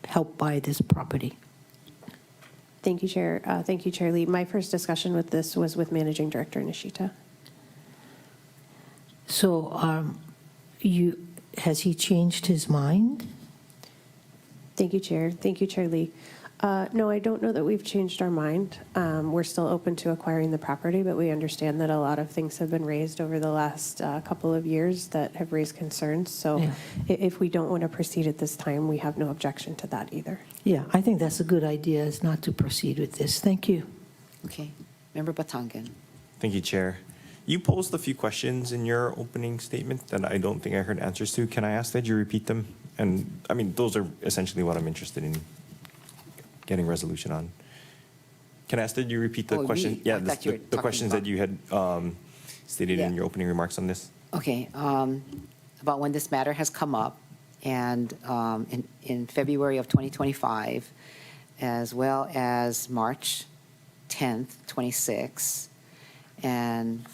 help buy this property? Thank you, Chair. Thank you, Chair Lee. My first discussion with this was with Managing Director Nishita. So has he changed his mind? Thank you, Chair. Thank you, Chair Lee. No, I don't know that we've changed our mind. We're still open to acquiring the property, but we understand that a lot of things have been raised over the last couple of years that have raised concerns. So Yeah. If we don't want to proceed at this time, we have no objection to that either. Yeah, I think that's a good idea, is not to proceed with this. Thank you. Okay. Member Batangan. Thank you, Chair. You posed a few questions in your opening statement that I don't think I heard answers to. Can I ask that you repeat them? And I mean, those are essentially what I'm interested in getting resolution on. Can I ask that you repeat the Oh, question? me? Yeah, I thought you were the talking questions about- that you had stated in Yeah. your opening remarks on this. Okay, about when this matter has come up, and in February of 2025, as well as March 10th, 26, and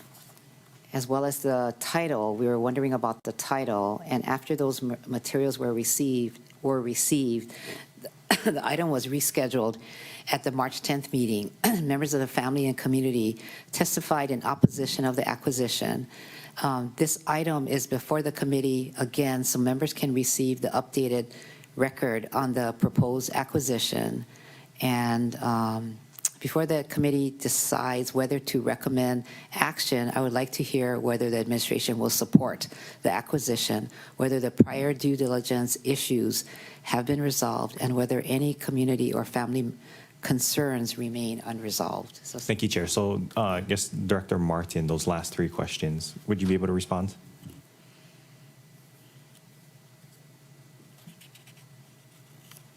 as well as the title. We were wondering about the title, and after those materials were received, the item was rescheduled at the March 10th meeting. Members of the family and community testified in opposition of the acquisition. This item is before the committee again, so members can receive the updated record on the proposed acquisition. And before the committee decides whether to recommend action, I would like to hear whether the administration will support the acquisition, whether the prior due diligence issues have been resolved, and whether any community or family concerns remain unresolved. So Thank you, Chair. So I guess Director Martin, those last three questions, would you be able to respond?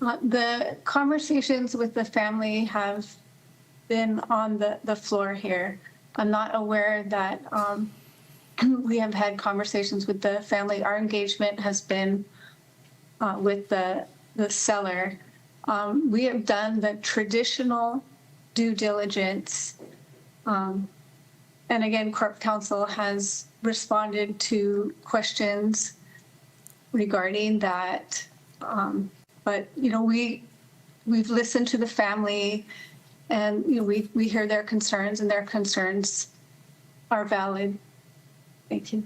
The conversations with the family have been on the floor here. I'm not aware that we have had conversations with the family. Our engagement has been with the seller. We have done the traditional due diligence. And again, Corp Counsel has responded to questions regarding that. But, you know, we've listened to the family, and, you know, we hear their concerns, and their concerns are valid. Thank you.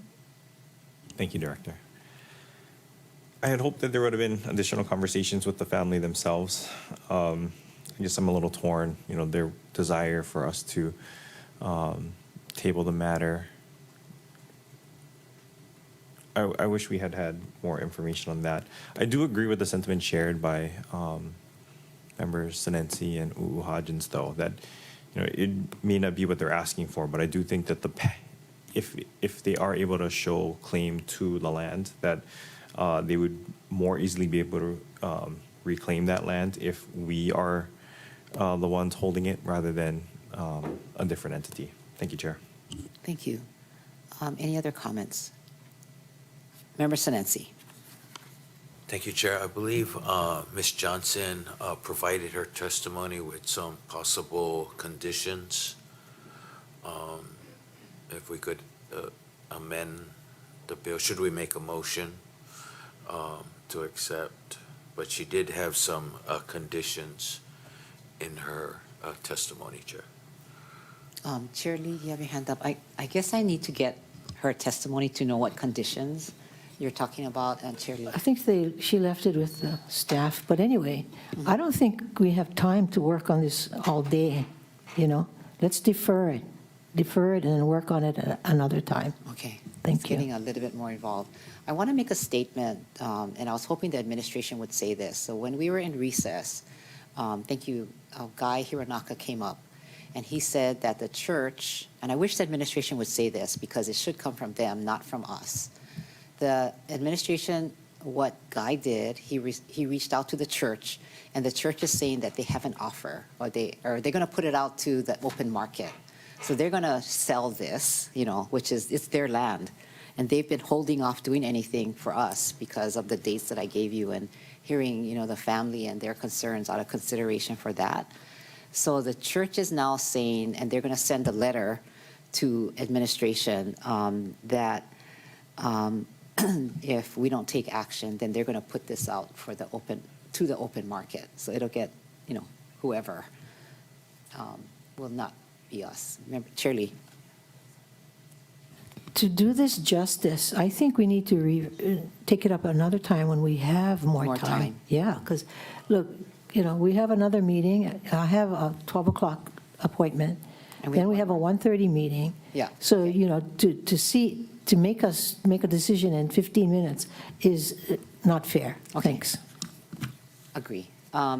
Thank you, Director. I had hoped that there would have been additional conversations with the family themselves. I guess I'm a little torn, you know, their desire for us to table the matter. I wish we had had more information on that. I do agree with the sentiment shared by members Senensi and Hodgins, though, that, you know, it may not be what they're asking for, but I do think that if they are able to show claim to the land, that they would more easily be able to reclaim that land if we are the ones holding it rather than a different entity. Thank you, Chair. thank you. Any other comments? Member Senensi. Thank you, Chair. I believe Ms. Johnson provided her testimony with some possible conditions. If we could amend the bill, should we make a motion to accept? But she did have some conditions in her testimony, Chair. Chair Lee, you have your hand up. I guess I need to get her testimony to know what conditions you're talking about, and Chair Lee. I think she left it with the staff, but anyway, I don't think we have time to work on this all day, you know? Let's defer it and work on it another time. Okay. Thank It's you. getting a little bit more involved. I want to make a statement, and I was hoping the administration would say this. So when we were in recess, thank you, Guy Hironaka came up, and he said that the church, and I wish the administration would say this because it should come from them, not from us. The administration, what Guy did, he reached out to the church, and the church is saying that they have an offer, or they're going to put it out to the open market. So they're going to sell this, you know, which is, it's their land. And they've been holding off doing anything for us because of the dates that I gave you and hearing, you know, the family and their concerns out of consideration for that. So the church is now saying, and they're going to send a letter to administration that if we don't take action, then they're going to put this out for the open market. So it'll get, you know, whoever will not be us. Remember, Chair Lee. To do this justice, I think we need to take it up another time when we have more time. Yeah, because, look, you know, we have another meeting. I have a 12 o'clock appointment. And then we have a 1:30 meeting. Yeah. So, you know, to make us make a decision in 15 minutes is not fair. Okay. Thanks. Agree.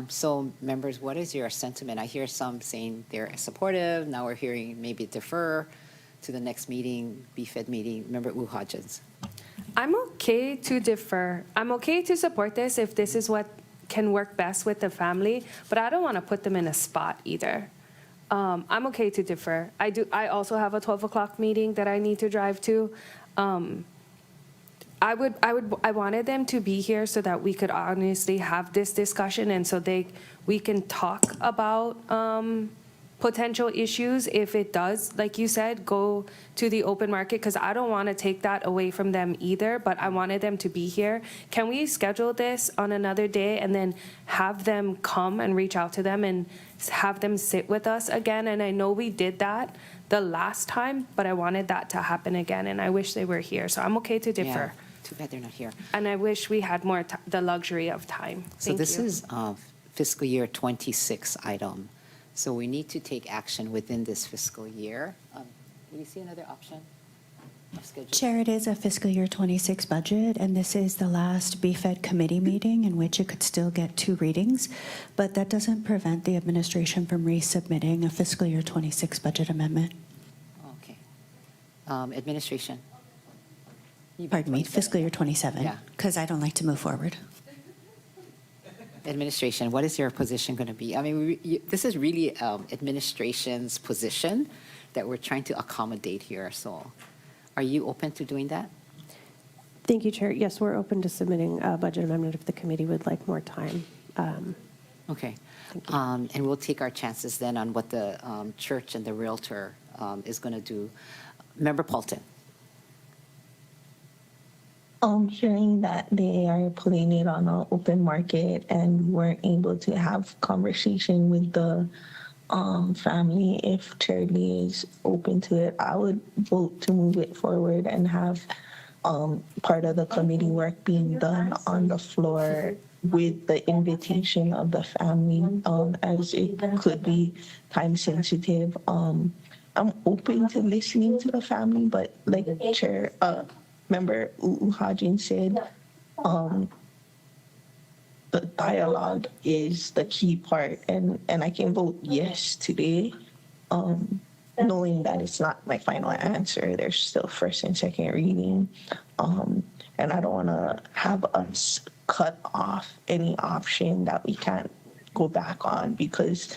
So, members, what is your sentiment? I hear some saying they're supportive. Now we're hearing maybe defer to the next meeting, BFED meeting. Member Hodgins. I'm okay to defer. I'm okay to support this if this is what can work best with the family, but I don't want to put them in a spot either. I'm okay to defer. I also have a 12 o'clock meeting that I need to drive to. I wanted them to be here so that we could honestly have this discussion, and so we can talk about potential issues if it does, like you said, go to the open market, because I don't want to take that away from them either, but I wanted them to be here. Can we schedule this on another day and then have them come and reach out to them and have them sit with us again? And I know we did that the last time, but I wanted that to happen again, and I wish they were here. So I'm okay to defer. Yeah, too bad they're not here. And I wish we had more the luxury of time. So Thank this you. is fiscal year 26 item. So we need to take action within this fiscal year. Do you see another option of schedule? Chair, it is a fiscal year 26 budget, and this is the last BFED committee meeting in which it could still get 2 readings, but that doesn't prevent the administration from resubmitting a fiscal year 26 budget amendment. Okay. Administration. Pardon me, fiscal year 27, Yeah. because I don't like to move forward. Administration, what is your position going to be? I mean, this is really administration's position that we're trying to accommodate here. So are you open to doing that? Thank you, Chair. Yes, we're open to submitting a budget amendment if the committee would like more time. Okay. And we'll take our chances then on what the church and the realtor is going to do. Member Paulton. Hearing that they are putting it on an open market and we weren't able to have conversation with the family, if Charlie is open to it, I would vote to move it forward and have part of the committee work being done on the floor with the invitation of the family, as it could be time sensitive. I'm open to listening to the family, but like Chair, Member Uhajin said, the dialogue is the key part, and I can vote yes today, knowing that it's not my final answer. There's still first and second reading, and I don't want to have us cut off any option that we can't go back on, because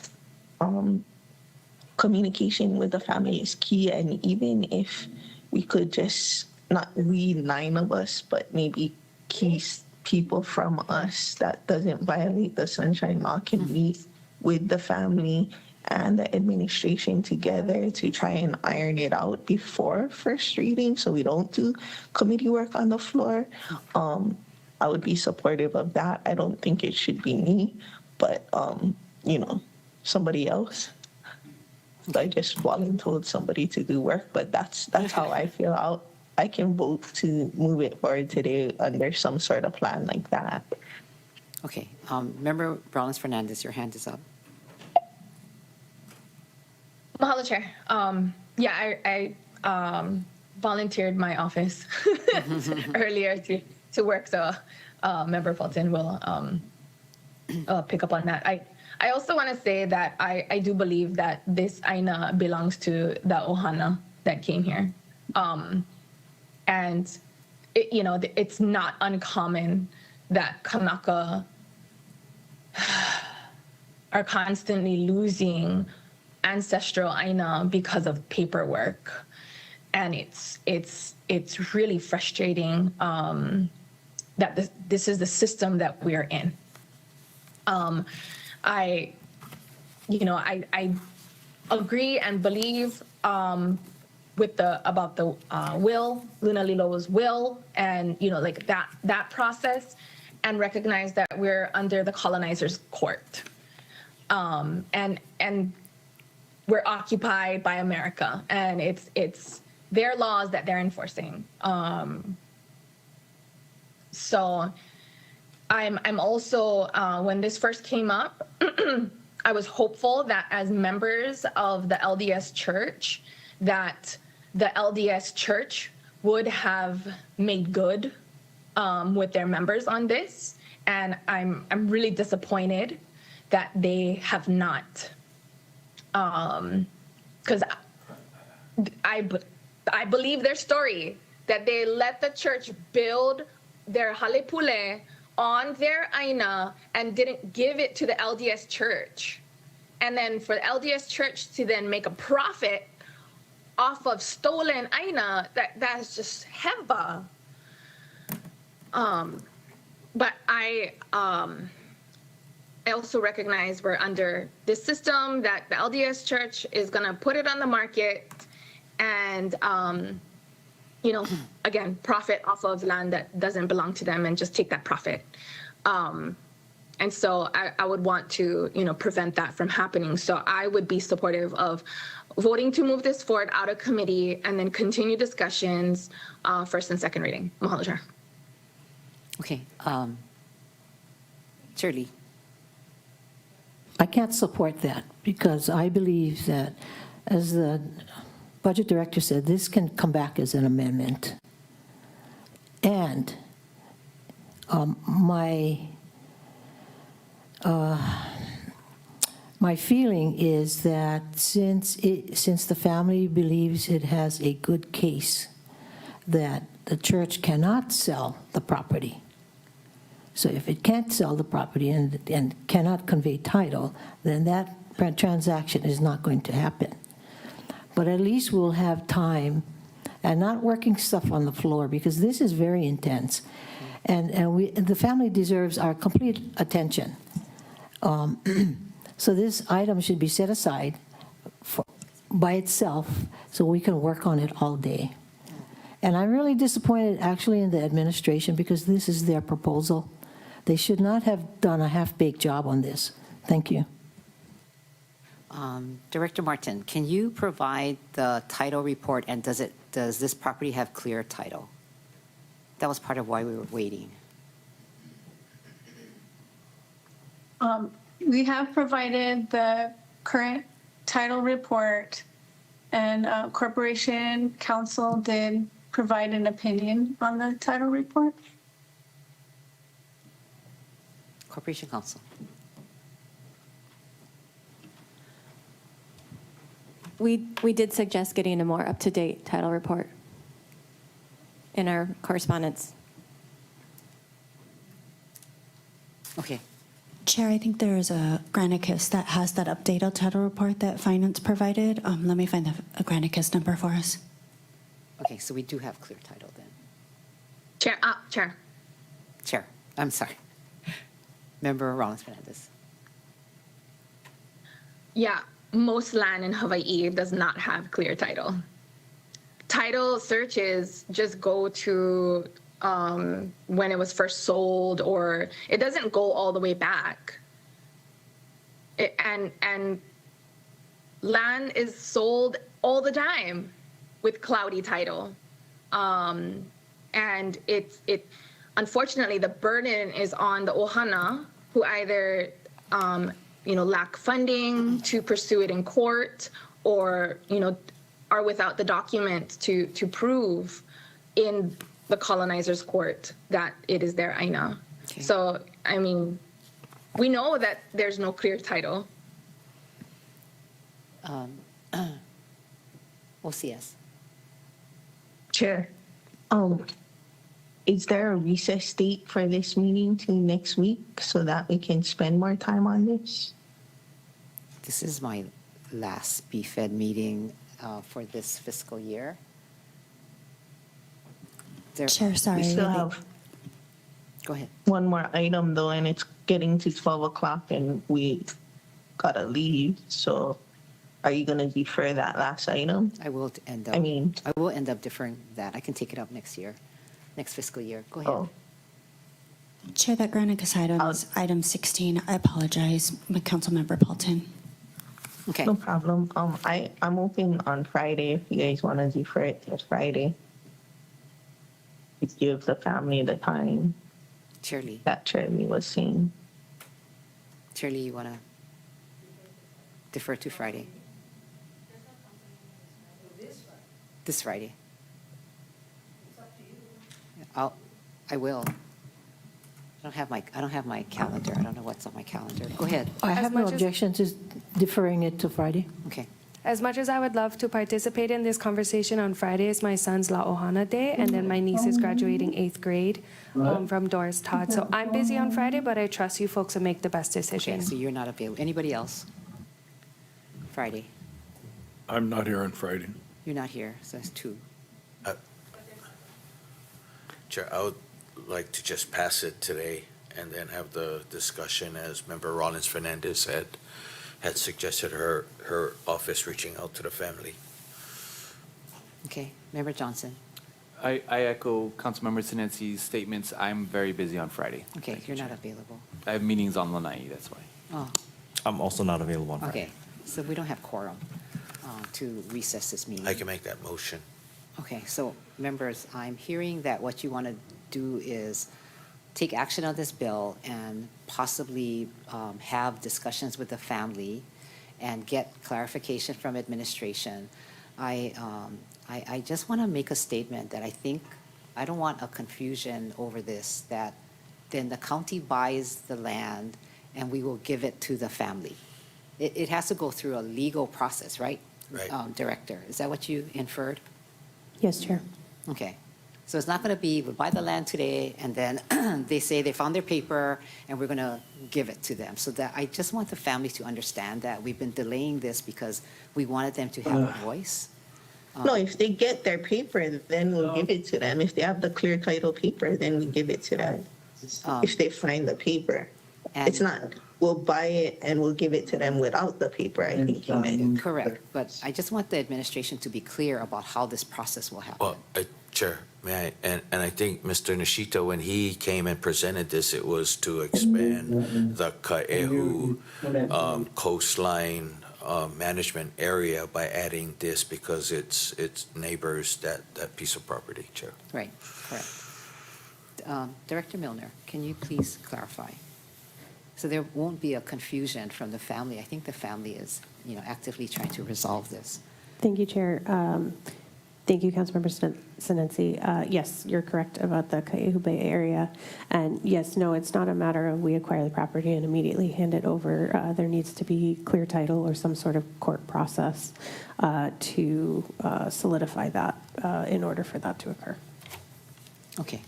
communication with the family is key, and even if we could just, not we 9 of us, but maybe key people from us that doesn't violate the Sunshine Law can meet with the family and the administration together to try and iron it out before first reading so we don't do committee work on the floor. I would be supportive of that. I don't think it should be me, but somebody else. I just volunteered somebody to do work, but that's how I feel. I can vote to move it forward today under some sort of plan like that. Okay. Member Brownless-Fernandez, your hand is up. Mahalo, Chair. I volunteered my office earlier to work, so Member Fulton will pick up on that. I also want to say that I do believe that this Aina belongs to the Ohana that came here. And it's not uncommon that Kanaka are constantly losing ancestral Aina because of paperwork, and it's really frustrating that this is the system that we are in. I agree and believe about the will, Lunalilo's will, and that process, and recognize that we're under the colonizer's court, and we're occupied by America, and it's their laws that they're enforcing. So I'm also when this first came up, I was hopeful that as members of the LDS Church, that the LDS Church would have made good with their members on this, and I'm really disappointed that they have not, because I believe their story that they let the church build their halepule on their Aina and didn't give it to the LDS Church. and then for the LDS Church to then make a profit off of stolen aina, that's just heba. But I also recognize we're under this system that the LDS Church is going to put it on the market and, you know, again, profit off of land that doesn't belong to them and just take that profit. And so I would want to, you know, prevent that from happening. So I would be supportive of voting to move this forward out of committee and then continue discussions first and second reading. Mahalo, Chair. Okay. Shirley. I can't support that because I believe that, as the budget director said, this can come back as an amendment. And my feeling is that since the family believes it has a good case, that the church cannot sell the property. So if it can't sell the property and cannot convey title, then that transaction is not going to happen. But at least we'll have time and not working stuff on the floor, because this is very intense. And the family deserves our complete attention. So this item should be set aside by itself so we can work on it all day. And I'm really disappointed actually in the administration, because this is their proposal. They should not have done a half-baked job on this. Thank you. Director Martin, can you provide the title report, and does this property have clear title? That was part of why we were waiting. We have provided the current title report, and Corporation Counsel did provide an opinion on the title report. Corporation Counsel. We did suggest getting a more up-to-date title report in our correspondence. Okay. Chair, I think there is a Granicus that has that updated title report that Finance provided. Let me find the Granicus number for us. Okay, so we do have clear title then. Chair. Chair, I'm sorry. Member Rollins-Fernandez. Yeah, most land in Hawaii does not have clear title. Title searches just go to when it was first sold, or it doesn't go all the way back. And land is sold all the time with cloudy title. And it unfortunately, the burden is on the ohana, who either lack funding to pursue it in court, or are without the document to prove in the colonizer's court that it is their aina. Okay. So, I mean, we know that there's no clear title. OCS. Chair, is there a recess date for this meeting to next week so that we can spend more time on this? This is my last BFED meeting for this fiscal year. Chair, sorry. We still have Go ahead. one more item though, and it's getting to 12 o'clock and we gotta leave. So are you gonna defer that last item? I will end up deferring that. I can take it up next year, next fiscal year. Go ahead. Oh. Chair, that Granicus item is item 16. I apologize, Councilmember Paulton. Okay. No problem. I'm open on Friday if you guys want to defer it till Friday. To give the family the time Shirley. that Shirley was saying. Shirley, you want to defer to Friday? This Friday. I will. I don't have my calendar. I don't know what's on my calendar. Go ahead. I have no objection to deferring it to Friday. Okay. As much as I would love to participate in this conversation, on Friday is my son's La Ohana Day, and then my niece is graduating 8th grade from Doris Todd. So I'm busy on Friday, but I trust you folks to make the best decision. Okay, so you're not available. Anybody else? Friday? I'm not here on Friday. You're not here, so that's 2. Chair, I would like to just pass it today and then have the discussion as Member Rollins Fernandez had suggested her office reaching out to the family. Okay, Member Johnson. I echo Councilmember Sinensi's statements. I'm very busy on Friday. Okay, you're not available. I have meetings on Lanai, that's why. Oh, I'm also not available on Friday. okay. So we don't have quorum to recess this meeting. I can make that motion. Okay, so members, I'm hearing that what you want to do is take action on this bill and possibly have discussions with the family and get clarification from administration. I just want to make a statement that I don't want a confusion over this, that then the county buys the land and we will give it to the family. It has to go through a legal process, right? Right. Director, is that what you inferred? Yes, Chair. Okay. So it's not going to be, we buy the land today, and then they say they found their paper, and we're going to give it to them. So that I just want the family to understand that we've been delaying this because we wanted them to have a voice. No, if they get their paper, then we'll give it to them. If they have the clear title paper, then we give it to them. If they find the paper. It's not, we'll buy it and we'll give it to them without the paper, I think you meant. Correct. But I just want the administration to be clear about how this process will happen. Well, Chair, may I? And I think Mr. Nishita, when he came and presented this, it was to expand the Kaehu coastline management area by adding this because it's neighbors that piece of property, Chair. Right, correct. Director Milner, can you please clarify? So there won't be a confusion from the family. I think the family is, actively trying to resolve this. Thank you, Chair. Thank you, Councilmember Sinensi. Yes, you're correct about the Kaehu Bay area. And yes, no, it's not a matter of we acquire the property and immediately hand it over. There needs to be clear title or some sort of court process to solidify that in order for that to occur. Okay.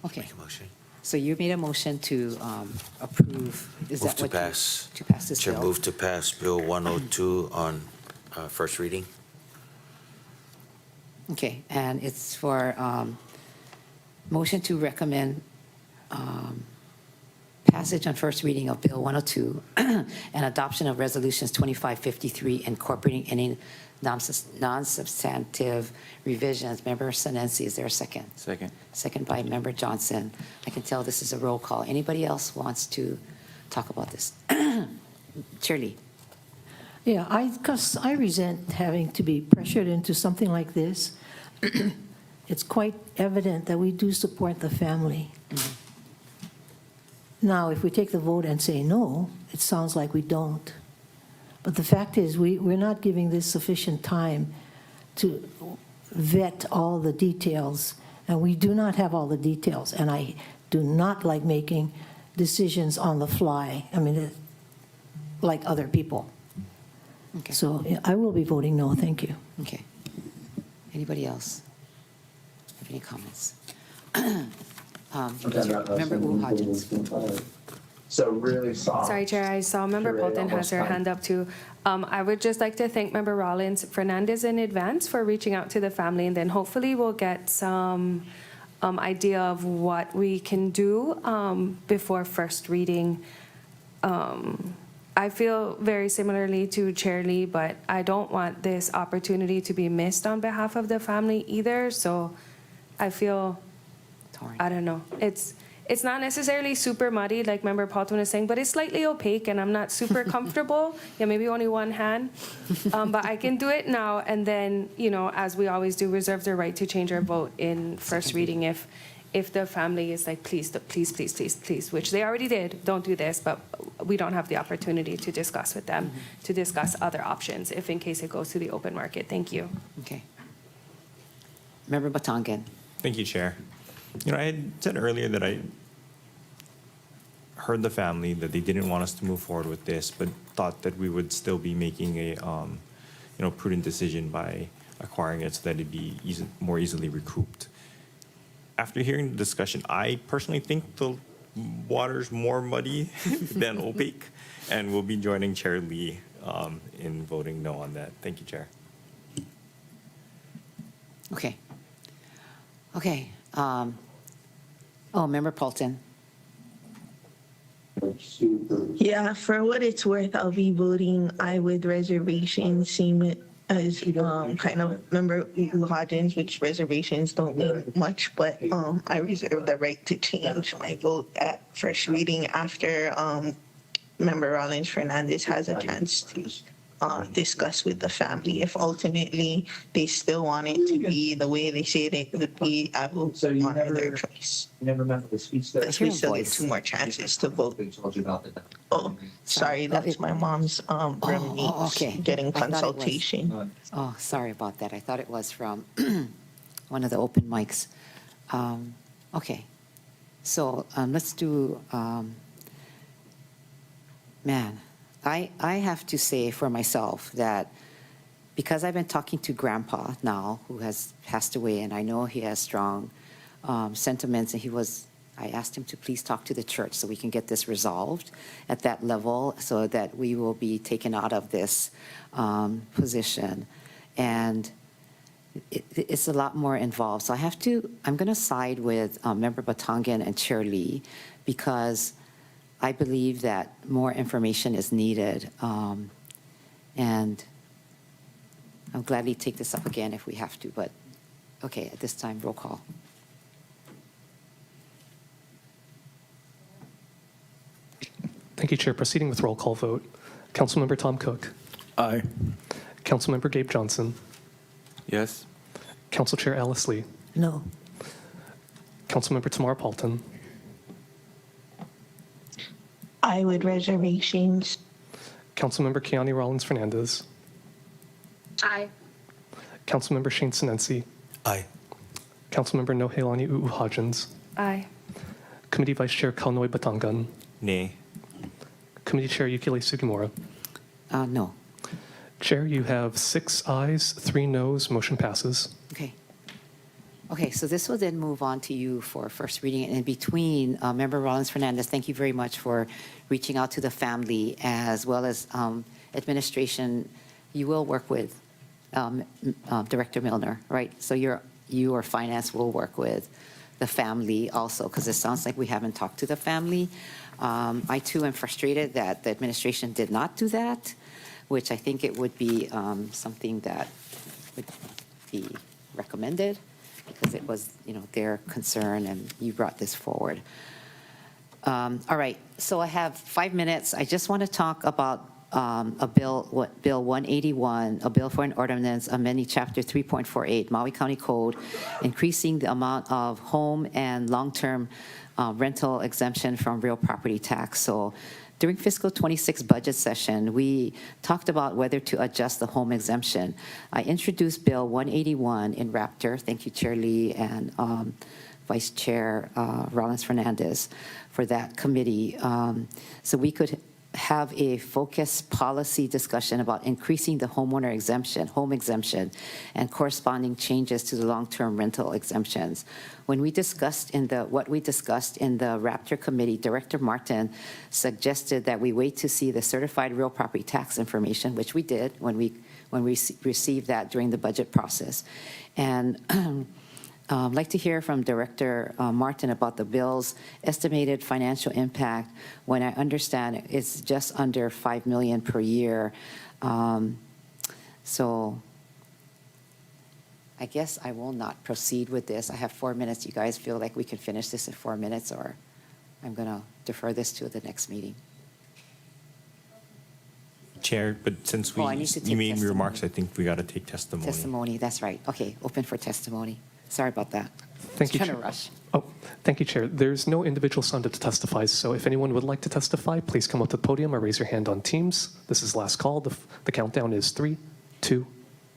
Okay. Make a motion. So you made a motion to approve, is that what you? To pass this Chair, bill? move to pass Bill 102 on first reading. Okay, and it's for motion to recommend passage on first reading of Bill 102 and adoption of resolutions 2553 incorporating any non-substantive revisions. Member Sinensi, is there a second? Second. Second by Member Johnson. I can tell this is a roll call. Anybody else wants to talk about this? Chair Lee. Yeah, because I resent having to be pressured into something like this. It's quite evident that we do support the family. Now, if we take the vote and say no, it sounds like we don't. But the fact is, we're not giving this sufficient time to vet all the details, and we do not have all the details. And I do not like making decisions on the fly, like other people. Okay. So I will be voting no, thank you. Okay. Anybody else have any comments? Member Wu Hodgins. So really soft. Sorry, Chair, I saw Member Bolton has her hand up too. I would just like to thank Member Rollins Fernandez in advance for reaching out to the family, and then hopefully we'll get some idea of what we can do before first reading. I feel very similarly to Chair Lee, but I don't want this opportunity to be missed on behalf of the family either. So I feel, I don't know, it's not necessarily super muddy like Member Paulton was saying, but it's slightly opaque and I'm not super comfortable. Yeah, maybe only one hand. But I can do it now and then, as we always do, reserve the right to change our vote in first reading if the family is like, please, which they already did, don't do this, but we don't have the opportunity to discuss with them, to discuss other options if in case it goes to the open market. Thank you. Okay. Member Batangan. Thank you, Chair. I had said earlier that I heard the family that they didn't want us to move forward with this, but thought that we would still be making a prudent decision by acquiring it so that it'd be more easily recouped. After hearing the discussion, I personally think the water's more muddy than opaque, and we'll be joining Chair Lee in voting no on that. Thank you, Chair. Okay. Okay. Member Paulton. Yeah, for what it's worth, I'll be voting aye with reservations, same as kind of member Hodgins, which reservations don't mean much, but I reserve the right to change my vote at first reading after member Rollins Fernandez has a chance to discuss with the family. If ultimately they still want it to be the way they say it would be, I will honor their choice. Because we still get two more chances to vote. Oh, sorry, that's my mom's room okay. getting I thought it was- consultation. Oh, sorry about that. I thought it was from one of the open mics. Okay. So let's do, man, I have to say for myself that because I've been talking to Grandpa now, who has passed away, and I know he has strong sentiments, and I asked him to please talk to the church so we can get this resolved at that level so that we will be taken out of this position. And it's a lot more involved. So I'm going to side with Member Batangan and Chair Lee because I believe that more information is needed. And I'll gladly take this up again if we have to, but okay, at this time, roll call. Thank you, Chair. Proceeding with roll call vote. Councilmember Tom Cook. Aye. Councilmember Gabe Johnson. Yes. Council Chair Alice Lee. No. Councilmember Tamara Paulton. Aye with reservations. Councilmember Keani Rollins Fernandez. Aye. Councilmember Shane Sinensi. Aye. Councilmember Nohelani Hodgins. Aye. Committee Vice Chair Kaunoy Batangan. Nay. Committee Chair Yukile Sugimura. No. Chair, you have 6 ayes, 3 noes. Motion passes. Okay. Okay, so this will then move on to you for first reading. And in between, Member Rollins Fernandez, thank you very much for reaching out to the family as well as administration. You will work with Director Milner, right? So you or finance will work with the family also, because it sounds like we haven't talked to the family. I too am frustrated that the administration did not do that, which I think it would be something that would be recommended because it was, their concern and you brought this forward. All right, so I have 5 minutes. I just want to talk about Bill 181, a bill for an ordinance amending Chapter 3.48 Maui County Code, increasing the amount of home and long-term rental exemption from real property tax. So during fiscal 26 budget session, we talked about whether to adjust the home exemption. I introduced Bill 181 in Raptor. Thank you, Chair Lee and Vice Chair Rollins Fernandez for that committee. So we could have a focused policy discussion about increasing the homeowner exemption, home exemption, and corresponding changes to the long-term rental exemptions. When we discussed what we discussed in the Raptor committee, Director Martin suggested that we wait to see the certified real property tax information, which we did when we received that during the budget process. And I'd like to hear from Director Martin about the bill's estimated financial impact when I understand it's just under $5 million per year. So I guess I will not proceed with this. I have 4 minutes. You guys feel like we can finish this in 4 minutes, or I'm going to defer this to the next meeting? Chair, but since I need to take you made testimony. remarks, I think we got to take testimony. Testimony, that's right. Okay, open for testimony. Sorry about that. Thank you, Trying to Chair. rush. Oh, thank you, Chair. There's no individual signed up to testify, so if anyone would like to testify, please come up to the podium or raise your hand on Teams. This is last call. The countdown is 3, 2,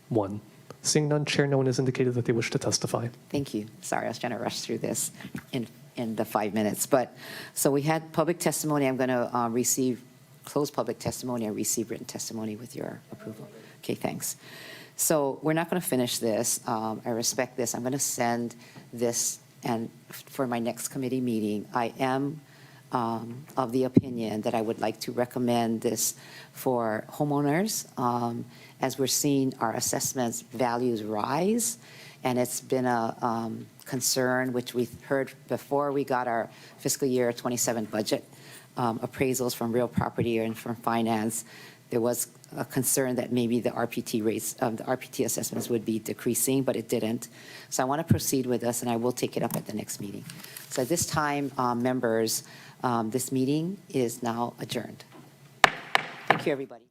1. Seeing none, Chair, no one has indicated that they wish to testify. Thank you. Sorry, I was trying to rush through this in the 5 minutes. But so we had public testimony. I'm going to close public testimony and receive written testimony with your approval. Okay, thanks. So we're not going to finish this. I respect this. I'm going to send this and for my next committee meeting. I am of the opinion that I would like to recommend this for homeowners. As we're seeing our assessments values rise, and it's been a concern, which we heard before we got our fiscal year 27 budget appraisals from real property and from finance. There was a concern that maybe the RPT rates, the RPT assessments would be decreasing, but it didn't. So I want to proceed with this, and I will take it up at the next meeting. So at this time, members, this meeting is now adjourned. Thank you, everybody.